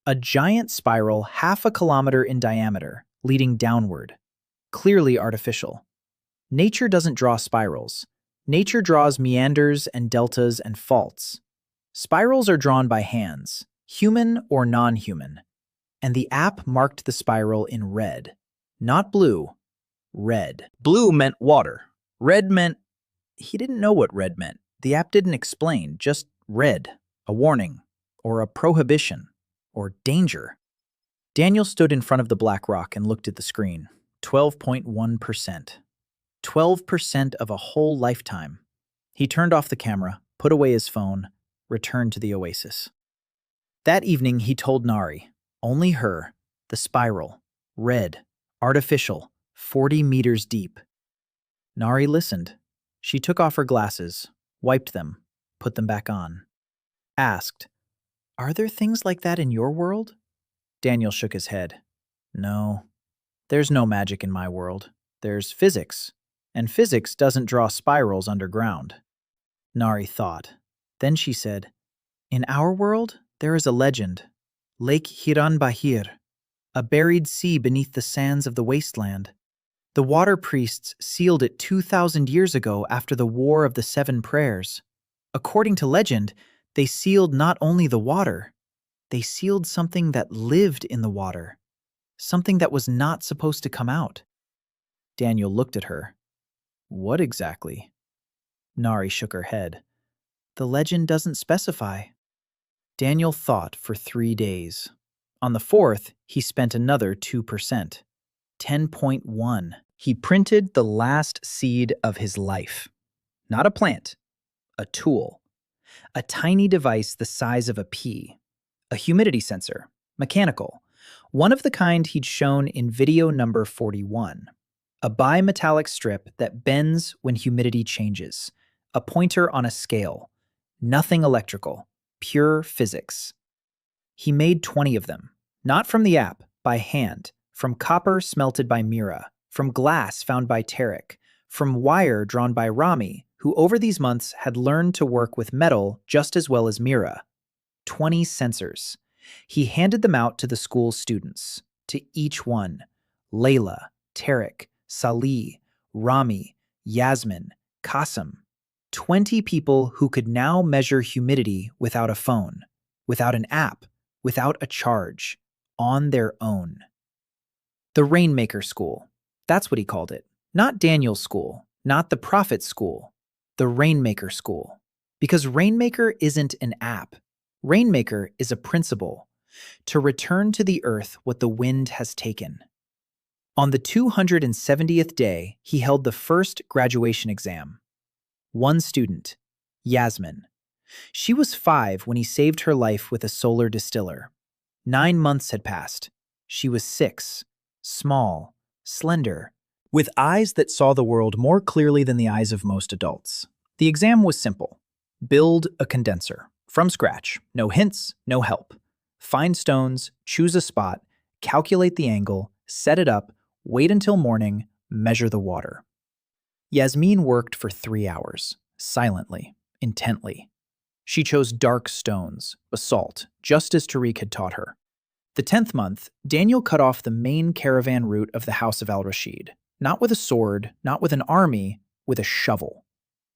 A giant spiral half a kilometer in diameter, leading downward. Clearly artificial. Nature doesn't draw spirals. Nature draws meanders and deltas and faults. Spirals are drawn by hands, human or non-human. And the app marked the spiral in red. Not blue, red. Blue meant water. Red meant... He didn't know what red meant. The app didn't explain, just red. A warning, or a prohibition, or danger. Daniel stood in front of the black rock and looked at the screen. 12.1%. 12% of a whole lifetime. He turned off the camera, put away his phone, returned to the oasis. That evening, he told Nari, only her, the spiral, red, artificial, 40 meters deep. Nari listened. She took off her glasses, wiped them, put them back on. Asked, "Are there things like that in your world?" Daniel shook his head. "No, there's no magic in my world. There's physics, and physics doesn't draw spirals underground." Nari thought, Then she said, "In our world, there is a legend. Lake Hiran Bahir, a buried sea beneath the sands of the wasteland. The water priests sealed it 2,000 years ago after the War of the Seven Prayers. According to legend, they sealed not only the water, they sealed something that lived in the water, something that was not supposed to come out." Daniel looked at her. "What exactly?" Nari shook her head. "The legend doesn't specify." Daniel thought for 3 days. On the fourth, he spent another 2%. 10.1. He printed the last seed of his life. Not a plant, a tool. A tiny device the size of a pea. A humidity sensor, mechanical. One of the kind he'd shown in video number 41. A bimetallic strip that bends when humidity changes. A pointer on a scale. Nothing electrical. Pure physics. He made 20 of them. Not from the app, by hand. From copper smelted by Mira. From glass found by Tarek. From wire drawn by Rami, who over these months had learned to work with metal just as well as Mira. 20 sensors. He handed them out to the school's students. To each one. Layla, Tarek, Salih, Rami, Yasmin, Qasim. 20 people who could now measure humidity without a phone, without an app, without a charge, on their own. The Rainmaker School. That's what he called it. Not Daniel's school, not the Prophet School. The Rainmaker School. Because Rainmaker isn't an app. Rainmaker is a principle. To return to the earth what the wind has taken. On the 270th day, he held the first graduation exam. One student, Yasmin. She was 5 when he saved her life with a solar distiller. 9 months had passed. She was 6, small, slender, with eyes that saw the world more clearly than the eyes of most adults. The exam was simple. Build a condenser, from scratch, no hints, no help. Find stones, choose a spot, calculate the angle, set it up, wait until morning, measure the water. Yasmin worked for 3 hours, silently, intently. She chose dark stones, basalt, just as Tariq had taught her. The 10th month, Daniel cut off the main caravan route of the House of al-Rashid, not with a sword, not with an army, with a shovel.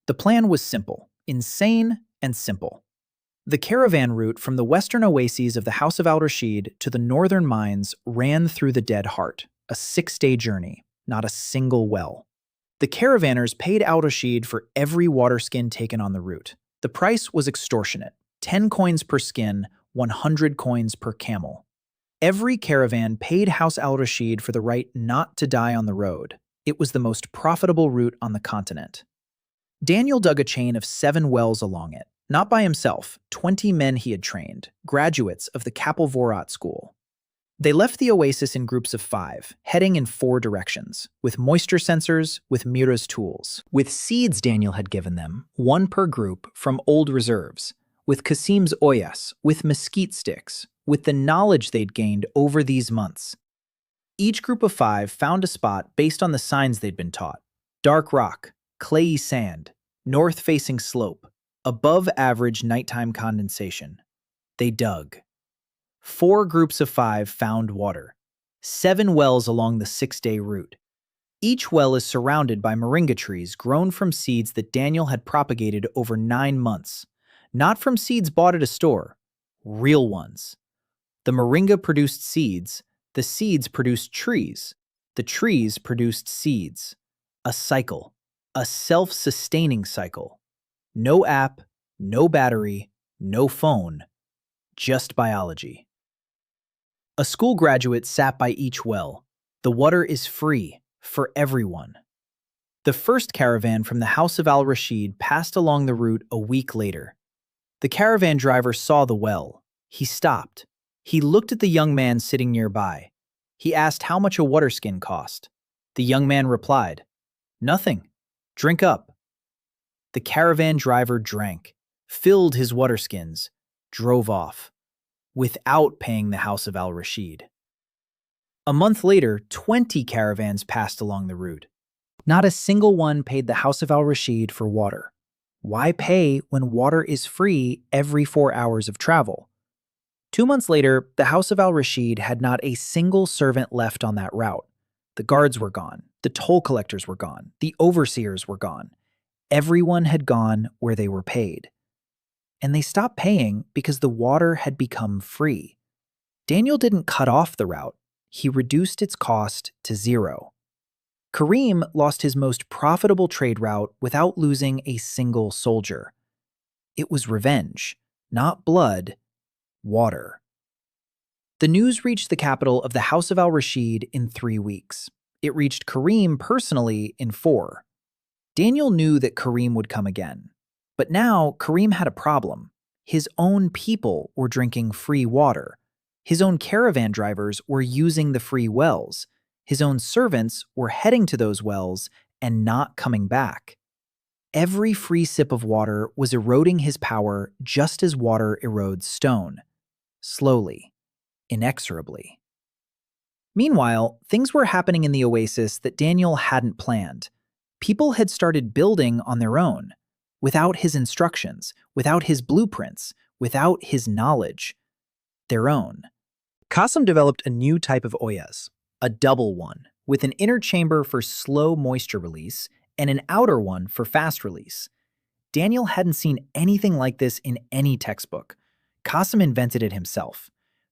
The plan was simple, insane and simple. The caravan route from the western oases of the House of al-Rashid to the northern mines ran through the Dead Heart, a 6-day journey, not a single well. The caravanners paid al-Rashid for every waterskin taken on the route. The price was extortionate, 10 coins per skin, 100 coins per camel. Every caravan paid House al-Rashid for the right not to die on the road. It was the most profitable route on the continent. Daniel dug a chain of 7 wells along it, not by himself, 20 men he had trained, graduates of the Kapil-Vorat school. They left the oasis in groups of 5, heading in 4 directions, with moisture sensors, with Mira's tools, with seeds Daniel had given them, 1 per group from old reserves, with Qasim's oyas, with mesquite sticks, with the knowledge they'd gained over these months. Each group of 5 found a spot based on the signs they'd been taught. Dark rock, clayey sand, north-facing slope, above average nighttime condensation. They dug. 4 groups of 5 found water. 7 wells along the 6-day route. Each well is surrounded by moringa trees grown from seeds that Daniel had propagated over 9 months. Not from seeds bought at a store. Real ones. The moringa produced seeds. The seeds produced trees. The trees produced seeds. A cycle. A self-sustaining cycle. No app, no battery, no phone. Just biology. A school graduate sat by each well. The water is free, for everyone. The first caravan from the House of al-Rashid passed along the route a week later. The caravan driver saw the well. He stopped. He looked at the young man sitting nearby. He asked how much a waterskin cost. The young man replied, "Nothing. Drink up." The caravan driver drank, filled his waterskins, drove off, without paying the House of al-Rashid. A month later, 20 caravans passed along the route. Not a single one paid the House of al-Rashid for water. Why pay when water is free every 4 hours of travel? 2 months later, the House of al-Rashid had not a single servant left on that route. The guards were gone, the toll collectors were gone, the overseers were gone. Everyone had gone where they were paid. And they stopped paying because the water had become free. Daniel didn't cut off the route, he reduced its cost to zero. Karim lost his most profitable trade route without losing a single soldier. It was revenge, not blood, water. The news reached the capital of the House of al-Rashid in 3 weeks. It reached Karim personally in 4. Daniel knew that Karim would come again. But now Karim had a problem. His own people were drinking free water. His own caravan drivers were using the free wells. His own servants were heading to those wells and not coming back. Every free sip of water was eroding his power just as water erodes stone. Slowly, inexorably. Meanwhile, things were happening in the oasis that Daniel hadn't planned. People had started building on their own, without his instructions, without his blueprints, without his knowledge. Their own. Qasim developed a new type of oyas, a double one, with an inner chamber for slow moisture release and an outer one for fast release. Daniel hadn't seen anything like this in any textbook. Qasim invented it himself.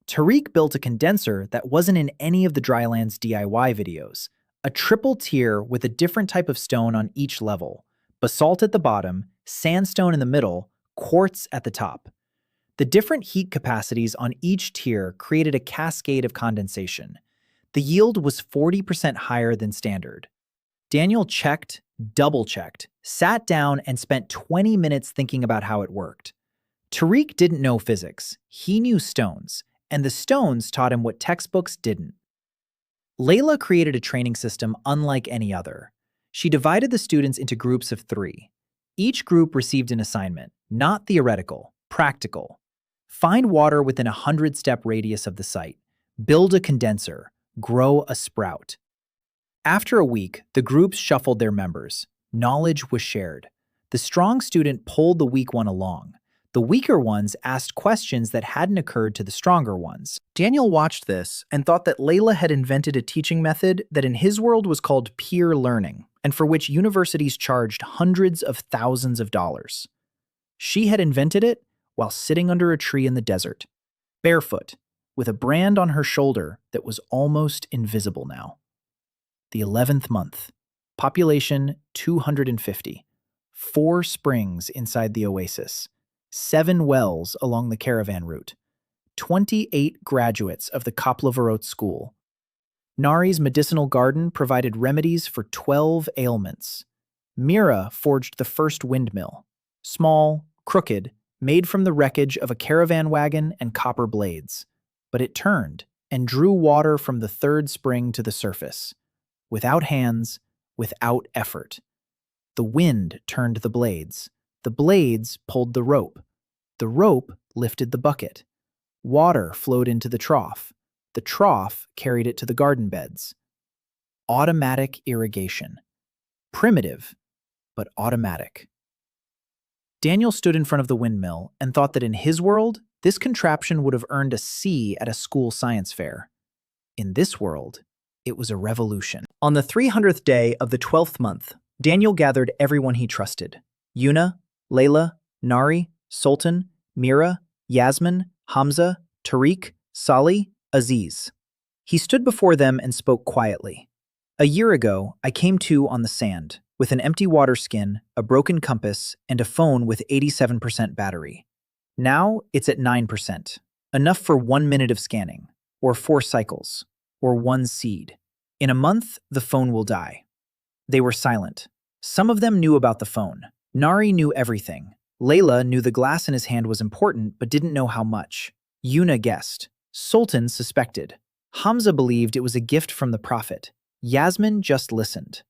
Tariq built a condenser that wasn't in any of the Drylands DIY videos, a triple tier with a different type of stone on each level, basalt at the bottom, sandstone in the middle, quartz at the top. The different heat capacities on each tier created a cascade of condensation. The yield was 40% higher than standard. Daniel checked, double-checked, sat down and spent 20 minutes thinking about how it worked. Tariq didn't know physics. He knew stones, and the stones taught him what textbooks didn't. Layla created a training system unlike any other. She divided the students into groups of 3. Each group received an assignment, not theoretical, practical. Find water within a 100-step radius of the site. Build a condenser. Grow a sprout. After a week, the groups shuffled their members. Knowledge was shared. The strong student pulled the weak one along. The weaker ones asked questions that hadn't occurred to the stronger ones. Daniel watched this and thought that Layla had invented a teaching method that in his world was called peer learning, and for which universities charged hundreds of thousands of dollars. She had invented it while sitting under a tree in the desert, barefoot, with a brand on her shoulder that was almost invisible now. The 11th month. Population 250. 4 springs inside the oasis. 7 wells along the caravan route. 28 graduates of the Kaplavarot school. Nari's medicinal garden provided remedies for 12 ailments. Mira forged the first windmill. Small, crooked, made from the wreckage of a caravan wagon and copper blades. But it turned and drew water from the 3rd spring to the surface. Without hands, without effort. The wind turned the blades. The blades pulled the rope. The rope lifted the bucket. Water flowed into the trough. The trough carried it to the garden beds. Automatic irrigation. Primitive, but automatic. Daniel stood in front of the windmill and thought that in his world, this contraption would have earned a C at a school science fair. In this world, it was a revolution. On the 300th day of the 12th month, Daniel gathered everyone he trusted. Yuna, Layla, Nari, Sultan, Mira, Yasmin, Hamza, Tariq, Salih, Aziz. He stood before them and spoke quietly. A year ago, I came to on the sand, with an empty waterskin, a broken compass, and a phone with 87% battery. Now it's at 9%, enough for 1 minute of scanning, or 4 cycles, or 1 seed. In a month, the phone will die. They were silent. Some of them knew about the phone. Nari knew everything. Layla knew the glass in his hand was important but didn't know how much. Yuna guessed. Sultan suspected. Hamza believed it was a gift from the Prophet. Yasmin just listened.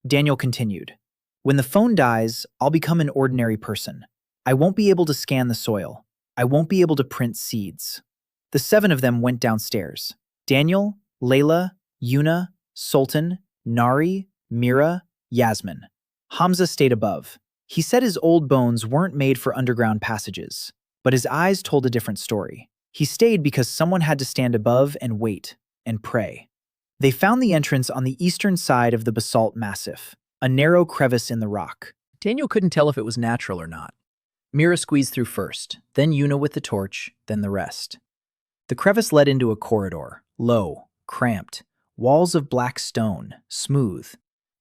Daniel continued. When the phone dies, I'll become an ordinary person. I won't be able to scan the soil. I won't be able to print seeds. The 7 of them went downstairs. Daniel, Layla, Yuna, Sultan, Nari, Mira, Yasmin. Hamza stayed above. He said his old bones weren't made for underground passages, but his eyes told a different story. He stayed because someone had to stand above and wait and pray. They found the entrance on the eastern side of the basalt massif, a narrow crevice in the rock. Daniel couldn't tell if it was natural or not. Mira squeezed through first, then Una with the torch, then the rest. The crevice led into a corridor, low, cramped, walls of black stone, smooth.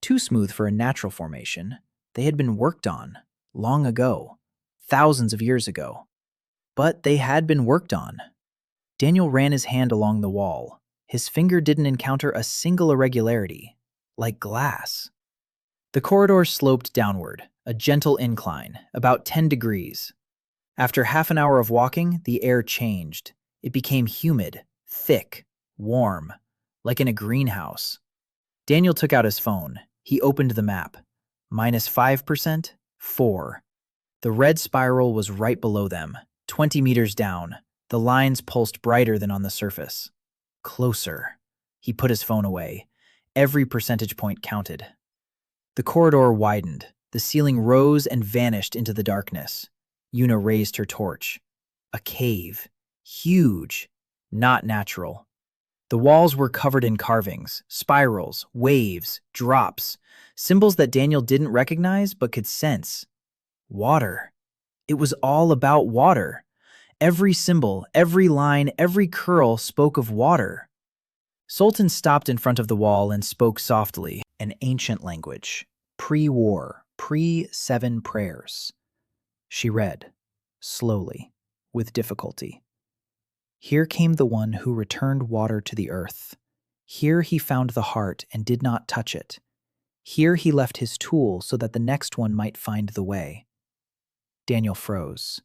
Too smooth for a natural formation. They had been worked on, long ago, thousands of years ago. But they had been worked on. Daniel ran his hand along the wall. His finger didn't encounter a single irregularity, like glass. The corridor sloped downward, a gentle incline, about 10 degrees. After half an hour of walking, the air changed. It became humid, thick, warm, like in a greenhouse. Daniel took out his phone. He opened the map. -5%, 4. The red spiral was right below them, 20 meters down. The lines pulsed brighter than on the surface. Closer. He put his phone away. Every percentage point counted. The corridor widened. The ceiling rose and vanished into the darkness. Una raised her torch. A cave. Huge. Not natural. The walls were covered in carvings, spirals, waves, drops, symbols that Daniel didn't recognize but could sense. Water. It was all about water. Every symbol, every line, every curl spoke of water. Sultan stopped in front of the wall and spoke softly, an ancient language, pre-war, pre-7 prayers. She read, slowly, with difficulty. Here came the one who returned water to the earth. Here he found the heart and did not touch it. Here he left his tool so that the next one might find the way. Daniel froze.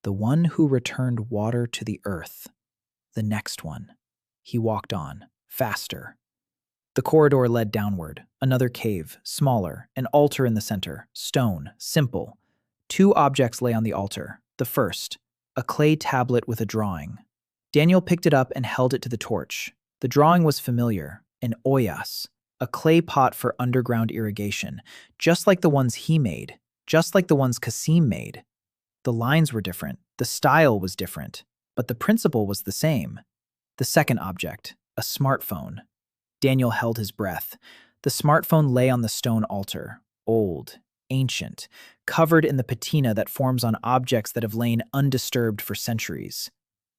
The one who returned water to the earth. The next one. He walked on, faster. The corridor led downward. Another cave, smaller, an altar in the center, stone, simple. 2 objects lay on the altar. The first, a clay tablet with a drawing. Daniel picked it up and held it to the torch. The drawing was familiar, an oyas, a clay pot for underground irrigation, just like the ones he made, just like the ones Kasim made. The lines were different, the style was different, but the principle was the same. The second object, a smartphone. Daniel held his breath. The smartphone lay on the stone altar, old, ancient, covered in the patina that forms on objects that have lain undisturbed for centuries.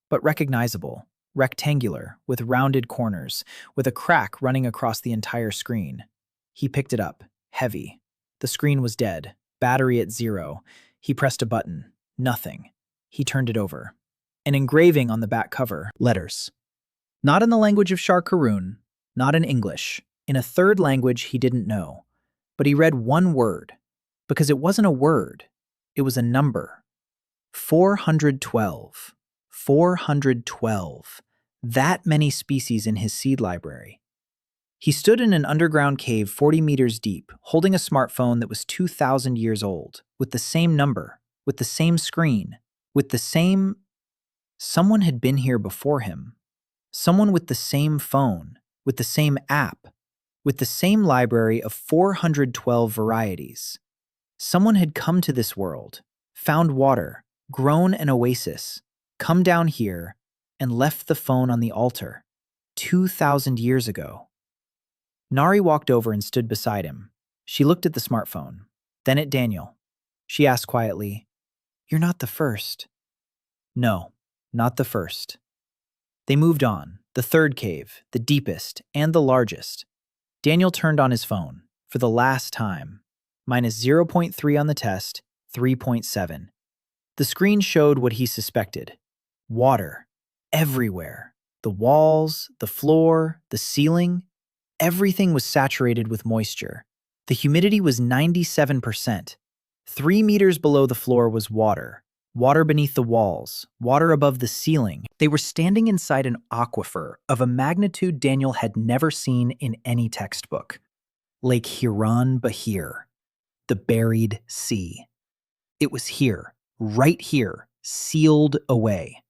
But recognizable, rectangular, with rounded corners, with a crack running across the entire screen. He picked it up, heavy. The screen was dead, battery at 0. He pressed a button, nothing. He turned it over. An engraving on the back cover, letters. Not in the language of Shar Karun, not in English, in a third language he didn't know. But he read one word, because it wasn't a word, it was a number. 412. 412. That many species in his seed library. He stood in an underground cave 40 meters deep, holding a smartphone that was 2,000 years old, with the same number, with the same screen, with the same... Someone had been here before him. Someone with the same phone, with the same app, with the same library of 412 varieties. Someone had come to this world, found water, grown an oasis, come down here, and left the phone on the altar, 2,000 years ago. Nari walked over and stood beside him. She looked at the smartphone, then at Daniel. She asked quietly, "You're not the first." "No, not the first." They moved on, the third cave, the deepest, and the largest. Daniel turned on his phone, for the last time. -0.3 on the test, 3.7. The screen showed what he suspected. Water. Everywhere. The walls, the floor, the ceiling. Everything was saturated with moisture. The humidity was 97%. 3 meters below the floor was water. Water beneath the walls. Water above the ceiling. They were standing inside an aquifer of a magnitude Daniel had never seen in any textbook. Lake Hiran Bahir. The buried sea. It was here, right here, sealed away.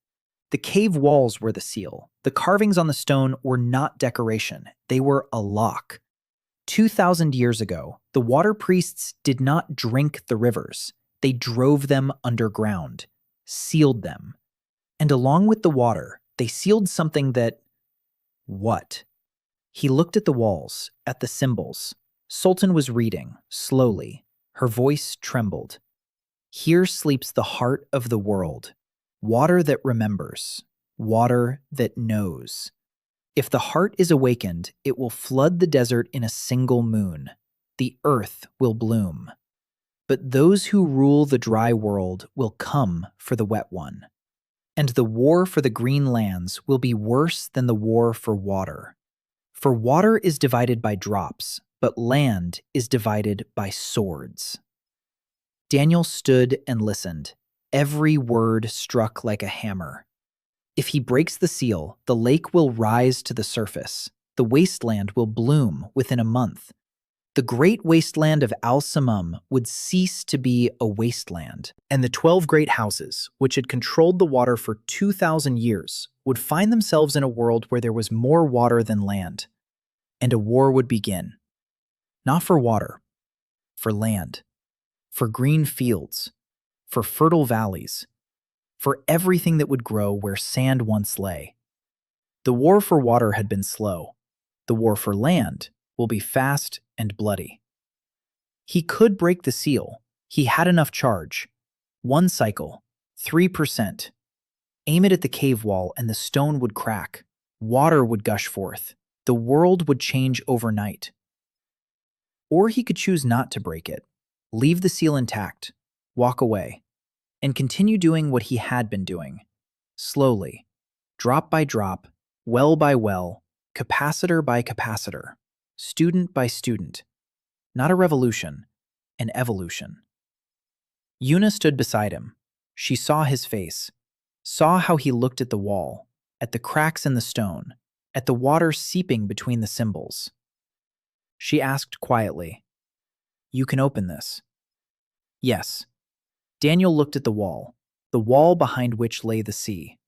The cave walls were the seal. The carvings on the stone were not decoration. They were a lock. 2,000 years ago, the water priests did not drink the rivers. They drove them underground, sealed them. And along with the water, they sealed something that… What? He looked at the walls, at the symbols. Sultan was reading, slowly. Her voice trembled. Here sleeps the heart of the world. Water that remembers. Water that knows. If the heart is awakened, it will flood the desert in a single moon. The earth will bloom. But those who rule the dry world will come for the wet one. And the war for the green lands will be worse than the war for water. For water is divided by drops, but land is divided by swords. Daniel stood and listened. Every word struck like a hammer. If he breaks the seal, the lake will rise to the surface. The wasteland will bloom within a month. The great wasteland of Al-Samum would cease to be a wasteland, and the 12 great houses, which had controlled the water for 2,000 years, would find themselves in a world where there was more water than land. And a war would begin. Not for water, for land, for green fields, for fertile valleys, for everything that would grow where sand once lay. The war for water had been slow. The war for land will be fast and bloody. He could break the seal. He had enough charge. One cycle, 3%. Aim it at the cave wall and the stone would crack. Water would gush forth. The world would change overnight. Or he could choose not to break it, leave the seal intact, walk away, and continue doing what he had been doing. Slowly, drop by drop, well by well, capacitor by capacitor, student by student. Not a revolution, an evolution. Yuna stood beside him. She saw his face, saw how he looked at the wall, at the cracks in the stone, at the water seeping between the symbols. She asked quietly, "You can open this?" Yes. Daniel looked at the wall behind which lay the sea.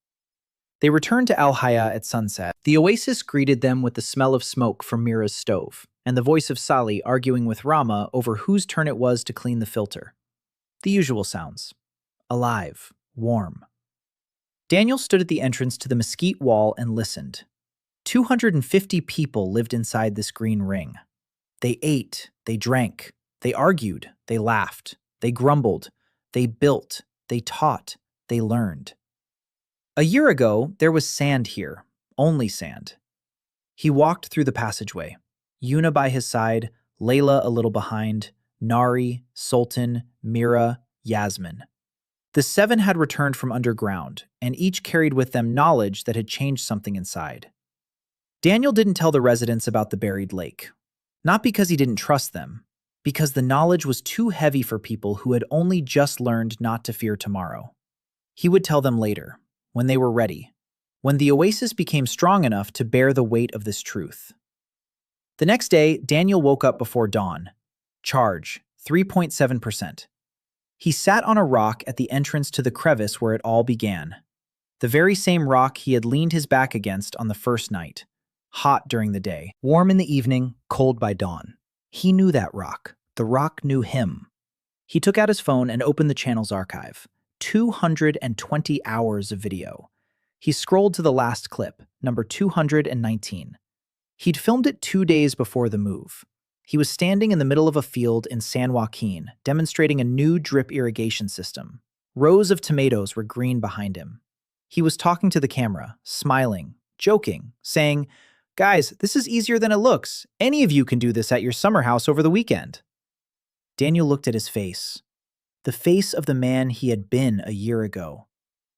They returned to Al-Haya at sunset. The oasis greeted them with the smell of smoke from Mira's stove, and the voice of Sali arguing with Rama over whose turn it was to clean the filter. The usual sounds. Alive, warm. Daniel stood at the entrance to the mesquite wall and listened. 250 people lived inside this green ring. They ate, they drank, they argued, they laughed, they grumbled, they built, they taught, they learned. A year ago, there was sand here, only sand. He walked through the passageway, Yuna by his side, Layla a little behind, Nari, Sultan, Mira, Yasmin. The 7 had returned from underground, and each carried with them knowledge that had changed something inside. Daniel didn't tell the residents about the buried lake. Not because he didn't trust them, because the knowledge was too heavy for people who had only just learned not to fear tomorrow. He would tell them later, when they were ready, when the oasis became strong enough to bear the weight of this truth. The next day, Daniel woke up before dawn. Charge, 3.7%. He sat on a rock at the entrance to the crevice where it all began. The very same rock he had leaned his back against on the first night. Hot during the day, warm in the evening, cold by dawn. He knew that rock. The rock knew him. He took out his phone and opened the channel's archive. 220 hours of video. He scrolled to the last clip, number 219. He'd filmed it 2 days before the move. He was standing in the middle of a field in San Joaquin, demonstrating a new drip irrigation system. Rows of tomatoes were green behind him. He was talking to the camera, smiling, joking, saying, "Guys, this is easier than it looks. Any of you can do this at your summer house over the weekend." Daniel looked at his face. The face of the man he had been a year ago.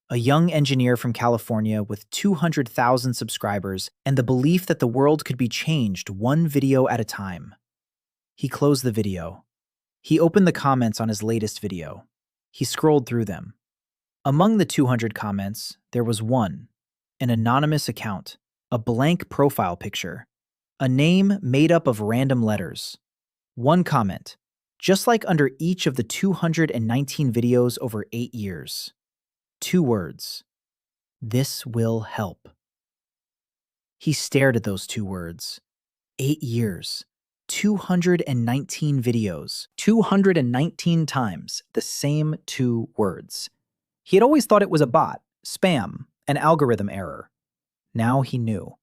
A young engineer from California with 200,000 subscribers and the belief that the world could be changed one video at a time. He closed the video. He opened the comments on his latest video. He scrolled through them. Among the 200 comments, there was one, an anonymous account, a blank profile picture, a name made up of random letters. One comment, just like under each of the 219 videos over 8 years. 2 words. This will help. He stared at those 2 words. 8 years. 219 videos, 219 times the same two words. He had always thought it was a bot, spam, an algorithm error. Now he knew.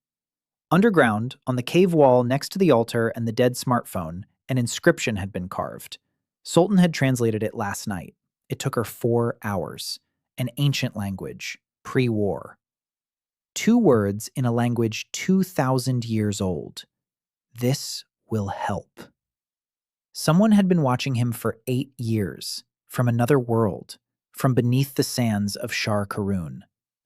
Underground, on the cave wall next to the altar and the dead smartphone, an inscription had been carved. Sultan had translated it last night. It took her 4 hours. An ancient language, pre-war. 2 words in a language 2,000 years old. This will help. Someone had been watching him for 8 years, from another world, from beneath the sands of Shar Karun,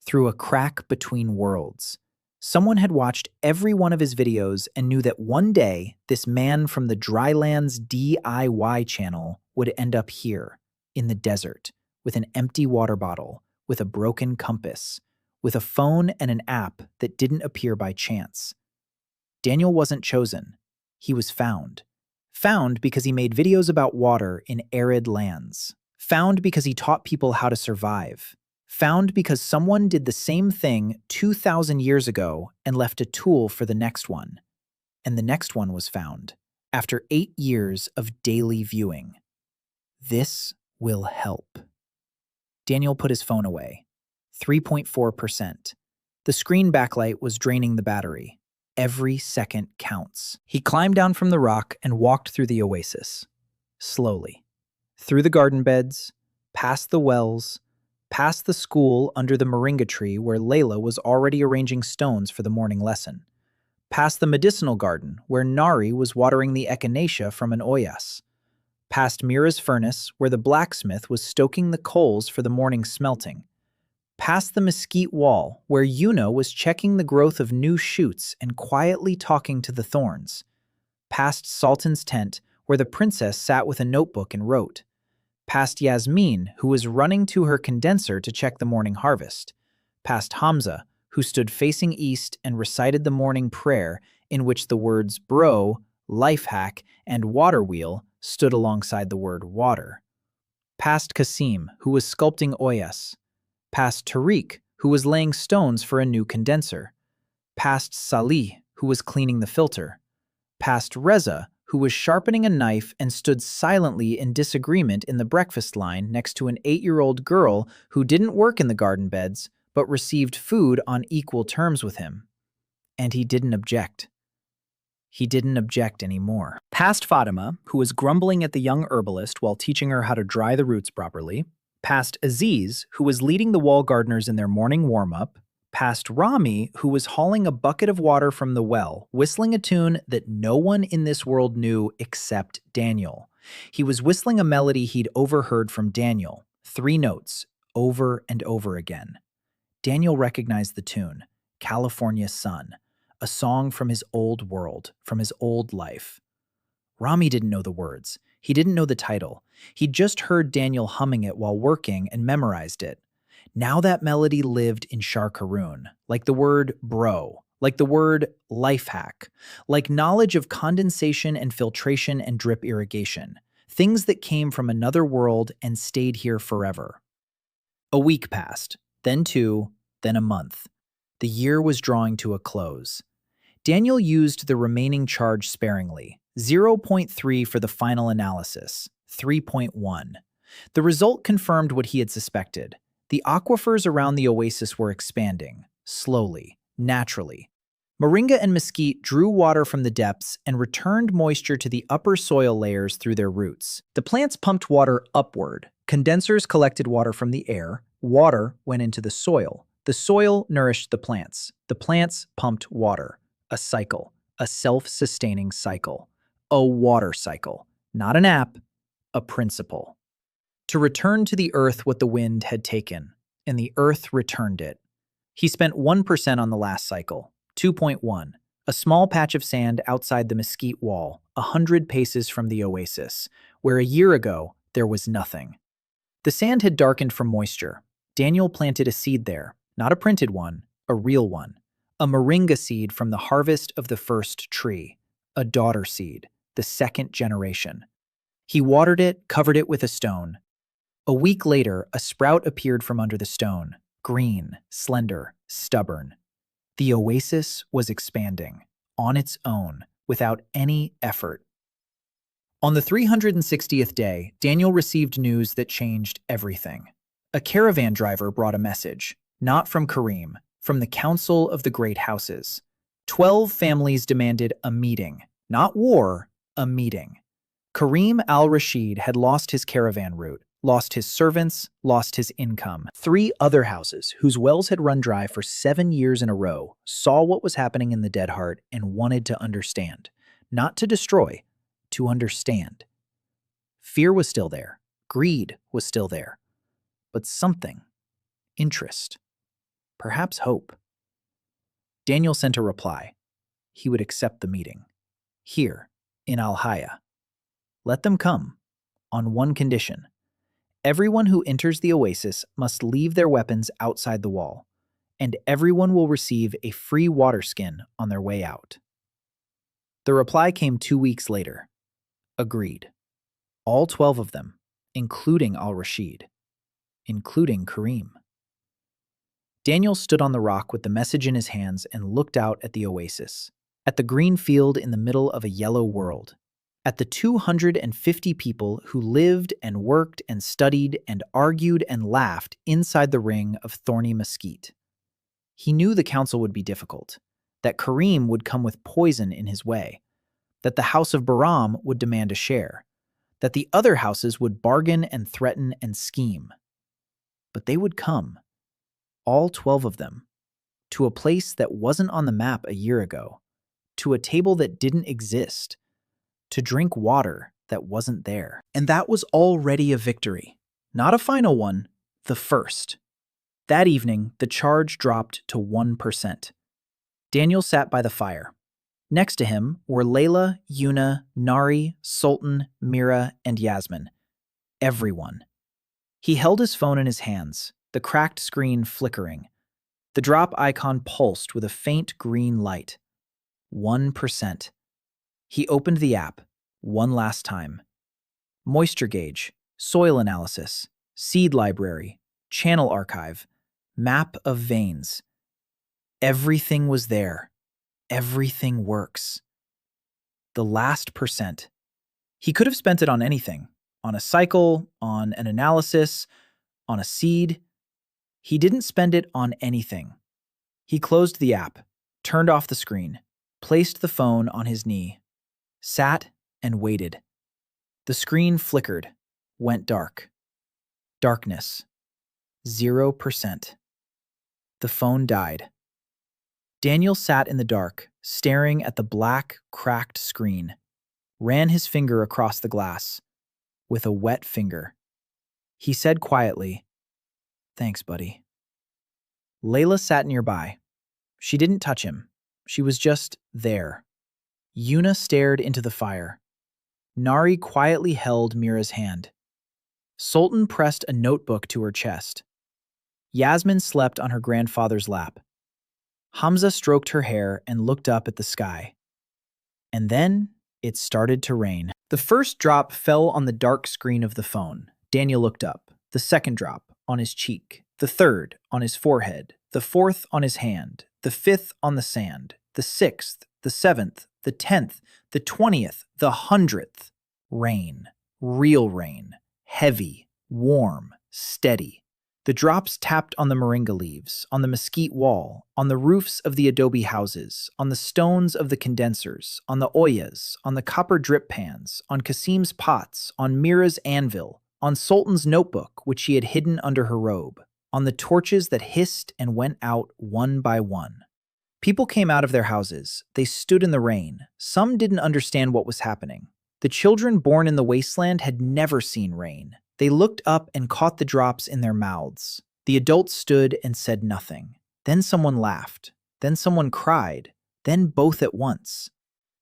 through a crack between worlds. Someone had watched every one of his videos and knew that one day this man from the Drylands DIY channel would end up here, in the desert, with an empty water bottle, with a broken compass, with a phone and an app that didn't appear by chance. Daniel wasn't chosen. He was found. Found because he made videos about water in arid lands. Found because he taught people how to survive. Found because someone did the same thing 2,000 years ago and left a tool for the next one. And the next one was found, after 8 years of daily viewing. This will help. Daniel put his phone away. 3.4%. The screen backlight was draining the battery. Every second counts. He climbed down from the rock and walked through the oasis. Slowly. Through the garden beds, past the wells, past the school under the moringa tree where Layla was already arranging stones for the morning lesson. Past the medicinal garden where Nari was watering the echinacea from an oyas. Past Mira's furnace where the blacksmith was stoking the coals for the morning smelting. Past the mesquite wall where Yuna was checking the growth of new shoots and quietly talking to the thorns. Past Sultan's tent where the princess sat with a notebook and wrote. Past Yasmin, who was running to her condenser to check the morning harvest. Past Hamza, who stood facing east and recited the morning prayer in which the words bro, life hack, and water wheel stood alongside the word water. Past Kasim, who was sculpting oyas. Past Tariq, who was laying stones for a new condenser. Past Salih, who was cleaning the filter. Past Reza, who was sharpening a knife and stood silently in disagreement in the breakfast line next to an 8-year-old girl who didn't work in the garden beds but received food on equal terms with him. And he didn't object. He didn't object anymore. Past Fatima, who was grumbling at the young herbalist while teaching her how to dry the roots properly. Past Aziz, who was leading the wall gardeners in their morning warm-up. Past Rami, who was hauling a bucket of water from the well, whistling a tune that no one in this world knew except Daniel. He was whistling a melody he'd overheard from Daniel, 3 notes, over and over again. Daniel recognized the tune, California Sun, a song from his old world, from his old life. Rami didn't know the words. He didn't know the title. He'd just heard Daniel humming it while working and memorized it. Now that melody lived in Shar Karun, like the word bro, like the word life hack, like knowledge of condensation and filtration and drip irrigation, things that came from another world and stayed here forever. A week passed, then 2, then a month. The year was drawing to a close. Daniel used the remaining charge sparingly, 0.3 for the final analysis, 3.1. The result confirmed what he had suspected. The aquifers around the oasis were expanding, slowly, naturally. Moringa and mesquite drew water from the depths and returned moisture to the upper soil layers through their roots. The plants pumped water upward. Condensers collected water from the air. Water went into the soil. The soil nourished the plants pumped water. A cycle, a self-sustaining cycle. A water cycle. Not an app, a principle. To return to the earth what the wind had taken, and the earth returned it. He spent 1% on the last cycle, 2.1, a small patch of sand outside the mesquite wall, 100 paces from the oasis, where a year ago there was nothing. The sand had darkened from moisture. Daniel planted a seed there, not a printed one, a real one. A moringa seed from the harvest of the first tree, a daughter seed, the second generation. He watered it, covered it with a stone. A week later, a sprout appeared from under the stone, green, slender, stubborn. The oasis was expanding, on its own, without any effort. On the 360th day, Daniel received news that changed everything. A caravan driver brought a message, not from Kareem, from the Council of the Great Houses. 12 families demanded a meeting, not war, a meeting. Kareem al-Rashid had lost his caravan route, lost his servants, lost his income. 3 other houses, whose wells had run dry for 7 years in a row, saw what was happening in the Dead Heart and wanted to understand. Not to destroy, to understand. Fear was still there. Greed was still there. But something. Interest. Perhaps hope. Daniel sent a reply. He would accept the meeting. Here, in Al-Haya. Let them come, on one condition. Everyone who enters the oasis must leave their weapons outside the wall, and everyone will receive a free waterskin on their way out. The reply came 2 weeks later. Agreed. All 12 of them, including al-Rashid, including Kareem. Daniel stood on the rock with the message in his hands and looked out at the oasis, at the green field in the middle of a yellow world, at the 250 people who lived and worked and studied and argued and laughed inside the ring of thorny mesquite. He knew the council would be difficult, that Kareem would come with poison in his way, that the house of Bahram would demand a share, that the other houses would bargain and threaten and scheme. But they would come, all 12 of them, to a place that wasn't on the map a year ago, to a table that didn't exist, to drink water that wasn't there. And that was already a victory. Not a final one, the first. That evening, the charge dropped to 1%. Daniel sat by the fire. Next to him were Layla, Yuna, Nari, Sultan, Mira, and Yasmin. Everyone. He held his phone in his hands, the cracked screen flickering. The drop icon pulsed with a faint green light. 1%. He opened the app, one last time. Moisture gauge, soil analysis, seed library, channel archive, map of veins. Everything was there. Everything works. The last %. He could have spent it on anything, on a cycle, on an analysis, on a seed. He didn't spend it on anything. He closed the app, turned off the screen, placed the phone on his knee, sat and waited. The screen flickered, went dark. Darkness. 0%. The phone died. Daniel sat in the dark, staring at the black, cracked screen, ran his finger across the glass, with a wet finger. He said quietly, "Thanks, buddy." Layla sat nearby. She didn't touch him. She was just there. Yuna stared into the fire. Nari quietly held Mira's hand. Sultan pressed a notebook to her chest. Yasmin slept on her grandfather's lap. Hamza stroked her hair and looked up at the sky. And then it started to rain. The first drop fell on the dark screen of the phone. Daniel looked up. The second drop on his cheek. The third on his forehead. The fourth on his hand. The fifth on the sand. The sixth, the seventh, the 10th, the 20th, the 100th. Rain. Real rain. Heavy, warm, steady. The drops tapped on the moringa leaves, on the mesquite wall, on the roofs of the adobe houses, on the stones of the condensers, on the oyas, on the copper drip pans, on Kasim's pots, on Mira's anvil, on Sultan's notebook, which she had hidden under her robe, on the torches that hissed and went out one by one. People came out of their houses. They stood in the rain. Some didn't understand what was happening. The children born in the wasteland had never seen rain. They looked up and caught the drops in their mouths. The adults stood and said nothing. Then someone laughed. Then someone cried. Then both at once.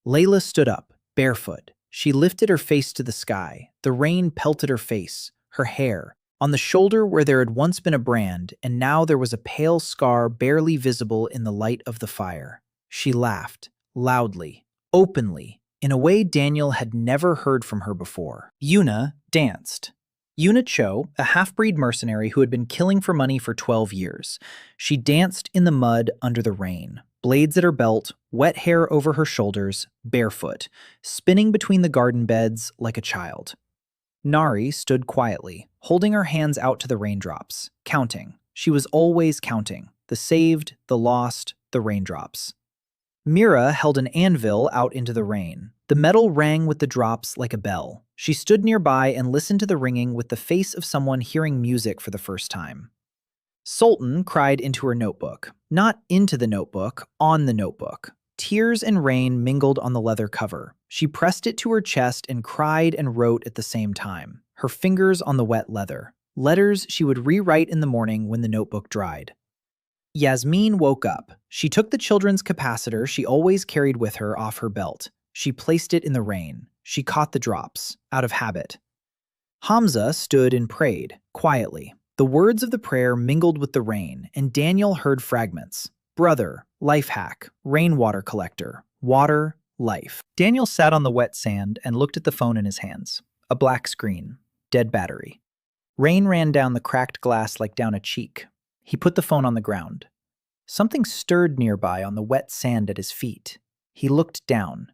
Layla stood up, barefoot. She lifted her face to the sky. The rain pelted her face, her hair, on the shoulder where there had once been a brand, and now there was a pale scar barely visible in the light of the fire. She laughed, loudly, openly, in a way Daniel had never heard from her before. Yuna danced. Yuna Cho, a half-breed mercenary who had been killing for money for 12 years. She danced in the mud under the rain. blades at her belt, wet hair over her shoulders, barefoot, spinning between the garden beds like a child. Nari stood quietly, holding her hands out to the raindrops, counting. She was always counting. The saved, the lost, the raindrops. Mira held an anvil out into the rain. The metal rang with the drops like a bell. She stood nearby and listened to the ringing with the face of someone hearing music for the first time. Sultan cried into her notebook. Not into the notebook, on the notebook. Tears and rain mingled on the leather cover. She pressed it to her chest and cried and wrote at the same time, her fingers on the wet leather. Letters she would rewrite in the morning when the notebook dried. Yasmin woke up. She took the children's capacitor she always carried with her off her belt. She placed it in the rain. She caught the drops, out of habit. Hamza stood and prayed, quietly. The words of the prayer mingled with the rain, and Daniel heard fragments. Brother, life hack, rainwater collector, water, life. Daniel sat on the wet sand and looked at the phone in his hands. A black screen, dead battery. Rain ran down the cracked glass like down a cheek. He put the phone on the ground. Something stirred nearby on the wet sand at his feet. He looked down.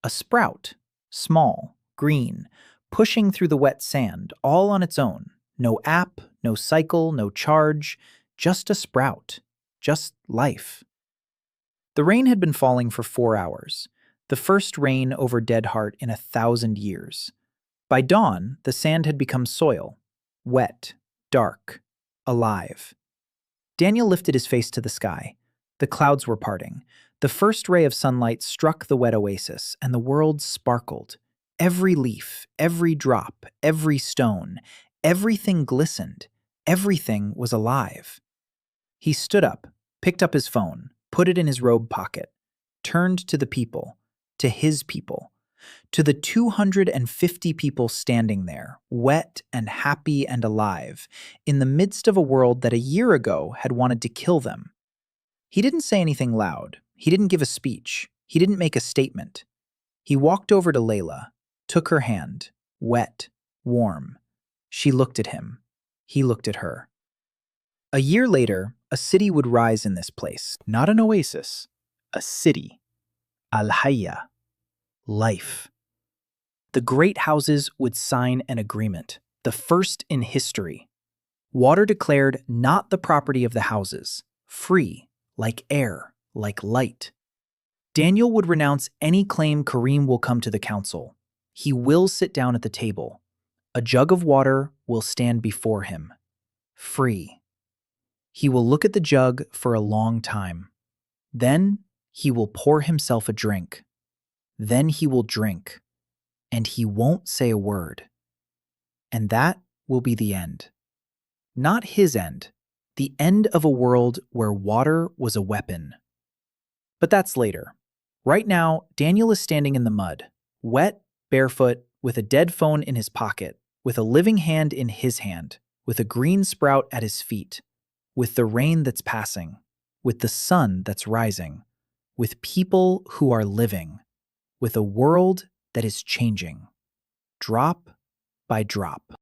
A sprout, small, green, pushing through the wet sand, all on its own. No app, no cycle, no charge, just a sprout, just life. The rain had been falling for 4 hours, the first rain over Dead Heart in 1,000 years. By dawn, the sand had become soil, wet, dark, alive. Daniel lifted his face to the sky. The clouds were parting. The first ray of sunlight struck the wet oasis, and the world sparkled. Every leaf, every drop, every stone, everything glistened. Everything was alive. He stood up, picked up his phone, put it in his robe pocket, turned to the people, to his people, to the 250 people standing there, wet and happy and alive, in the midst of a world that a year ago had wanted to kill them. He didn't say anything loud. He didn't give a speech. He didn't make a statement. He walked over to Layla, took her hand, wet, warm. She looked at him. He looked at her. A year later, a city would rise in this place. Not an oasis, a city. Al-Hayya. Life. The great houses would sign an agreement, the first in history. Water declared not the property of the houses, free, like air, like light. Daniel would renounce any claim Kareem will come to the council. He will sit down at the table. A jug of water will stand before him. Free. He will look at the jug for a long time. Then he will pour himself a drink. Then he will drink. And he won't say a word. And that will be the end. Not his end. The end of a world where water was a weapon. But that's later. Right now, Daniel is standing in the mud, wet, barefoot, with a dead phone in his pocket, with a living hand in his hand, with a green sprout at his feet, with the rain that's passing, with the sun that's rising, with people who are living, with a world that is changing, drop by drop.